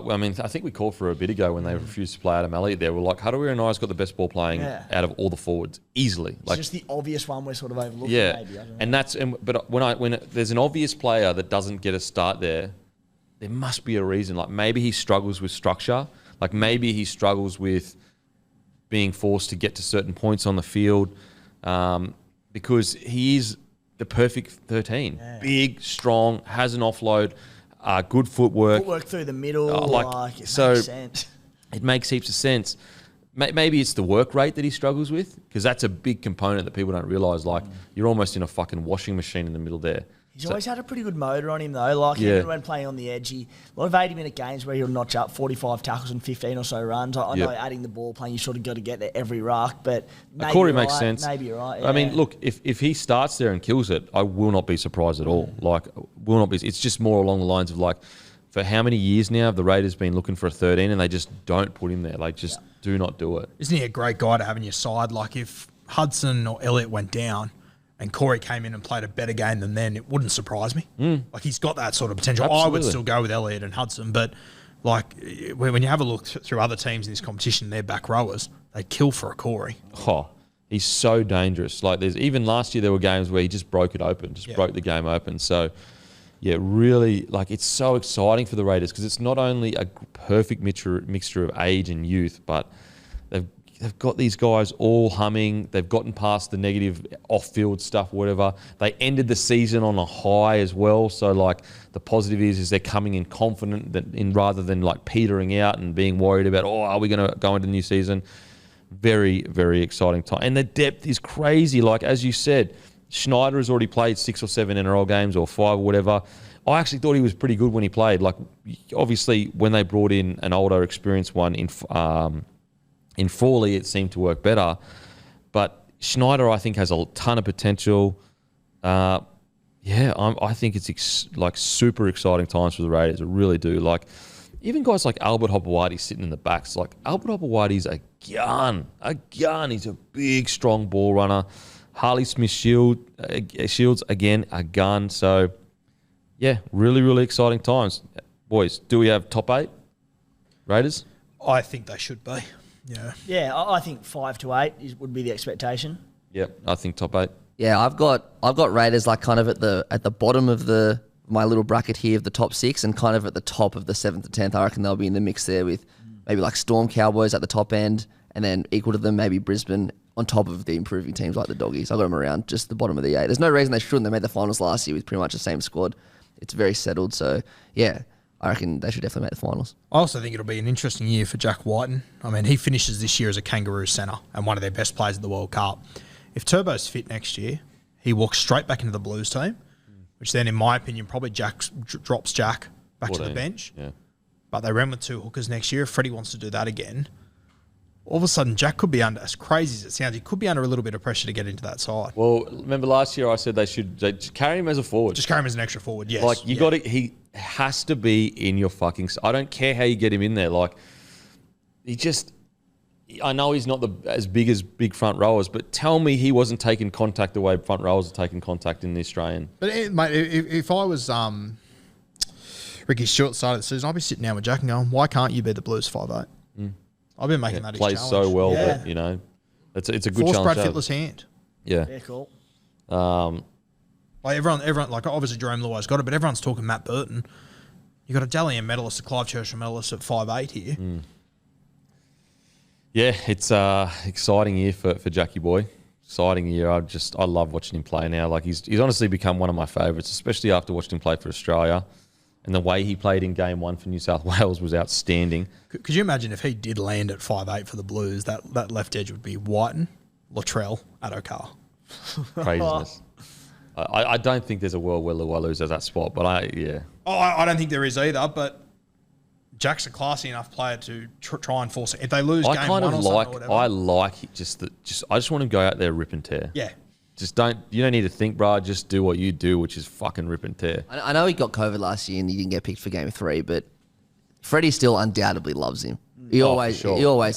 think we called for a bit ago when they refused to play Adam Elliott there. We're like, Harawira Naira's got the best ball playing out of all the forwards, easily. It's just the obvious one we're sort of overlooking, maybe. I don't know. But when there's an obvious player that doesn't get a start there must be a reason. Like maybe he struggles with structure. Like maybe he struggles with being forced to get to certain points on the field because he is the perfect 13. Yeah. Big, strong, has an offload, good footwork. Footwork through the middle. Makes sense. It makes heaps of sense. Maybe it's the work rate that he struggles with because that's a big component that people don't realise. Like you're almost in a fucking washing machine in the middle there. He's always had a pretty good motor on him, though. Like, even when playing on the edge, a lot of 80-minute games where he'll notch up 45 tackles and 15 or so runs. I know adding the ball playing, you sort of got to get there every ruck, but maybe Corey makes sense. Maybe you're right. Yeah. I mean, look, if he starts there and kills it, I will not be surprised at all. Like, will not be. It's just more along the lines of like, for how many years now have the Raiders been looking for a 13 and they just don't put him there? Like, just do not do it. Isn't he a great guy to have on your side? Like, if Hudson or Elliott went down and Corey came in and played a better game than then, it wouldn't surprise me. Like, he's got that sort of potential. Absolutely. I would still go with Elliott and Hudson, but like when you have a look through other teams in this competition, their back rowers, they kill for a Corey. Oh, he's so dangerous. Like, there's even last year there were games where he just broke it open, broke the game open. So, yeah, really, like, it's so exciting for the Raiders because it's not only a perfect mixture of age and youth, but they've got these guys all humming. They've gotten past the negative off-field stuff, whatever. They ended the season on a high as well. So, like, the positive is they're coming in confident rather than, like, petering out and being worried about, are we going to go into the new season? Very, very exciting time. And the depth is crazy. Like, as you said, Schneider has already played 6 or 7 NRL games or 5 or whatever. I actually thought he was pretty good when he played. Like, obviously, when they brought in an older, experienced one in Frawley, it seemed to work better. But Schneider, I think, has a ton of potential. Yeah, I think it's like super exciting times for the Raiders. I really do. Like, even guys like Albert Hopewadi sitting in the backs. Like, Albert Hopewadi's a gun. He's a big, strong ball runner. Harley Smith-Shields, again, a gun. So, yeah, really, really exciting times. Boys, do we have top 8 Raiders? I think they should be. Yeah. Yeah, I think 5 to 8 would be the expectation. Yep, I think top 8. Yeah, I've got Raiders like kind of at the bottom of my little bracket here of the top 6, and kind of at the top of the 7th to 10th. I reckon they'll be in the mix there with maybe like Storm, Cowboys at the top end, and then equal to them maybe Brisbane on top of the improving teams like the Doggies. I've got them around just the bottom of the 8. There's no reason they shouldn't. They made the finals last year with pretty much the same squad. It's very settled. So, yeah, I reckon they should definitely make the finals. I also think it'll be an interesting year for Jack Whiten. I mean, he finishes this year as a Kangaroo centre and one of their best players at the World Cup. If Turbo's fit next year, he walks straight back into the Blues team, which then, in my opinion, probably drops Jack back 14, to the bench. Yeah. But they ran with 2 hookers next year. If Freddie wants to do that again, all of a sudden Jack could be under, as crazy as it sounds, he could be under a little bit of pressure to get into that side. Well, remember last year I said they carry him as a forward. Just carry him as an extra forward, yes. Like, he has to be in your fucking... I don't care how you get him in there. Like, I know he's not as big front rowers, but tell me he wasn't taking contact the way front rowers are taking contact in the Australian. But, mate, if I was Ricky Stewart started the season, I'd be sitting down with Jack and going, why can't you be the Blues 5'8"? I've been making that his plays challenge. so well Yeah. that, you know, it's a good Force challenge. Brad Fittler's hand. Yeah. Yeah, cool. Like everyone, like obviously Jerome Luai's got it, but everyone's talking Matt Burton. You got a Dally M medalist, a Clive Churchill medalist at 5'8" here. Yeah, it's exciting year for Jackie Boy. Exciting year. I love watching him play now. Like, he's honestly become one of my favourites, especially after watching him play for Australia. And the way he played in Game 1 for New South Wales was outstanding. Could you imagine if he did land at 5'8" for the Blues, that left edge would be Whiten, Latrell, Adokar. Craziness. I don't think there's a world where Lualu's at that spot, but I don't think there is either, but Jack's a classy enough player to try and force it. If they lose game 1 or something or whatever. I like I just want to go out there, rip and tear. Yeah. You don't need to think, bro. Just do what you do, which is fucking rip and tear. I know he got COVID last year and he didn't get picked for Game 3, but Freddie still undoubtedly loves him. He always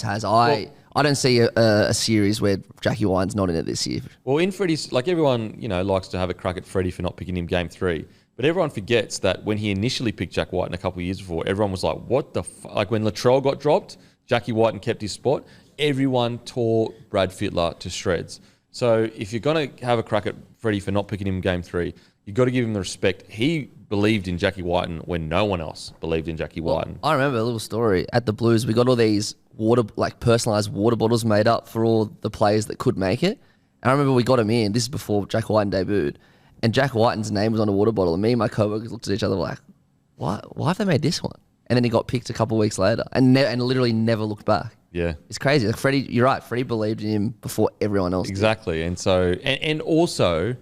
has. I don't see a series where Jackie Whiten's not in it this year. Well, in Freddie's, like, everyone, likes to have a crack at Freddie for not picking him Game 3. But everyone forgets that when he initially picked Jack Whiten a couple of years before, everyone was like, what the fuck? Like, when Latrell got dropped, Jackie Whiten kept his spot. Everyone tore Brad Fittler to shreds. So if you're going to have a crack at Freddie for not picking him Game 3, you've got to give him the respect. He believed in Jackie Whiten when no one else believed in Jackie Whiten. I remember a little story. At the Blues, we got all these personalised water bottles made up for all the players that could make it. And I remember we got them in. This is before Jack Whiten debuted. And Jack Whiten's name was on a water bottle. And me and my co-workers looked at each other like, why have they made this one? And then he got picked a couple of weeks later and literally never looked back. Yeah. It's crazy. Like, Freddie, you're right. Freddie believed in him before everyone else Exactly. And so, and also,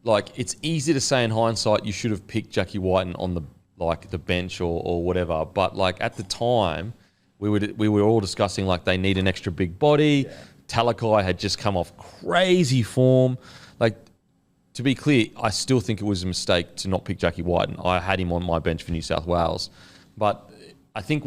like, it's easy to say in hindsight you should have picked Jackie Whiten on the bench or whatever. But, like, at the time, we were all discussing, like, they need an extra big body. Yeah. Talakai had just come off crazy form. Like, to be clear, I still think it was a mistake to not pick Jackie Whiten. I had him on my bench for New South Wales. But I think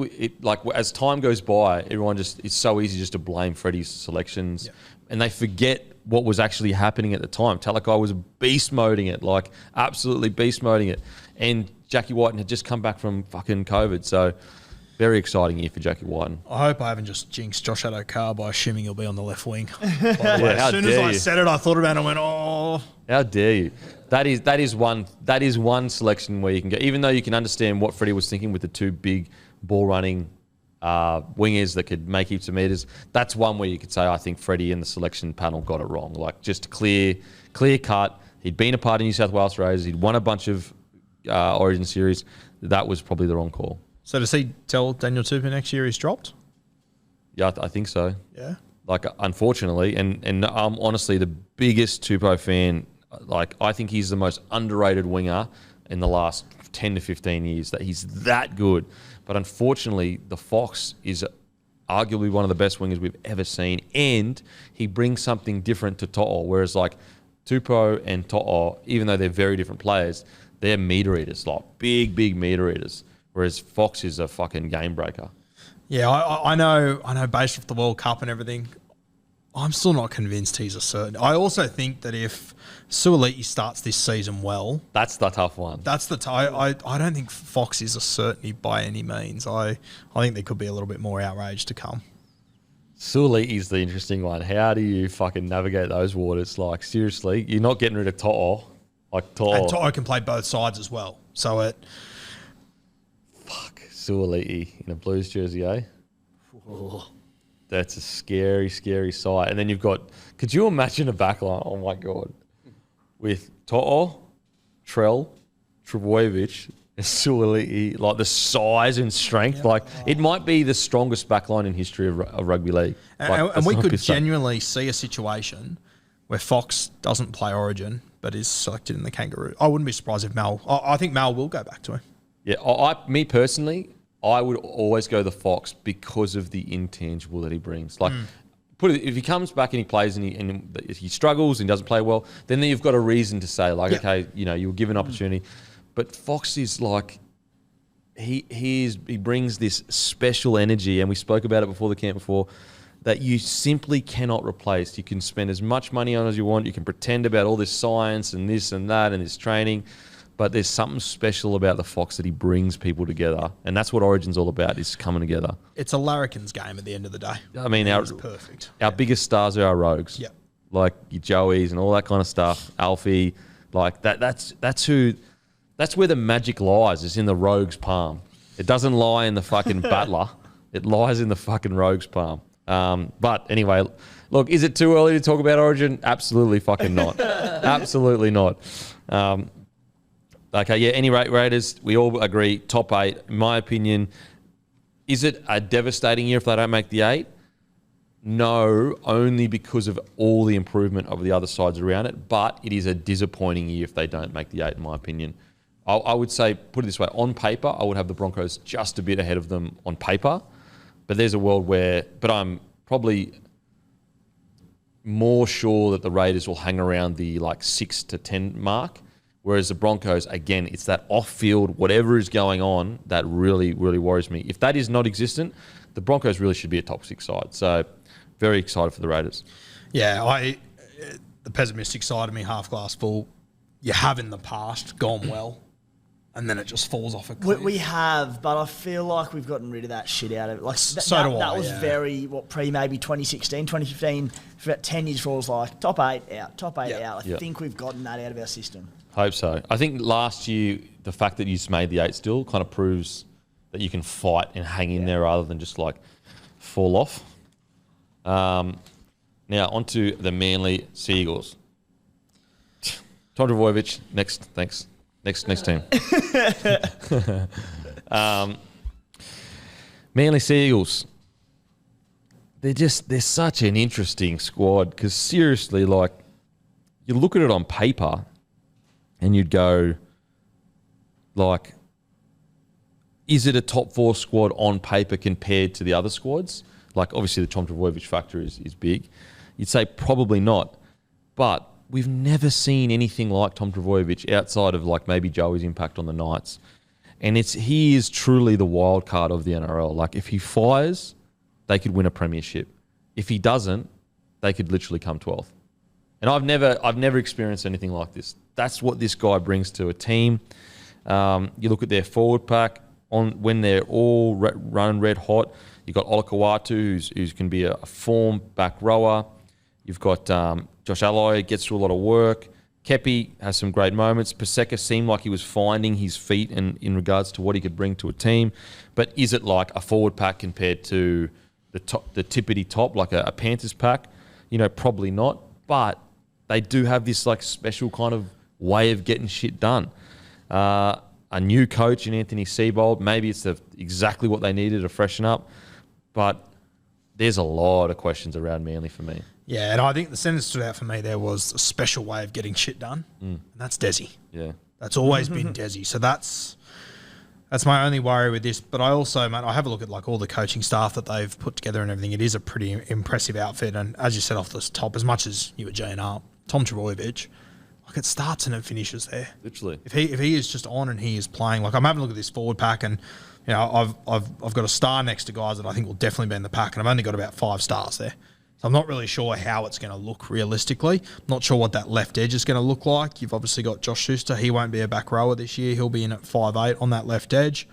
as time goes by, it's so easy just to blame Freddie's selections, and they forget what was actually happening at the time. Talakai was beast moding it, like absolutely beast moding it, and Jackie Whiten had just come back from fucking COVID, so very exciting year for Jackie Whiten. I hope I haven't just jinxed Josh Adokar by assuming he'll be on the left wing. As soon as I said it, I thought about it and went, oh. How dare you? That is one selection where you can go, even though you can understand what Freddie was thinking with the two big ball running wingers that could make heaps of meters. That's one where you could say, I think Freddie and the selection panel got it wrong. Like, just clear cut. He'd been a part of New South Wales Raiders. He'd won a bunch of Origin series. That was probably the wrong call. So does he tell Daniel Tupou next year he's dropped? Yeah, I think so. Yeah. Like, unfortunately, and I'm honestly the biggest Tupou fan. Like, I think he's the most underrated winger in the last 10 to 15 years, that he's that good. But unfortunately, the Fox is arguably one of the best wingers we've ever seen, and he brings something different to To'o, whereas, like, Tupou and To'o, even though they're very different players, they're meter eaters, like big meter eaters. Whereas Fox is a fucking game breaker. Yeah, I know. Based off the World Cup and everything, I'm still not convinced he's a certain. I also think that if Suoliti starts this season well, that's the tough one. That's the I don't think Fox is a certainty by any means. I think there could be a little bit more outrage to come. Suoliti's the interesting one. How do you fucking navigate those waters? Like, seriously, you're not getting rid of To'o. Like, To'o. And To'o can play both sides as well. So it... Fuck, Suoliti in a Blues jersey, eh? Oh. That's a scary sight. And then you've got... Could you imagine a backline? Oh, my God. With To'o, Trell, Trbojevic, and Suoliti, like the size and strength. Like, it might be the strongest backline in history of rugby league. Like, and we could genuinely see a situation where Fox doesn't play Origin but is selected in the Kangaroo. I wouldn't be surprised if Mal... I think Mal will go back to him. Yeah, me personally, I would always go the Fox because of the intangible that he brings. Like, if he comes back and he plays and he struggles and doesn't play well, then you've got a reason to say, like, okay, you were given opportunity. But Fox is like, he brings this special energy, and we spoke about it before the camp before, that you simply cannot replace. You can spend as much money on as you want. You can pretend about all this science and this and that and this training, but there's something special about the Fox that he brings people together, and that's what Origin's all about, is coming together. It's a larrikin's game at the end of the day. I mean, it's perfect. Our biggest stars are our rogues. Yep. Like your Joeys and all that kind of stuff. Alfie, like that's where the magic lies, is in the rogue's palm. It doesn't lie in the fucking battler. It lies in the fucking rogue's palm. But anyway, look, is it too early to talk about Origin? Absolutely fucking not. Absolutely not. Okay, yeah, any Raiders, we all agree, top 8. In my opinion, is it a devastating year if they don't make the 8? No, only because of all the improvement of the other sides around it, but it is a disappointing year if they don't make the 8, in my opinion. I would say, put it this way, on paper, I would have the Broncos just a bit ahead of them on paper, but there's a world where, but I'm probably more sure that the Raiders will hang around the like 6 to 10 mark. Whereas the Broncos, again, it's that off-field, whatever is going on, that really, really worries me. If that is not existent, the Broncos really should be a top 6 side. So, very excited for the Raiders. Yeah, the pessimistic side of me, half glass full, you have in the past gone well, and then it just falls off a cliff. We have, but I feel like we've gotten rid of that shit out of it. Like that was very, maybe 2016, 2015, for about 10 years, for was like top 8 out. I think we've gotten that out of our system. Hope so. I think last year, the fact that you just made the 8 still kind of proves that you can fight and hang in there rather than just like fall off. Now, onto the Manly Seagulls. Tom Trbojevic, next, thanks. Next team. Manly Seagulls. They're such an interesting squad because seriously, like, you look at it on paper and you'd go, like, is it a top 4 squad on paper compared to the other squads? Like, obviously the Tom Trbojevic factor is big. You'd say probably not. But we've never seen anything like Tom Trbojevic outside of, like, maybe Joey's impact on the Knights. And he is truly the wild card of the NRL. Like, if he fires, they could win a premiership. If he doesn't, they could literally come 12th. And I've never experienced anything like this. That's what this guy brings to a team. You look at their forward pack when they're all running red hot. You've got Olakau'atu, who can be a form back rower. You've got Josh Alloy, gets through a lot of work. Kepi has some great moments. Paseka seemed like he was finding his feet in regards to what he could bring to a team. But is it like a forward pack compared to the tippity top, like a Panthers pack? Probably not. But they do have this like special kind of way of getting shit done. A new coach in Anthony Seibold, maybe it's exactly what they needed to freshen up. But there's a lot of questions around Manly for me. Yeah, and I think the sentence stood out for me there was a special way of getting shit done, and that's Desi. Yeah. That's always been Desi. So that's my only worry with this. But I also, mate, I have a look at like all the coaching staff that they've put together and everything. It is a pretty impressive outfit. And as you said off the top, as much as you were G&R, Tom Trbojevic, like it starts and it finishes there. Literally. If he is just on and he is playing, like I'm having a look at this forward pack, and you know I've got a star next to guys that I think will definitely be in the pack, and I've only got about 5 stars there. So I'm not really sure how it's going to look realistically. I'm not sure what that left edge is going to look like. You've obviously got Josh Schuster. He won't be a back rower this year. He'll be in at 5'8" on that left edge.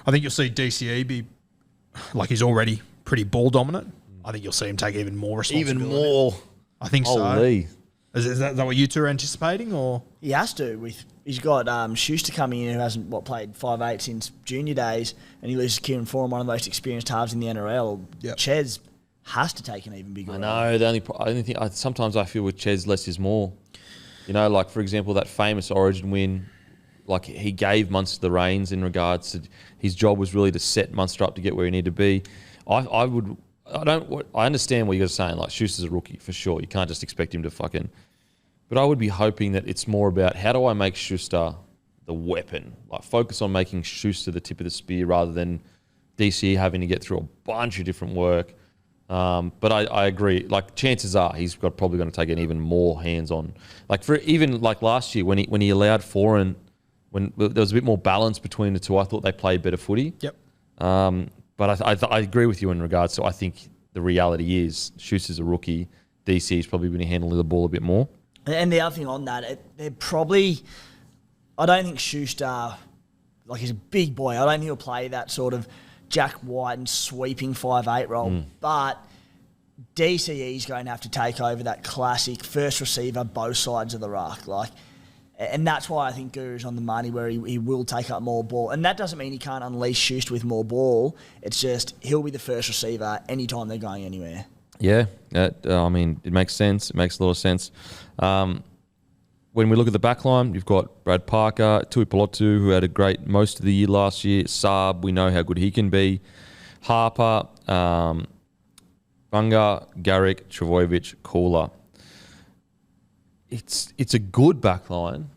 I think you'll see DCE be like he's already pretty ball dominant. I think you'll see him take even more responsibility. Even more. I think Holy. so. Is that what you two are anticipating, or He has to. He's got Schuster coming in, who hasn't played 5'8" since junior days, and he loses Kieran Foran, one of the most experienced halves in the NRL. Yep. Ches has to take an even bigger role. I know. The only thing sometimes I feel with Ches, less is more. You know, like for example, that famous Origin win, like he gave Munster the reins in regards to his job was really to set Munster up to get where he needed to be. I understand what you guys are saying. Like Schuster's a rookie for sure. You can't just expect him to fucking. But I would be hoping that it's more about how do I make Schuster the weapon? Like focus on making Schuster the tip of the spear rather than DCE having to get through a bunch of different work. But I agree. Like chances are he's probably going to take an even more hands-on. Like for even like last year when he allowed Foran, when there was a bit more balance between the two, I thought they played better footy. Yep. But I agree with you in regards to I think the reality is Schuster's a rookie. DC is probably going to handle the ball a bit more. And the other thing on that, they're probably... I don't think Schuster, like he's a big boy. I don't think he'll play that sort of Jack White and sweeping 5'8" role. But DCE is going to have to take over that classic first receiver, both sides of the ruck. And that's why I think Guru's on the money where he will take up more ball. And that doesn't mean he can't unleash Schuster with more ball. It's just he'll be the first receiver anytime they're going anywhere. Yeah, I mean, it makes sense. It makes a lot of sense. When we look at the back line, you've got Brad Parker, Tui Pelotu, who had a great most of the year last year. Saab, we know how good he can be. Harper, Bunga, Garrick, Trbojevic, Cooler. It's a good back line.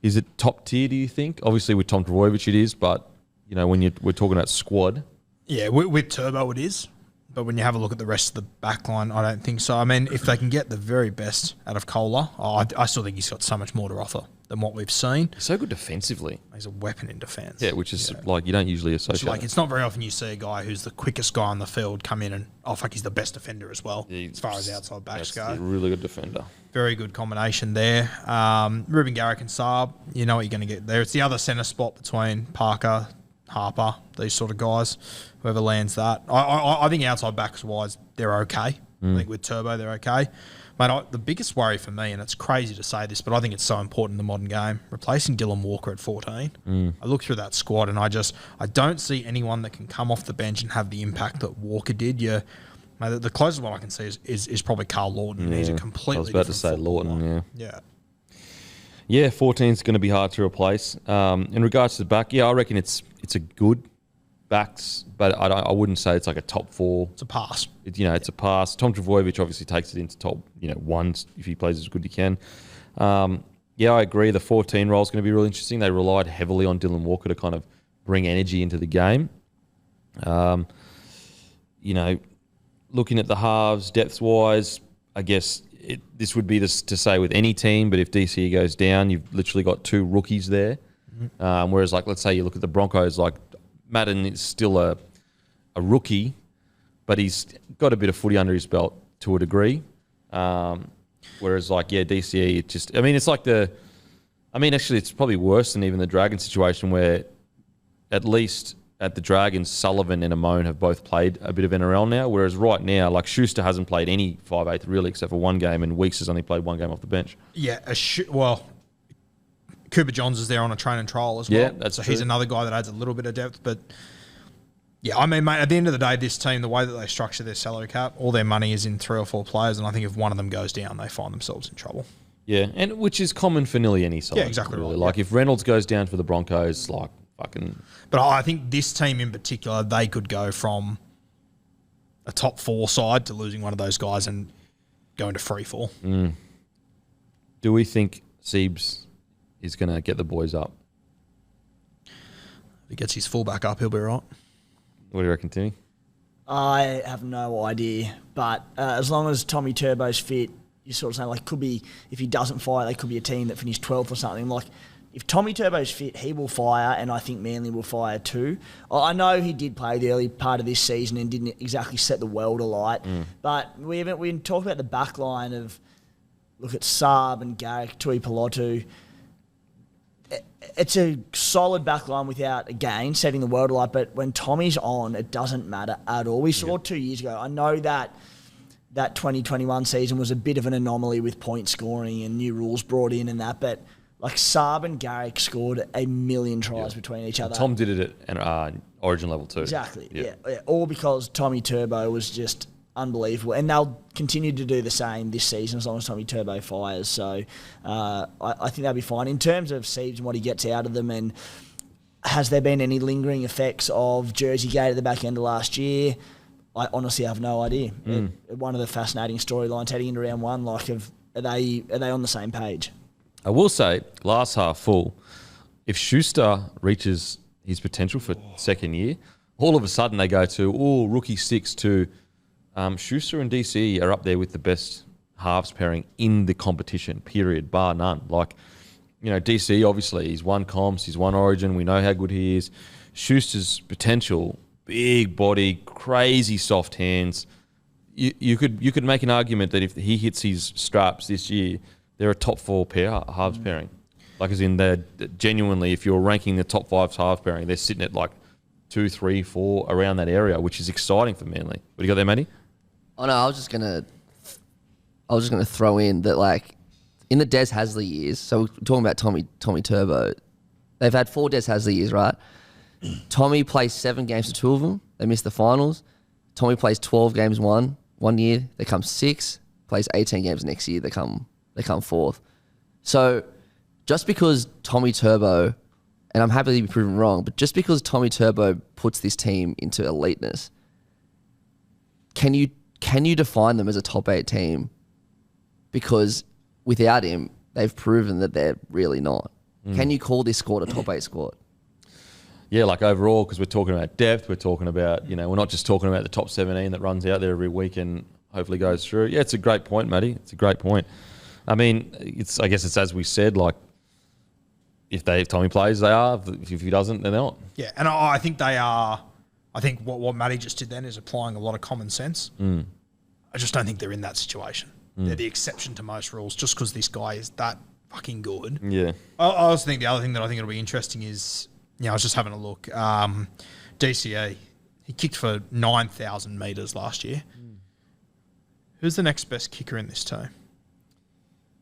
Is it top tier, do you think? Obviously, with Tom Trbojevic it is, but you know when we're talking about squad. Yeah, with Turbo it is. But when you have a look at the rest of the back line, I don't think so. I mean, if they can get the very best out of Kohler, I still think he's got so much more to offer than what we've seen. He's so good defensively. He's a weapon in defence. Yeah, which is like you don't usually associate. Like it's not very often you see a guy who's the quickest guy on the field come in and he's the best defender as well, as far as outside backs go. A really good defender. Very good combination there. Ruben Garrick and Saab, you know what you're going to get there. It's the other centre spot between Parker, Harper, these sort of guys, whoever lands that. I think outside backs wise, they're okay. I think with Turbo, they're okay. Mate, the biggest worry for me, and it's crazy to say this, but I think it's so important in the modern game, replacing Dylan Walker at 14. I look through that squad and I don't see anyone that can come off the bench and have the impact that Walker did. Mate, the closest one I can see is probably Carl Lawton. Yeah. He's a completely I was about to say footballer. Lawton, Yeah. Yeah, 14 is going to be hard to replace. In regards to the back, I reckon it's a good backs, but I wouldn't say it's like a top 4. It's a pass. It's a pass. Tom Trbojevic obviously takes it into top 1 if he plays as good as he can. I agree. The 14 role is going to be really interesting. They relied heavily on Dylan Walker to kind of bring energy into the game. Looking at the halves, depth-wise, I guess this would be to say with any team, but if DCE goes down, you've literally got 2 rookies there. Whereas, like, let's say you look at the Broncos, like Madden is still a rookie, but he's got a bit of footy under his belt to a degree. Whereas, DCE, actually, it's probably worse than even the Dragon situation where at least at the Dragons, Sullivan and Amone have both played a bit of NRL now, whereas right now, like Schuster hasn't played any 5'8" really except for 1 game, and Weeks has only played 1 game off the bench. Yeah, Cooper Johns is there on a train and trial as well. Yeah, that's true. He's another guy that adds a little bit of depth, but yeah, I mean, mate, at the end of the day, this team, the way that they structure their salary cap, all their money is in 3 or 4 players, and I think if one of them goes down, they find themselves in trouble. Yeah, and which is common for nearly any side. Yeah, exactly really. Right. Like if Reynolds goes down for the Broncos, like fucking. But I think this team in particular, they could go from a top 4 side to losing one of those guys and going to free fall. Do we think Siebes is going to get the boys up? If he gets his fullback up, he'll be right. What do you reckon, Timmy? I have no idea, but as long as Tommy Turbo's fit, you're sort of saying like could be if he doesn't fire, they could be a team that finished 12th or something. Like if Tommy Turbo's fit, he will fire, and I think Manly will fire too. I know he did play the early part of this season and didn't exactly set the world alight, but we talked about the back line of look at Saab and Garrick, Tui Pelotu. It's a solid back line without, again, setting the world alight, but when Tommy's on, it doesn't matter at all. We saw 2 years ago. I know that 2021 season was a bit of an anomaly with point scoring and new rules brought in and that, but like Saab and Garrick scored a million tries between each other. And Tom did it at Origin level too. Exactly, yeah. All because Tommy Turbo was just unbelievable, and they'll continue to do the same this season as long as Tommy Turbo fires. So I think they'll be fine in terms of Siebes and what he gets out of them. And has there been any lingering effects of Jersey Gate at the back end of last year? I honestly have no idea. One of the fascinating storylines heading into round one, like are they on the same page? I will say, glass half full, if Schuster reaches his potential for second year, all of a sudden they go to rookie 6 to. Schuster and DC are up there with the best halves pairing in the competition, period, bar none. Like, DC, obviously, he's won comps, he's won Origin, we know how good he is. Schuster's potential, big body, crazy soft hands. You could make an argument that if he hits his straps this year, they're a top 4 pair, halves pairing. Like, as in, they're genuinely, if you're ranking the top 5 halves pairing, they're sitting at like 2, 3, 4 around that area, which is exciting for Manly. What do you got there, Matty? Oh no, I was just gonna throw in that like in the Des Hasler years. So we're talking about Tommy Turbo. They've had 4 Des Hasler years, right? Tommy plays 7 games for 2 of them. They miss the finals. Tommy plays 12 games one year. They come 6. Plays 18 games next year. They come 4th. So just because Tommy Turbo, and I'm happy to be proven wrong, but just because Tommy Turbo puts this team into eliteness, can you define them as a top 8 team? Because without him, they've proven that they're really not. Can you call this squad a top 8 squad? Yeah, like overall, because we're talking about depth, we're talking about, we're not just talking about the top 17 that runs out there every week and hopefully goes through. Yeah, it's a great point, Matty. It's a great point. I mean, I guess it's as we said, like, if Tommy plays, they are. If he doesn't, then they're not. Yeah, and I think they are. I think what Matty just did then is applying a lot of common sense. I just don't think they're in that situation. They're the exception to most rules just because this guy is that fucking good. Yeah. I also think the other thing that I think it'll be interesting is, I was just having a look. DCE, he kicked for 9,000 metres last year. Who's the next best kicker in this team?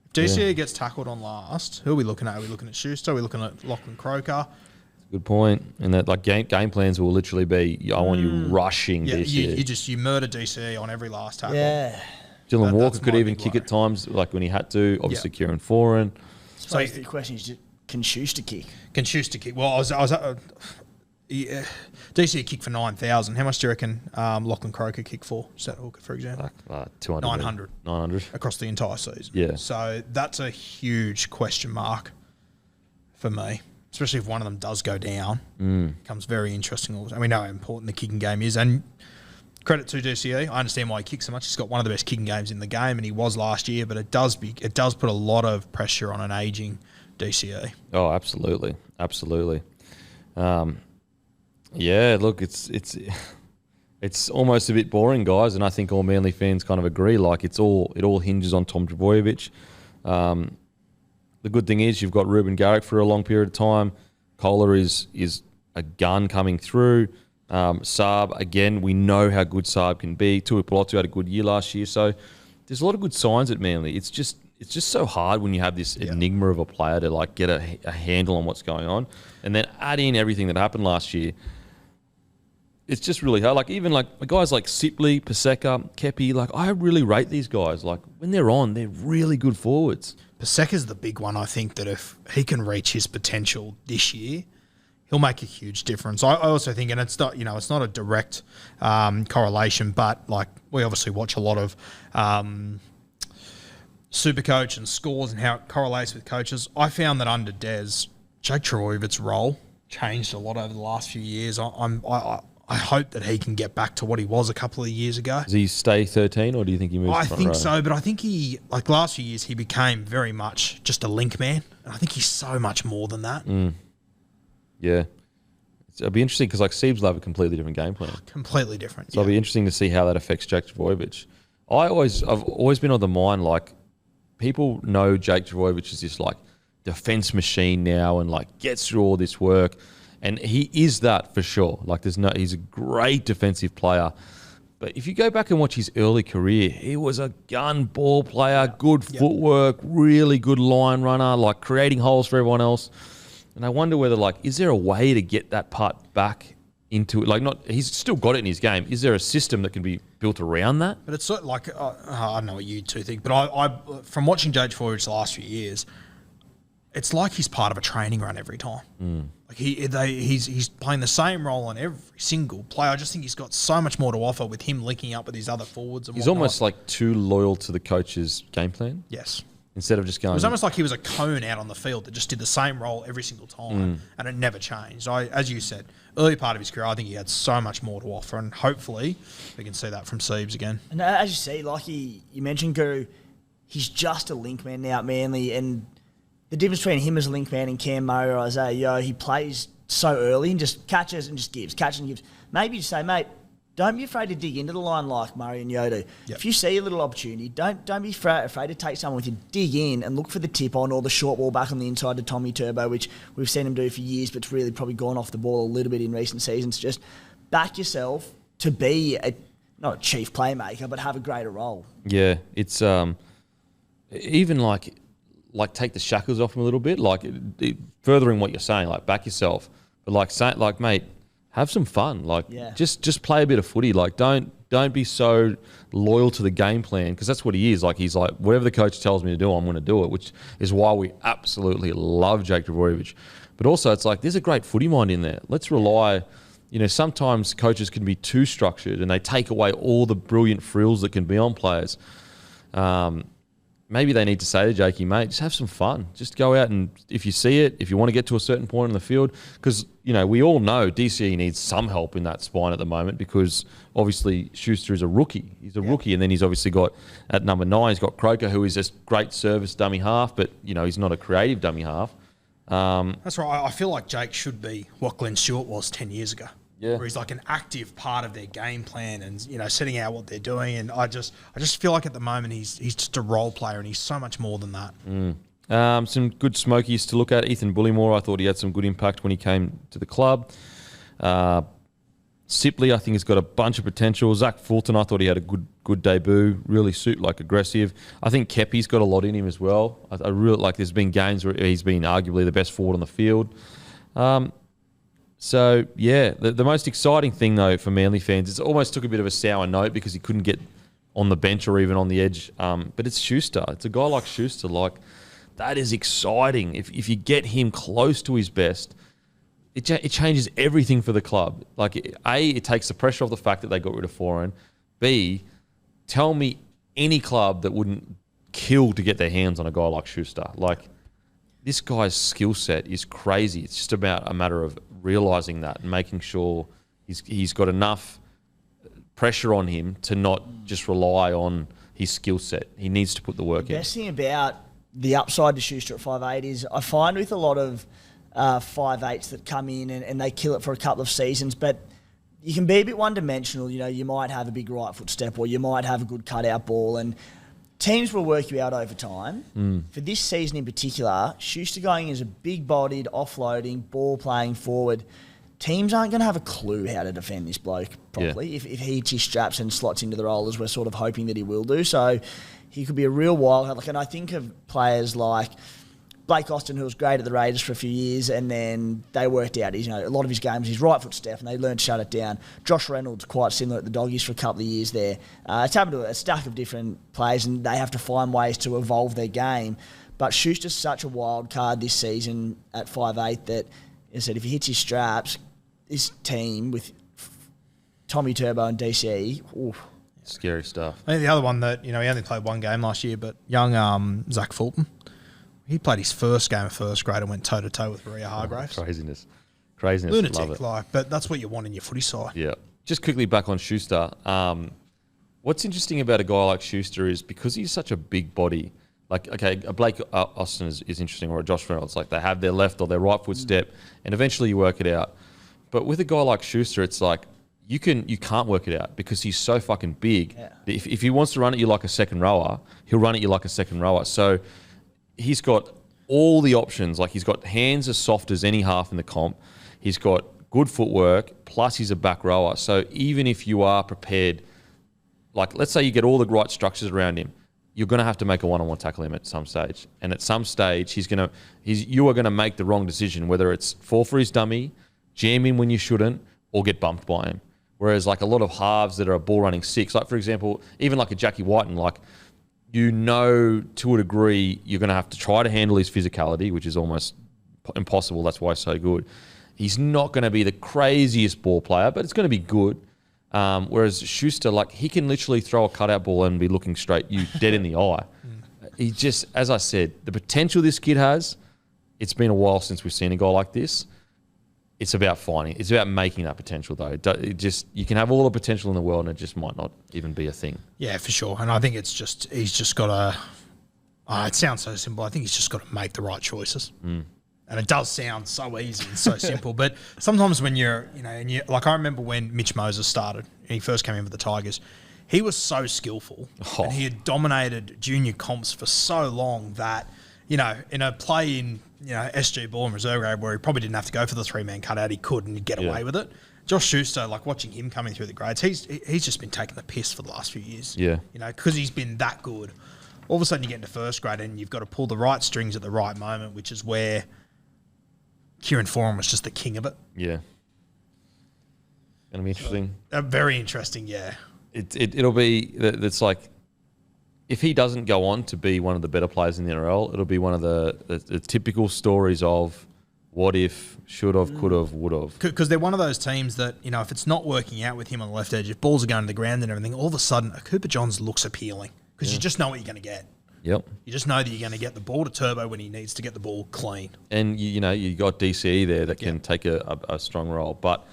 If DCE gets tackled on last, who are we looking at? Are we looking at Schuster? Are we looking at Lachlan Croker? Good point. And that like game plans will literally be, I want you rushing this year. You murder DCE on every last tackle. Yeah. Dylan Walker could even kick at times, like when he had to. Obviously, Kieran Foran. So the question is, can Schuster kick? Can Schuster kick? Well, DCE kicked for 9,000. How much do you reckon Lachlan Croker kicked for? Set Hooker, for example? 200. 900. 900. Across the entire season. Yeah. So that's a huge question mark for me. Especially if one of them does go down, becomes very interesting. And we know how important the kicking game is. And credit to DCE. I understand why he kicks so much. He's got one of the best kicking games in the game, and he was last year. But it does put a lot of pressure on an aging DCE. Oh, absolutely, absolutely. Yeah, look, it's almost a bit boring, guys, and I think all Manly fans kind of agree. Like it all hinges on Tom Trbojevic. The good thing is you've got Ruben Garrick for a long period of time. Kohler is a gun coming through. Saab, again, we know how good Saab can be. Tui Pelotu had a good year last year. So there's a lot of good signs at Manly. It's just so hard when you have this enigma of a player to like get a handle on what's going on. And then add in everything that happened last year. It's just really hard. Like even like guys like Sipley, Paseka, Kepi, like I really rate these guys. Like when they're on, they're really good forwards. Paseka's the big one. I think that if he can reach his potential this year, he'll make a huge difference. I also think, and it's not a direct correlation, but like we obviously watch a lot of Supercoach and scores and how it correlates with coaches. I found that under Des, Jake Trbojevic role changed a lot over the last few years. I'm I hope that he can get back to what he was a couple of years ago. Does he stay 13 or do you think he moves I front think row? so, but I think he, like last few years, he became very much just a link man. And I think he's so much more than that. Yeah. It'll be interesting because like Siebes will have a completely different game plan. Completely different. So it'll be interesting to see how that affects Jake Trbojevic. I've always been on the mind, like, people know Jake Trbojevic is this like defense machine now and like gets through all this work. And he is that for sure. Like he's a great defensive player. But if you go back and watch his early career, he was a gun ball player, good footwork, really good line runner, like creating holes for everyone else. And I wonder whether, like, is there a way to get that part back into it? Like, he's still got it in his game. Is there a system that can be built around that? But it's sort of like, I don't know what you two think, but I from watching Jake Trbojevic the last few years, it's like he's part of a training run every time. Like he's playing the same role on every single play. I just think he's got so much more to offer with him linking up with his other forwards and He's whatnot. almost like too loyal to the coach's game plan. Yes. Instead of just going... It was almost like he was a cone out on the field that just did the same role every single time and it never changed. As you said, early part of his career, I think he had so much more to offer and hopefully we can see that from Siebes again. And as you see, like you mentioned, Guru, he's just a link man now at Manly, and the difference between him as a link man and Cam Murray or Isaiah Yeo, he plays so early and just catches and just gives, catches and gives. Maybe you say, mate, don't be afraid to dig into the line like Murray and Yeo do. Yep. If you see a little opportunity, don't be afraid to take someone with you. Dig in and look for the tip on or the short ball back on the inside to Tommy Turbo, which we've seen him do for years, but it's really probably gone off the ball a little bit in recent seasons. Just back yourself to be not a chief playmaker, but have a greater role. Yeah, it's even like take the shackles off him a little bit, like furthering what you're saying, like back yourself, but like mate, have some fun, like just play a bit of footy, like don't be so loyal to the game plan, because that's what he is. Like he's like, whatever the coach tells me to do, I'm going to do it, which is why we absolutely love Jake Trbojevic. But also it's like there's a great footy mind in there. Let's rely. Sometimes coaches can be too structured and they take away all the brilliant frills that can be on players. Maybe they need to say to Jakey, mate, just have some fun. Just go out and if you see it, if you want to get to a certain point in the field, because, we all know DCE needs some help in that spine at the moment because obviously Schuster is a rookie. He's a rookie, and then he's obviously got, at number 9, he's got Croker, who is a great service dummy half, but, he's not a creative dummy half. That's right. I feel like Jake should be what Glenn Stewart was 10 years ago. Yeah. Where he's like an active part of their game plan and, setting out what they're doing. And I just feel like at the moment he's just a role player and he's so much more than that. Some good smokies to look at. Ethan Bullimore, I thought he had some good impact when he came to the club. Sipley, I think, has got a bunch of potential. Zach Fulton, I thought he had a good debut, really aggressive. I think Kepi's got a lot in him as well. I really like. There's been games where he's been arguably the best forward on the field. So, yeah, the most exciting thing, though, for Manly fans, it almost took a bit of a sour note because he couldn't get on the bench or even on the edge. But it's Schuster. It's a guy like Schuster. Like, that is exciting. If you get him close to his best, it changes everything for the club. Like, A, it takes the pressure off the fact that they got rid of Foran. B, tell me any club that wouldn't kill to get their hands on a guy like Schuster. Like, this guy's skill set is crazy. It's just about a matter of realising that and making sure he's got enough pressure on him to not just rely on his skill set. He needs to put the work in. The best thing about the upside to Schuster at 5'8" is I find with a lot of 5'8s that come in and they kill it for a couple of seasons, but you can be a bit one-dimensional. You might have a big right foot step or you might have a good cutout ball, and teams will work you out over time. For this season in particular, Schuster going as a big-bodied, offloading, ball-playing forward, teams aren't going to have a clue how to defend this bloke properly if he hits his straps and slots into the role as we're sort of hoping that he will do. So he could be a real wild card. And I think of players like Blake Austin, who was great at the Raiders for a few years, and then they worked out a lot of his games, his right foot step, and they learned to shut it down. Josh Reynolds, quite similar at the Doggies for a couple of years there. It's happened to a stack of different players, and they have to find ways to evolve their game. But Schuster's such a wild card this season at 5'8" that, as I said, if he hits his straps, this team with Tommy Turbo and DCE, oof. Scary stuff. I think the other one that, he only played one game last year, but young Zach Fulton, he played his first game of first grade and went toe-to-toe with Maria Hargraves. Craziness. Craziness. Love lunatic, it. but that's what you want in your footy side. Yeah. Just quickly back on Schuster. What's interesting about a guy like Schuster is because he's such a big body. Like, okay, a Blake Austin is interesting, or a Josh Reynolds. Like, they have their left or their right foot step, and eventually you work it out. But with a guy like Schuster, it's like you can't work it out because he's so fucking big. Yeah. If he wants to run at you like a second rower, he'll run at you like a second rower. So he's got all the options. Like, he's got hands as soft as any half in the comp. He's got good footwork, plus he's a back rower. So even if you are prepared, like, let's say you get all the right structures around him, you're going to have to make a one-on-one tackle him at some stage. And at some stage, you are going to make the wrong decision, whether it's fall for his dummy, jam in when you shouldn't, or get bumped by him. Whereas, like, a lot of halves that are a ball-running six, like, for example, even like a Jackie Whiten, like, to a degree, you're going to have to try to handle his physicality, which is almost impossible. That's why he's so good. He's not going to be the craziest ball player, but it's going to be good. Whereas Schuster, like, he can literally throw a cutout ball and be looking straight you dead in the eye. He just, as I said, the potential this kid has, it's been a while since we've seen a guy like this. It's about finding. It's about making that potential, though. You can have all the potential in the world, and it just might not even be a thing. Yeah, for sure. And I think he's just got to. It sounds so simple. I think he's just got to make the right choices. And it does sound so easy and so simple. But sometimes when like, I remember when Mitch Moses started and he first came in for the Tigers, he was so skillful and he had dominated junior comps for so long that, in a play in, SG ball and reserve grade where he probably didn't have to go for the 3-man cutout, he could and he'd get away with it. Josh Schuster, like, watching him coming through the grades, he's just been taking the piss for the last few years. Yeah. Because he's been that good. All of a sudden you get into first grade and you've got to pull the right strings at the right moment, which is where Kieran Foran was just the king of it. Yeah. Going to be interesting. Very interesting, yeah. It'll be, it's like, if he doesn't go on to be one of the better players in the NRL, it'll be one of the typical stories of what if, should have, could have, would have. Because they're one of those teams that, if it's not working out with him on the left edge, if balls are going to the ground and everything, all of a sudden, a Cooper Johns looks appealing because you just know what you're going to get. Yep. You just know that you're going to get the ball to Turbo when he needs to get the ball clean. And, you got DCE there that can take a strong role. But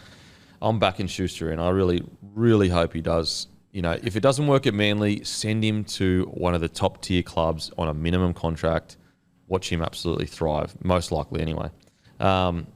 I'm back in Schuster, and I really, really hope he does. If it doesn't work at Manly, send him to one of the top-tier clubs on a minimum contract. Watch him absolutely thrive, most likely anyway. Now,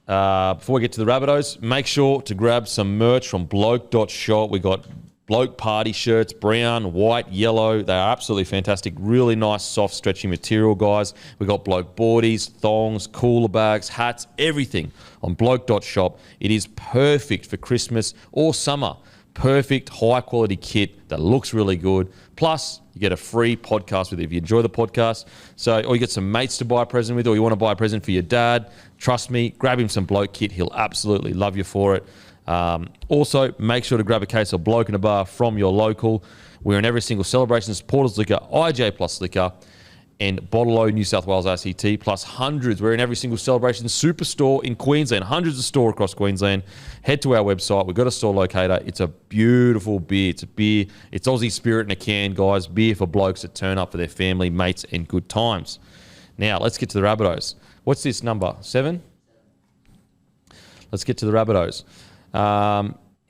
before we get to the Rabbitohs, make sure to grab some merch from Bloke.shop. We got Bloke party shirts, brown, white, yellow. They are absolutely fantastic. Really nice, soft, stretchy material, guys. We got Bloke boardies, thongs, cooler bags, hats, everything on Bloke.shop. It is perfect for Christmas or summer. Perfect, high-quality kit that looks really good. Plus, you get a free podcast with it if you enjoy the podcast. So, or you get some mates to buy a present with, or you want to buy a present for your dad. Trust me, grab him some Bloke kit. He'll absolutely love you for it. Also, make sure to grab a case of Bloke in a Bar from your local. We're in every single Celebrations, Portals Liquor, IJ Plus Liquor, and Bottle O New South Wales RCT, plus hundreds. We're in every single Celebrations Superstore in Queensland, hundreds of stores across Queensland. Head to our website. We've got a store locator. It's a beautiful beer. It's a beer. It's Aussie spirit in a can, guys. Beer for blokes that turn up for their family, mates, and good times. Now, let's get to the Rabbitohs. What's this number? 7? Let's get to the Rabbitohs.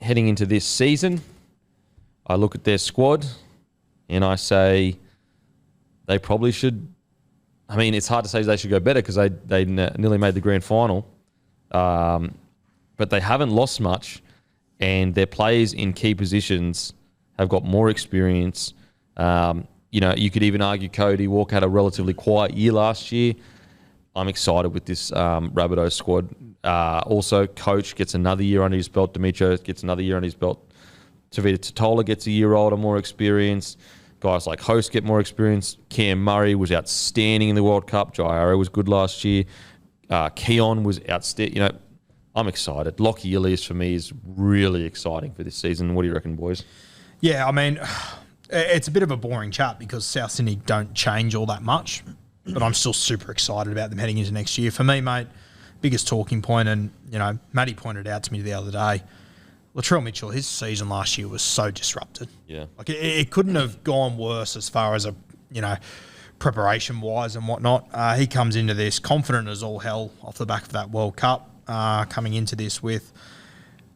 Heading into this season, I look at their squad and I say they probably should. I mean, it's hard to say they should go better because they nearly made the grand final, but they haven't lost much, and their players in key positions have got more experience. You could even argue Cody Walker had a relatively quiet year last year. I'm excited with this Rabbitohs squad. Also, Coach gets another year under his belt. Demetrio gets another year under his belt. Tavita Totola gets a year older, more experience. Guys like Host get more experience. Cam Murray was outstanding in the World Cup. Jairo was good last year. Keon was outstanding. I'm excited. Lockie Ilias for me is really exciting for this season. What do you reckon, boys? Yeah, I mean, it's a bit of a boring chat because South Sydney don't change all that much, but I'm still super excited about them heading into next year. For me, mate, biggest talking point, and, Matty pointed out to me the other day, Latrell Mitchell, his season last year was so disrupted. Yeah. Like, it couldn't have gone worse as far as preparation-wise and whatnot. He comes into this confident as all hell off the back of that World Cup, coming into this with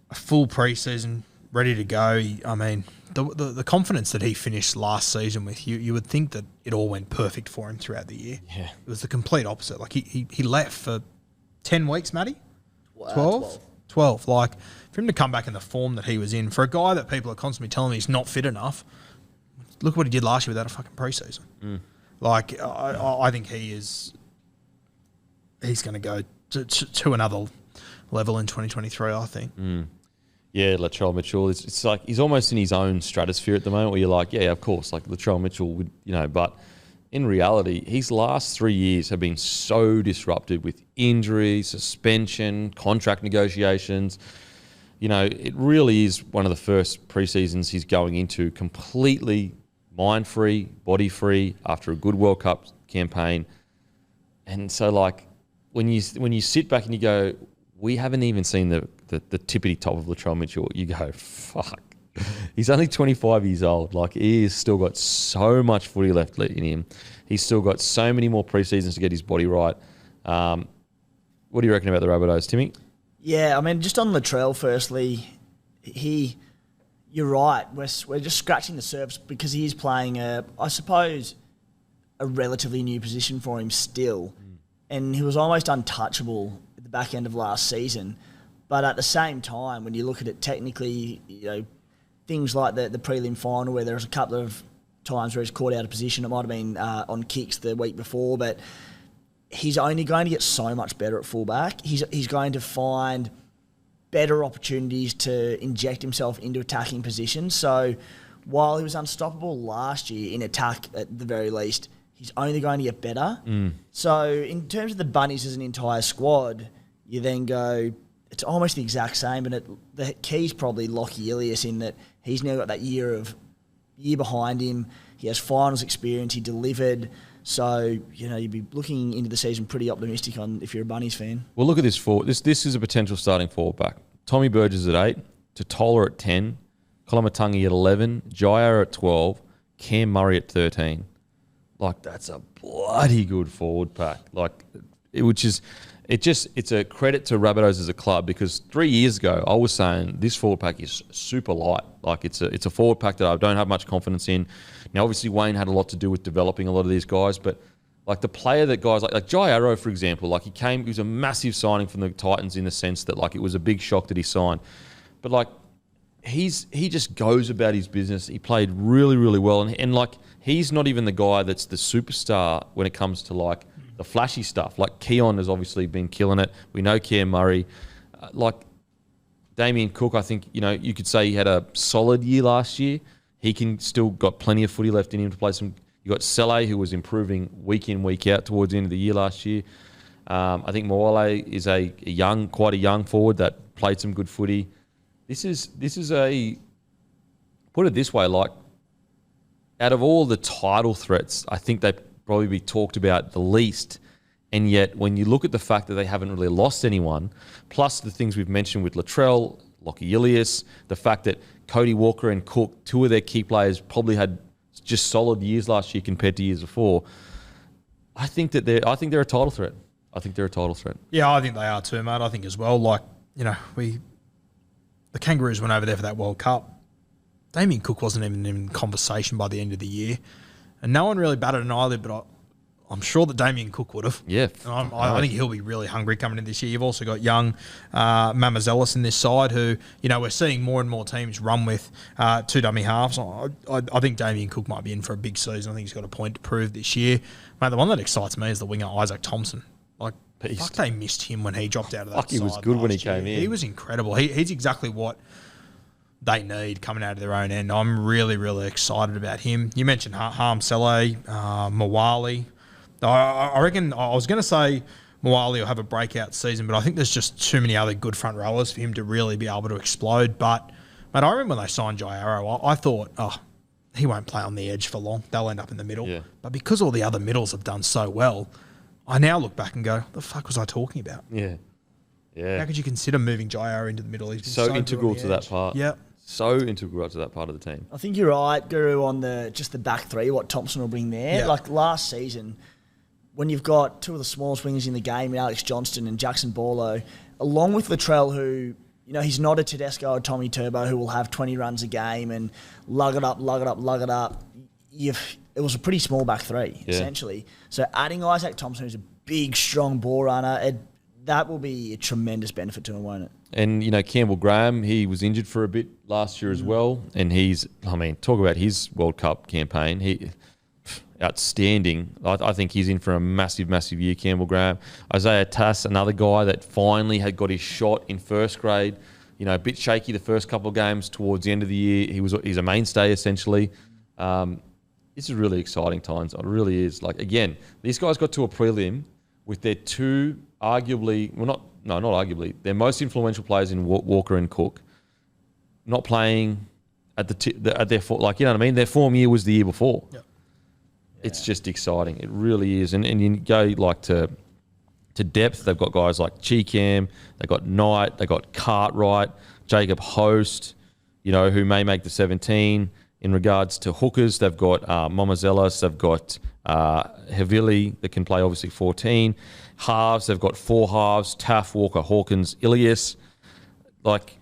a full pre-season ready to go. The confidence that he finished last season with, you would think that it all went perfect for him throughout the year. Yeah. It was the complete opposite. Like he left for 10 weeks, Matty? 12? 12. Like, for him to come back in the form that he was in, for a guy that people are constantly telling me he's not fit enough, look what he did last year without a fucking pre-season. Like, I think he's going to go to another level in 2023, I think. Yeah, Latrell Mitchell. It's like he's almost in his own stratosphere at the moment where you're like, yeah, of course, like Latrell Mitchell would, but in reality, his last 3 years have been so disrupted with injury, suspension, contract negotiations. It really is one of the first pre-seasons he's going into completely mind-free, body-free after a good World Cup campaign. And so, like, when you sit back and you go, we haven't even seen the tippity top of Latrell Mitchell, you go, fuck. He's only 25 years old. Like, he has still got so much footy left in him. He's still got so many more pre-seasons to get his body right. What do you reckon about the Rabbitohs, Timmy? Yeah, just on Latrell, firstly, you're right. We're just scratching the surface because he is playing I suppose, a relatively new position for him still. And he was almost untouchable at the back end of last season. But at the same time, when you look at it technically, things like the prelim final where there was a couple of times where he's caught out of position. It might have been on kicks the week before, but he's only going to get so much better at fullback. He's going to find better opportunities to inject himself into attacking positions. So while he was unstoppable last year in attack at the very least, he's only going to get better. So in terms of the Bunnies as an entire squad, you then go, it's almost the exact same, but the key's probably Lockie Ilias in that he's now got that year behind him. He has finals experience. He delivered. So, you'd be looking into the season pretty optimistic on if you're a Bunnies fan. Well, look at this forward. This is a potential starting forward back. Tommy Burgess at 8, Totola at 10, Kolomatangi at 11, Jair at 12, Cam Murray at 13. Like, that's a bloody good forward pack. Like, it's a credit to Rabbitohs as a club because 3 years ago I was saying this forward pack is super light. Like, it's a forward pack that I don't have much confidence in. Now, obviously Wayne had a lot to do with developing a lot of these guys, but like the player that guys like Jai Arrow, for example, like he was a massive signing from the Titans in the sense that like it was a big shock that he signed, but like he just goes about his business. He played really, really well, and like he's not even the guy that's the superstar when it comes to like the flashy stuff. Like Keon has obviously been killing it. We know Cam Murray. Like Damien Cook, I think, you could say he had a solid year last year. He can still got plenty of footy left in him to play some. You got Sele, who was improving week in, week out towards the end of the year last year. I think Moale is quite a young forward that played some good footy. This is put it this way, like out of all the title threats, I think they probably be talked about the least. And yet, when you look at the fact that they haven't really lost anyone, plus the things we've mentioned with Latrell, Lockie Ilias, the fact that Cody Walker and Cook, two of their key players, probably had just solid years last year compared to years before. I think they're a title threat. Yeah, I think they are too, mate. I think as well. Like, the Kangaroos went over there for that World Cup. Damien Cook wasn't even in conversation by the end of the year. And no one really batted an eyelid, but I'm sure that Damien Cook would have. Yeah. And I think he'll be really hungry coming in this year. You've also got young Mamazelis in this side who, we're seeing more and more teams run with two dummy halves. I think Damien Cook might be in for a big season. I think he's got a point to prove this year. Mate, the one that excites me is the winger Isaac Thompson. Like, fuck, they missed him when he dropped out of that side. He was good when he came in. He was incredible. He's exactly what they need coming out of their own end. I'm really, really excited about him. You mentioned Harm Sele, Mawali. I reckon I was going to say Moale will have a breakout season, but I think there's just too many other good front rowers for him to really be able to explode. But, mate, I remember when they signed Jai Arrow, I thought, he won't play on the edge for long. They'll end up in the middle. Yeah. But because all the other middles have done so well, I now look back and go, the fuck was I talking about? Yeah. How could you consider moving Jai Arrow into the middle? He's been So good integral on the to that edge. part. Yep. So integral to that part of the team. I think you're right, Guru, on just the back three, what Thompson will bring there. Yeah. Like last season, when you've got two of the smallest wingers in the game, Alex Johnston and Jackson Borlo, along with Latrell, who, you know, he's not a Tedesco or Tommy Turbo who will have 20 runs a game and lug it up. It was a pretty small back three, essentially. So adding Isaac Thompson, who's a big, strong ball runner, that will be a tremendous benefit to him, won't it? And, you know, Campbell Graham, he was injured for a bit last year as well. And talk about his World Cup campaign. Outstanding. I think he's in for a massive, massive year, Campbell Graham. Isaiah Tass, another guy that finally had got his shot in first grade. You know, a bit shaky the first couple of games towards the end of the year. He's a mainstay, essentially. This is really exciting times. It really is. Like, again, these guys got to a prelim with their two their most influential players in Walker and Cook not playing at their you know what I mean? Their form year was the year before. Yep. It's just exciting. It really is. And you go like to depth. They've got guys like Cheekham. They've got Knight. They've got Cartwright, Jacob Host, you know, who may make the 17. In regards to hookers, they've got Momazelas. They've got Havili that can play obviously 14. Halves, they've got 4 halves, Taff, Walker, Hawkins, Ilias. Like,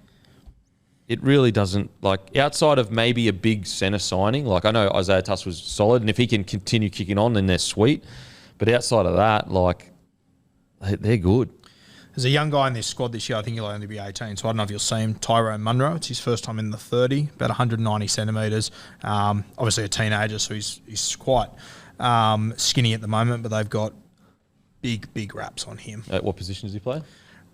it really doesn't, like, outside of maybe a big centre signing, like I know Isaiah Tuss was solid, and if he can continue kicking on, then they're sweet. But outside of that, like, they're good. There's a young guy in this squad this year. I think he'll only be 18, so I don't know if you'll see him. Tyrone Munro. It's his first time in the 30, about 190 centimetres. Obviously a teenager, so he's quite skinny at the moment, but they've got big raps on him. At what position does he play?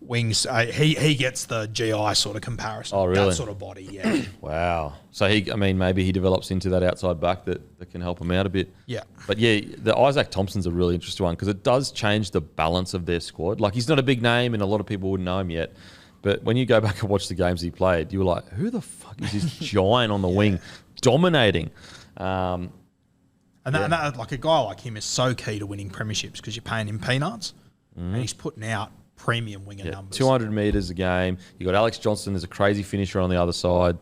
Wings. He gets the GI sort of comparison. Oh, really? That sort of body, yeah. Wow. So maybe he develops into that outside back that can help him out a bit. Yeah. But yeah, the Isaac Thompson's a really interesting one because it does change the balance of their squad. Like, he's not a big name and a lot of people wouldn't know him yet. But when you go back and watch the games he played, you were like, who the fuck is this giant on the wing dominating? And that, like, a guy like him is so key to winning premierships because you're paying him peanuts and he's putting out premium winger numbers. 200 metres a game. You got Alex Johnston as a crazy finisher on the other side.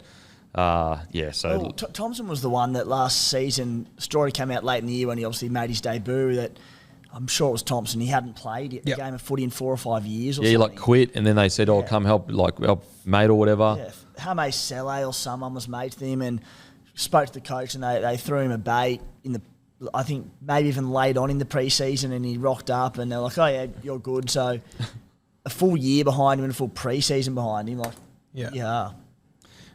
Thompson was the one that last season, story came out late in the year when he obviously made his debut, that I'm sure it was Thompson. He hadn't played a game of footy in 4 or 5 years or something. He like quit and then they said, come help mate or whatever. Yeah, Hame Sele or someone was mate to him and spoke to the coach and they threw him a bait I think maybe even late on in the pre-season, and he rocked up and they're like, oh yeah, you're good. So a full year behind him and a full pre-season behind him. Yeah.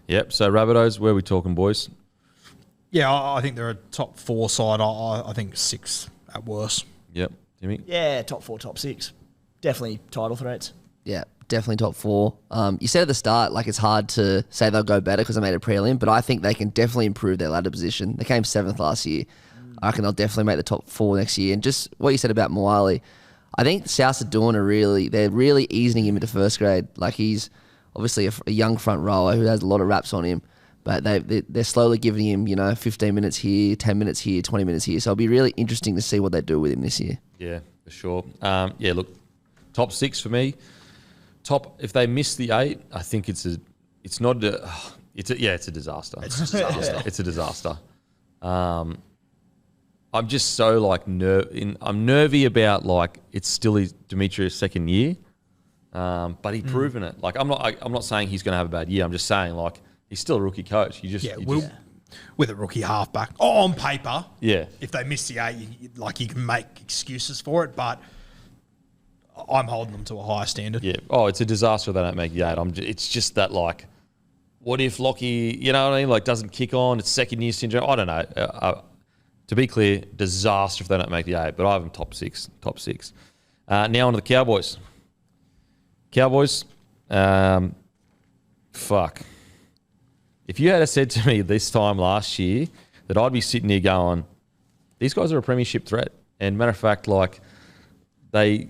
Yep. So Rabbitohs, where are we talking, boys? Yeah, I think they're a top 4 side. I think 6 at worst. Yep. Jimmy? Yeah, top 4, top 6. Definitely title threats. Yeah, definitely top 4. You said at the start, like, it's hard to say they'll go better because they made a prelim, but I think they can definitely improve their ladder position. They came 7th last year. I reckon they'll definitely make the top 4 next year. And just what you said about Moali, I think South Dawn they're really easing him into first grade. Like, he's obviously a young front rower who has a lot of raps on him, but they're slowly giving him, 15 minutes here, 10 minutes here, 20 minutes here. So it'll be really interesting to see what they do with him this year. Yeah, for sure. Look, top 6 for me. If they miss the 8, I think it's a disaster. It's a disaster. It's a disaster. I'm just so I'm nervy about it's still Demetrius' second year, but he's proven it. Like, I'm not saying he's going to have a bad year. I'm just saying he's still a rookie coach. With a rookie halfback on paper. Yeah. If they miss the 8, you can make excuses for it, but I'm holding them to a higher standard. Yeah. Oh, it's a disaster if they don't make the 8. It's just that what if Lockie, you know what I mean? Doesn't kick on. It's second year syndrome. I don't know. To be clear, disaster if they don't make the 8, but I have them top 6. Now on to the Cowboys. Fuck. If you had said to me this time last year that I'd be sitting here going, these guys are a premiership threat. And matter of fact, they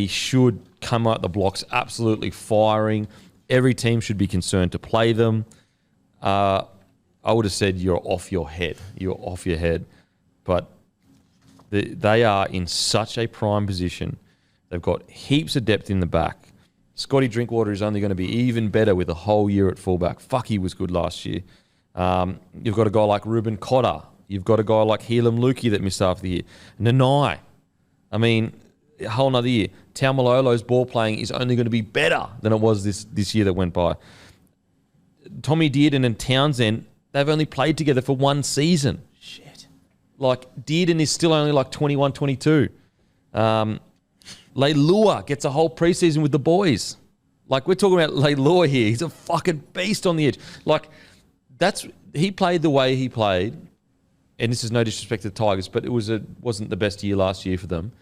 should come out the blocks absolutely firing. Every team should be concerned to play them. I would have said you're off your head. But they are in such a prime position. They've got heaps of depth in the back. Scotty Drinkwater is only going to be even better with a whole year at fullback. Fuck, he was good last year. You've got a guy like Ruben Cotter. You've got a guy like Helam Lukey that missed half the year. Nanai. I mean, a whole nother year. Taumalolo's ball playing is only going to be better than it was this year that went by. Tommy Dearden and Townsend, they've only played together for one season. Shit. Like, Dearden is still only like 21, 22. Leilua gets a whole preseason with the boys. Like, we're talking about Leilua here. He's a fucking beast on the edge. Like, he played the way he played, and this is no disrespect to the Tigers, but it wasn't the best year last year for them.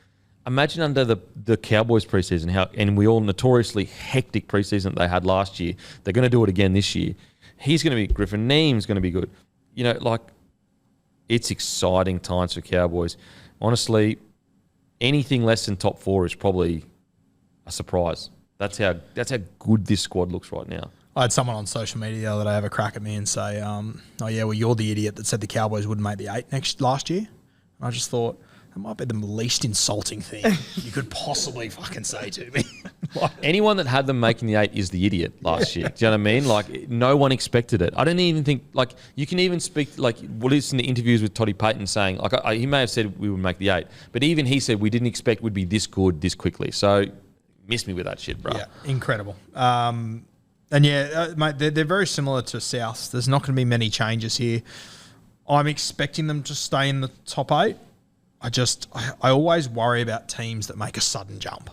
Imagine under the Cowboys preseason, and we all notoriously hectic preseason that they had last year. They're going to do it again this year. He's going to be, Griffin Neem's going to be good. You know, like, it's exciting times for Cowboys. Honestly, anything less than top 4 is probably a surprise. That's how good this squad looks right now. I had someone on social media the other day have a crack at me and say, oh yeah, well, you're the idiot that said the Cowboys wouldn't make the 8 last year. And I just thought, that might be the least insulting thing you could possibly fucking say to me. Anyone that had them making the 8 is the idiot last year. Do you know what I mean? Like, no one expected it. I don't even think, like, you can even speak, like, we'll listen to interviews with Toddy Payton saying, like, he may have said we would make the 8, but even he said we didn't expect we'd be this good this quickly. So, miss me with that shit, bro. Yeah, incredible. And yeah, mate, they're very similar to South. There's not going to be many changes here. I'm expecting them to stay in the top 8. I always worry about teams that make a sudden jump,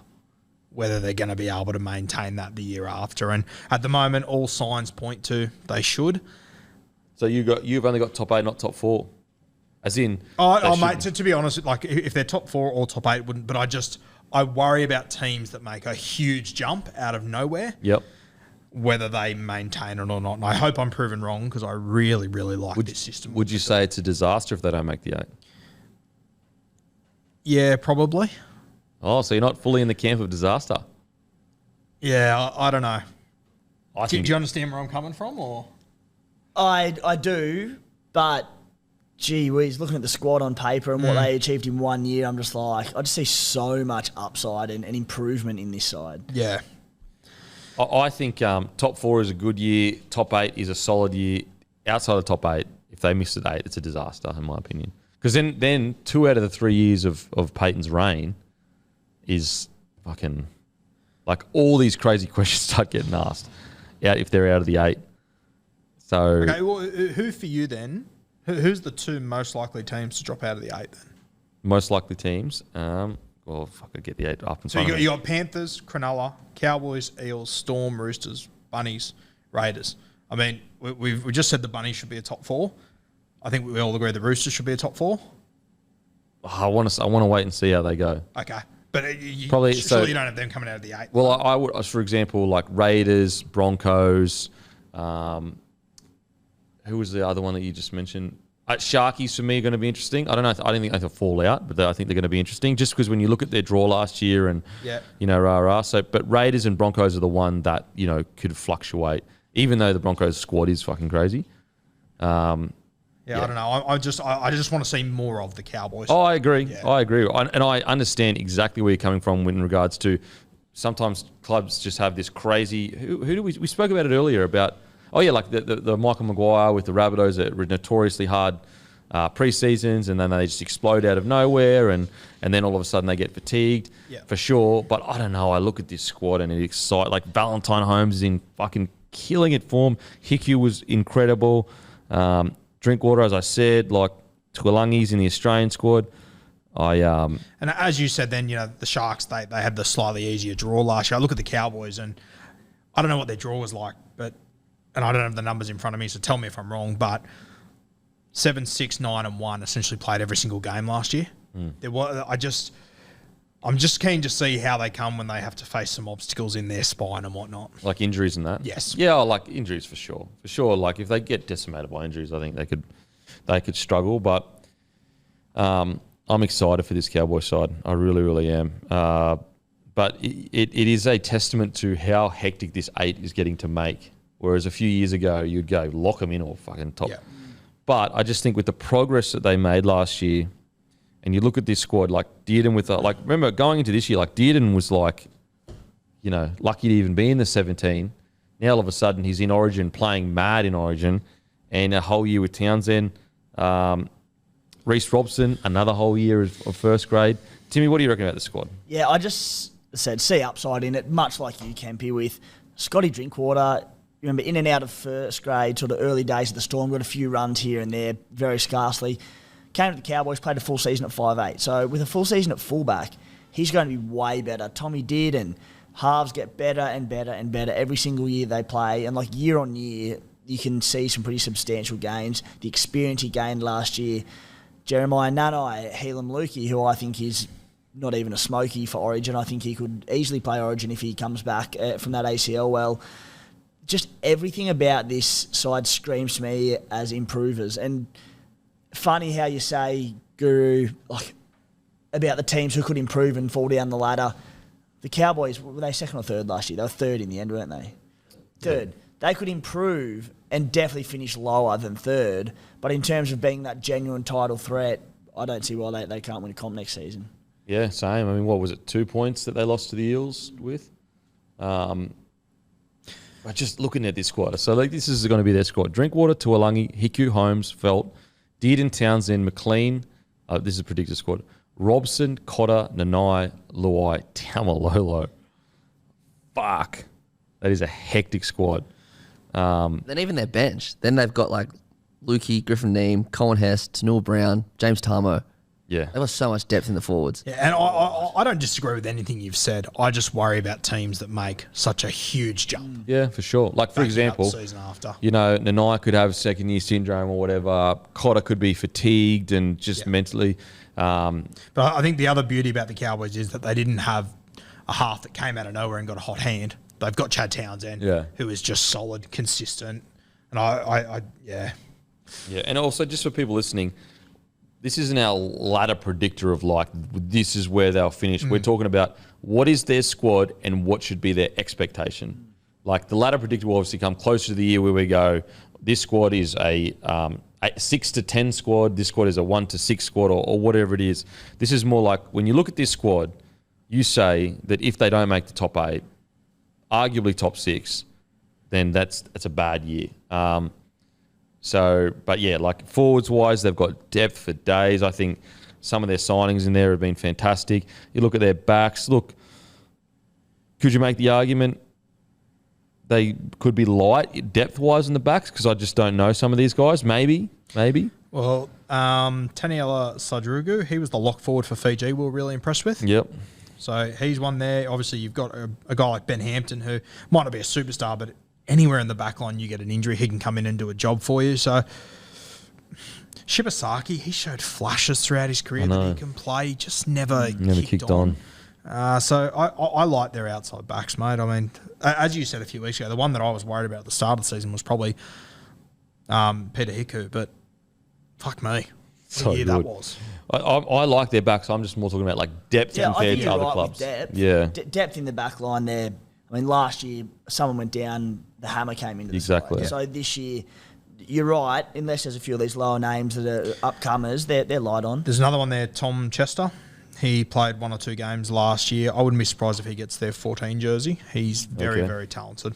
whether they're going to be able to maintain that the year after. And at the moment, all signs point to they should. So you've only got top 8, not top 4, as in. Mate. To be honest, like if they're top 4 or top 8, wouldn't. But I worry about teams that make a huge jump out of nowhere. Yep. Whether they maintain it or not. And I hope I'm proven wrong because I really, really like this system. Would you say it's a disaster if they don't make the 8? Yeah, probably. Oh, so you're not fully in the camp of disaster? Yeah, I don't know. Do you understand where I'm coming from? Or I do, but gee whiz, looking at the squad on paper and what they achieved in 1 year, I'm just like, I just see so much upside and improvement in this side. Yeah. I think top 4 is a good year. Top 8 is a solid year. Outside of top 8, if they miss at 8, it's a disaster, in my opinion. Because then 2 out of the 3 years of Peyton's reign is fucking... Like, all these crazy questions start getting asked if they're out of the 8. So... Okay, well, who for you then? Who's the 2 most likely teams to drop out of the 8 then? Most likely teams? Well, if I could get the 8 up and so you got Panthers, Cronulla, Cowboys, Eels, Storm, Roosters, Bunnies, Raiders. I mean, we just said the Bunnies should be a top 4. I think we all agree the Roosters should be a top 4. I want to wait and see how they go. Okay. But Probably, surely you don't have them coming out of the 8. Well, I would, for example, like Raiders, Broncos. Who was the other one that you just mentioned? Sharkies for me are going to be interesting. I don't know. I don't think they'll fall out, but I think they're going to be interesting just because when you look at their draw last year and, rah. So, but Raiders and Broncos are the one that, could fluctuate, even though the Broncos squad is fucking crazy. I don't know. I just want to see more of the Cowboys. Oh, I agree. Yeah. I agree. And I understand exactly where you're coming from in regards to sometimes clubs just have this crazy... Who do we spoke about it earlier about... Oh, yeah, like the Michael Maguire with the Rabbitohs that were notoriously hard pre-seasons and then they just explode out of nowhere and then all of a sudden they get fatigued, for sure. But I don't know. I look at this squad and it excites... Like, Valentine Holmes is in fucking killing it form. Hiku was incredible. Drinkwater, as I said, like Tuolangi's in the Australian squad. And as you said then, the Sharks, they had the slightly easier draw last year. I look at the Cowboys and I don't know what their draw was like, and I don't have the numbers in front of me, so tell me if I'm wrong, but 7, 6, 9 and 1 essentially played every single game last year. I'm just keen to see how they come when they have to face some obstacles in their spine and whatnot. Like injuries and that? Yes. Yeah, like injuries for sure. For sure, like if they get decimated by injuries, I think they could struggle. But I'm excited for this Cowboy side. I really, really am. But it is a testament to how hectic this 8 is getting to make. Whereas a few years ago, you'd go lock them in or fucking top. Yeah. But I just think with the progress that they made last year, and you look at this squad, like Dearden remember going into this year, like Dearden was like, lucky to even be in the 17. Now all of a sudden he's in Origin, playing mad in Origin, and a whole year with Townsend. Reece Robson, another whole year of first grade. Timmy, what do you reckon about the squad? Yeah, I just said see upside in it, much like you, Kempy, with Scotty Drinkwater. You remember in and out of first grade, sort of early days of the Storm, got a few runs here and there, very scarcely. Came to the Cowboys, played a full season at 5'8". So with a full season at fullback, he's going to be way better. Tommy did, and halves get better and better and better every single year they play. And like year on year, you can see some pretty substantial gains. The experience he gained last year. Jeremiah Nanai, Helam Lukey, who I think is not even a smoky for Origin. I think he could easily play Origin if he comes back from that ACL well. Just everything about this side screams to me as improvers. And funny how you say, Guru, like about the teams who could improve and fall down the ladder. The Cowboys, were they second or third last year? They were third in the end, weren't they? Third. Yeah. They could improve and definitely finish lower than third. But in terms of being that genuine title threat, I don't see why they can't win a comp next season. Yeah, same. I mean, what was it, 2 points that they lost to the Eels with? Just looking at this squad. So, this is going to be their squad. Drinkwater, Tuolangi, Hiku, Holmes, Felt, Dearden, Townsend, McLean. This is a predicted squad. Robson, Cotter, Nanai, Luai, Tamalolo. Fuck. That is a hectic squad. Then even their bench. Then they've got Lukey, Griffin Neem, Colin Hess, Tanul Brown, James Tarmo. Yeah. They've got so much depth in the forwards. Yeah, and I don't disagree with anything you've said. I just worry about teams that make such a huge jump. Yeah, for sure. For example, season after. Nanai could have second-year syndrome or whatever. Cotter could be fatigued and just mentally. But I think the other beauty about the Cowboys is that they didn't have a half that came out of nowhere and got a hot hand. They've got Chad Townsend, who is just solid, consistent. And yeah. Yeah, and also just for people listening, this isn't our ladder predictor of this is where they'll finish. We're talking about what is their squad and what should be their expectation. The ladder predictor will obviously come closer to the year where we go, this squad is a 6 to 10 squad, this squad is a 1 to 6 squad or whatever it is. This is more like when you look at this squad, you say that if they don't make the top 8, arguably top 6, then that's a bad year. Forwards-wise, they've got depth for days. I think some of their signings in there have been fantastic. You look at their backs. Look, could you make the argument they could be light depth-wise in the backs? Because I just don't know some of these guys. Maybe. Well, Taniela Sadrugu, he was the lock forward for Fiji we were really impressed with. Yep. So he's one there. Obviously, you've got a guy like Ben Hampton who might not be a superstar, but anywhere in the back line you get an injury, he can come in and do a job for you. So Shibasaki, he showed flashes throughout his career that he can play. He just never kicked on. So I like their outside backs, mate. I mean, as you said a few weeks ago, the one that I was worried about at the start of the season was probably Peter Hiku, but fuck me. So what year good. that was. I like their backs. I'm just more talking about depth compared to other clubs. Depth. Yeah. Depth in the back line there. I mean, last year, someone went down, the hammer came into the Exactly. side. Yeah. So this year, you're right, unless there's a few of these lower names that are upcomers, they're light on. There's another one there, Tom Chester. He played 1 or 2 games last year. I wouldn't be surprised if he gets their 14 jersey. He's very, very talented.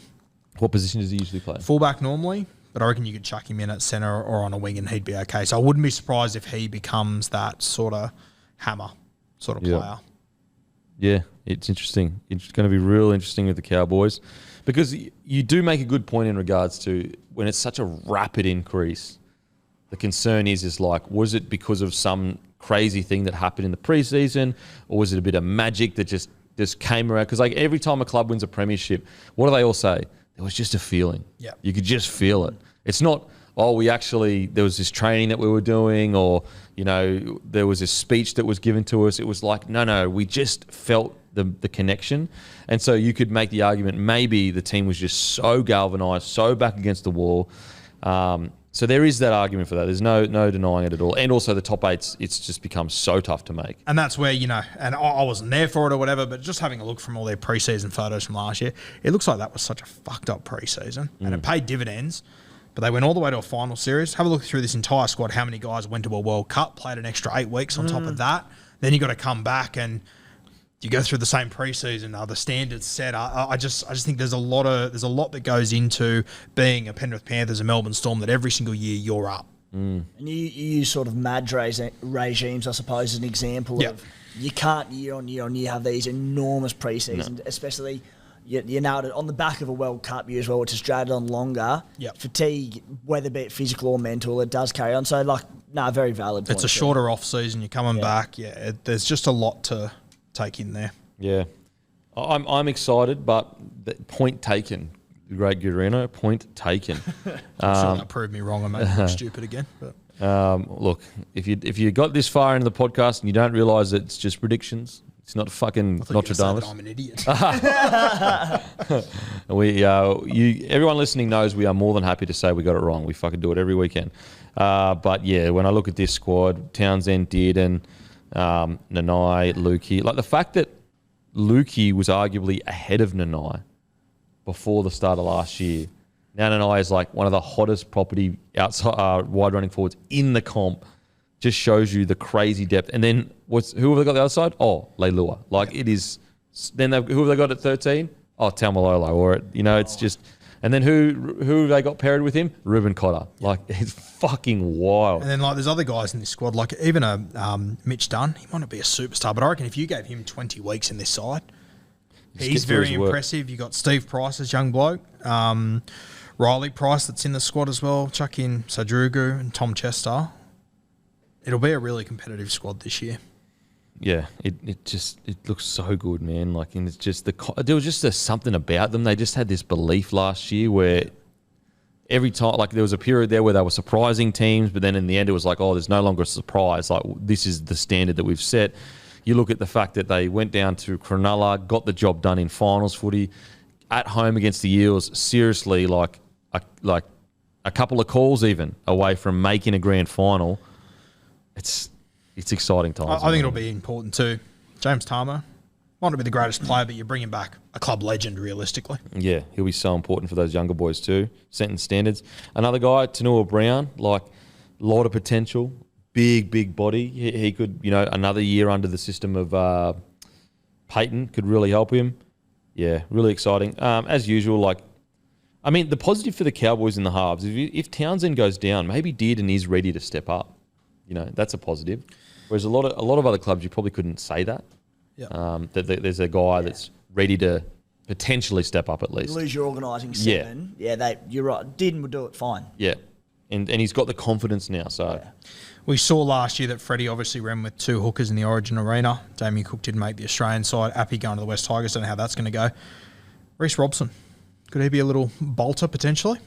What position does he usually play? Fullback normally, but I reckon you could chuck him in at centre or on a wing and he'd be okay. So I wouldn't be surprised if he becomes that sort of hammer sort of player. Yeah, it's interesting. It's going to be real interesting with the Cowboys because you do make a good point in regards to when it's such a rapid increase. The concern is was it because of some crazy thing that happened in the preseason, or was it a bit of magic that just came around? Because every time a club wins a premiership, what do they all say? There was just a feeling. Yeah, you could just feel it. It's not, there was this training that we were doing, or there was this speech that was given to us. It was no, we just felt the connection. And so you could make the argument maybe the team was just so galvanised, so back against the wall. So there is that argument for that. There's no denying it at all. And also the top 8, it's just become so tough to make. And that's where, and I wasn't there for it or whatever, but just having a look from all their preseason photos from last year, it looks like that was such a fucked up preseason. And it paid dividends, but they went all the way to a final series. Have a look through this entire squad, how many guys went to a World Cup, played an extra 8 weeks on top of that. Then you got to come back and you go through the same preseason, the standards set. I just think there's a lot that goes into being a Penrith Panthers, a Melbourne Storm, that every single year you're up. And you use sort of Madge regimes, I suppose, as an example of you can't year on year have these enormous preseasons, especially you nailed it on the back of a World Cup year as well, which has dragged on longer. Fatigue, whether be it physical or mental, it does carry on. So, very valid point. It's a shorter off season. You're coming back. There's just a lot to take in there. Yeah. I'm excited, but point taken. Great Guarino, point taken. I'm sure that proved me wrong. I made me look stupid again. But look, if you got this far into the podcast and you don't realise it's just predictions, it's not fucking Notre Dame. I'm an idiot. Everyone listening knows we are more than happy to say we got it wrong. We fucking do it every weekend. But yeah, when I look at this squad, Townsend, Dearden, Nanai, Lukey, the fact that Lukey was arguably ahead of Nanai before the start of last year. Now Nanai is one of the hottest property outside wide running forwards in the comp. Just shows you the crazy depth. And then who have they got the other side? Oh, Leilua. It is. Then who have they got at 13? Oh, Taumalolo. It's just. And then who have they got paired with him? Ruben Cotter. It's fucking wild. And then there's other guys in this squad, even a Mitch Dunn. He might not be a superstar, but I reckon if you gave him 20 weeks in this side, he's very impressive. You got Steve Price as young bloke. Riley Price that's in the squad as well. Chuck in Sadrugu and Tom Chester. It'll be a really competitive squad this year. Yeah, it looks so good, man. And it's just there was just something about them. They just had this belief last year where every time, there was a period there where they were surprising teams, but then in the end it was there's no longer a surprise. This is the standard that we've set. You look at the fact that they went down to Cronulla, got the job done in finals footy, at home against the Eels. Seriously, a couple of calls even away from making a grand final. It's exciting times. I think it'll be important too. James Tarmo might not be the greatest player, but you're bringing back a club legend realistically. Yeah, he'll be so important for those younger boys too, setting standards. Another guy, Tanua Brown, lot of potential, big body. He could, another year under the system of Peyton could really help him. Yeah, really exciting. As usual, the positive for the Cowboys in the halves, if Townsend goes down, maybe Dearden is ready to step up. That's a positive. Whereas a lot of other clubs, you probably couldn't say that. Yeah. There's a guy that's ready to potentially step up at least. You lose your organising seven. Yeah, you're right. Dearden would do it fine. Yeah. And he's got the confidence now. So we saw last year that Freddie obviously ran with two hookers in the Origin arena. Damien Cook didn't make the Australian side. Appy going to the West Tigers. Don't know how that's going to go. Reece Robson. Could he be a little bolter potentially?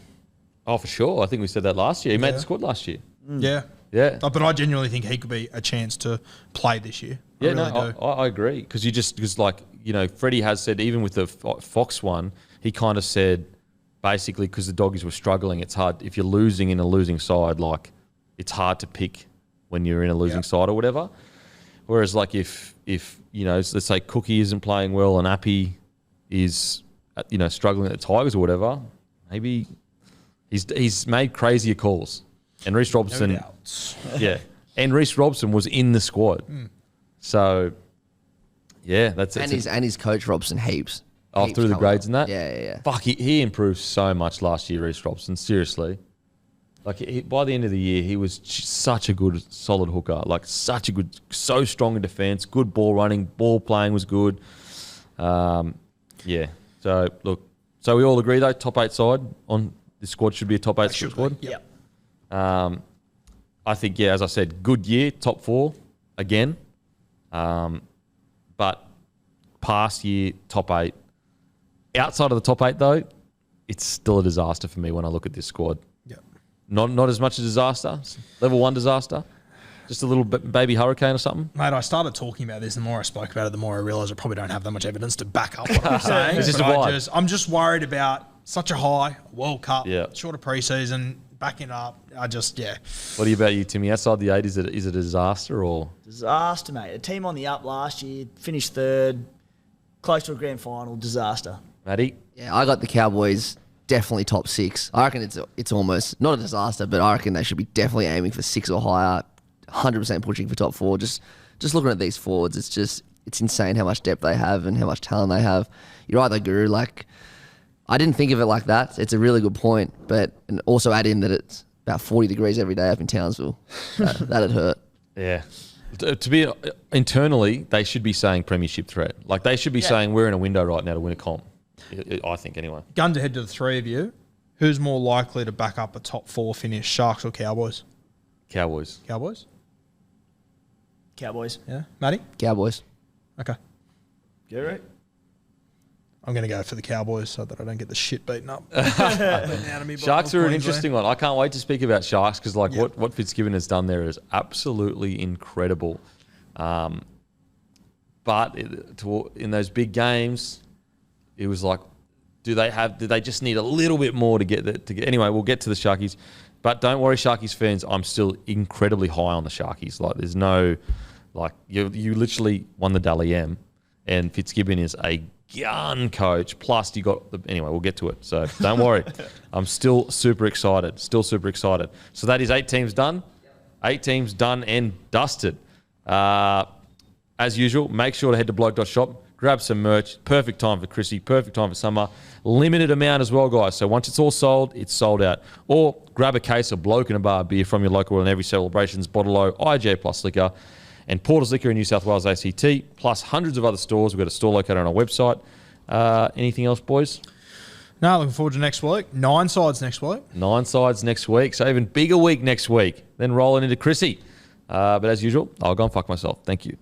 Oh, for sure. I think we said that last year. He made the squad last year. Yeah. Yeah. But I genuinely think he could be a chance to play this year. I agree. Because Freddie has said, even with the Fox one, he kind of said, basically, because the Doggies were struggling, it's hard. If you're losing in a losing side, it's hard to pick when you're in a losing side or whatever. Whereas, if let's say Cookie isn't playing well and Appy is, struggling at the Tigers or whatever, maybe he's made crazier calls. And Reece Robson, and Reece Robson was in the squad. So, yeah, that's it. And his coach Robson heaps. Oh, through the grades and that? Yeah. Fuck, he improved so much last year, Reece Robson, seriously. By the end of the year, he was such a good, solid hooker. So strong in defence, good ball running, ball playing was good. Yeah. So, look, we all agree, though, top 8 side on this squad should be a top 8 squad? Yep. I think, as I said, good year, top 4 again. But past year, top 8. Outside of the top 8, though, it's still a disaster for me when I look at this squad. Yep. Not as much a disaster, level 1 disaster. Just a little baby hurricane or something. Mate, I started talking about this. The more I spoke about it, the more I realised I probably don't have that much evidence to back up what I'm saying. It's just a vibe. I'm just worried about such a high World Cup, Yeah. shorter preseason, backing up. What about you, Timmy? Outside the 8, is it a disaster or? Disaster, mate. A team on the up last year, finished 3rd, close to a grand final, disaster. Matty? Yeah, I got the Cowboys definitely top 6. I reckon it's almost not a disaster, but I reckon they should be definitely aiming for 6 or higher. 100% pushing for top 4. Just looking at these forwards, it's just it's insane how much depth they have and how much talent they have. You're right, though, Guru. Like, I didn't think of it like that. It's a really good point, and also add in that it's about 40 degrees every day up in Townsville. That'd hurt. Yeah. To be internally, they should be saying premiership threat. Like, they should be saying we're in a window right now to win a comp. I think anyway. Gun to head to the three of you. Who's more likely to back up a top 4 finish, Sharks or Cowboys? Cowboys. Cowboys? Cowboys. Yeah. Matty? Cowboys. Okay. Guru? I'm going to go for the Cowboys so that I don't get the shit beaten up. Beaten out of me by Sharks North are an Queensland. interesting one. I can't wait to speak about Sharks because what Fitzgibbon has done there is absolutely incredible. But in those big games, it was like, do they just need a little bit more to get anyway, we'll get to the Sharkies. But don't worry, Sharkies fans, I'm still incredibly high on the Sharkies. Like, there's no, like, you literally won the Dally M, and Fitzgibbon is a gun coach. Plus, you got anyway, we'll get to it. So don't worry. I'm still super excited. So that is 8 teams done. 8 teams done and dusted. As usual, make sure to head to bloke.shop. Grab some merch. Perfect time for Chrissy. Perfect time for summer. Limited amount as well, guys. So once it's all sold, it's sold out. Or grab a case of Bloke in a Bar beer from your local and every celebrations, Bottle O, IGA Plus Liquor, and Porter's Liquor in New South Wales ACT, plus hundreds of other stores. We've got a store located on our website. Anything else, boys? No, looking forward to next week. 9 sides next week. 9 sides next week. So even bigger week next week. Then rolling into Chrissy. But as usual, I'll go and fuck myself. Thank you.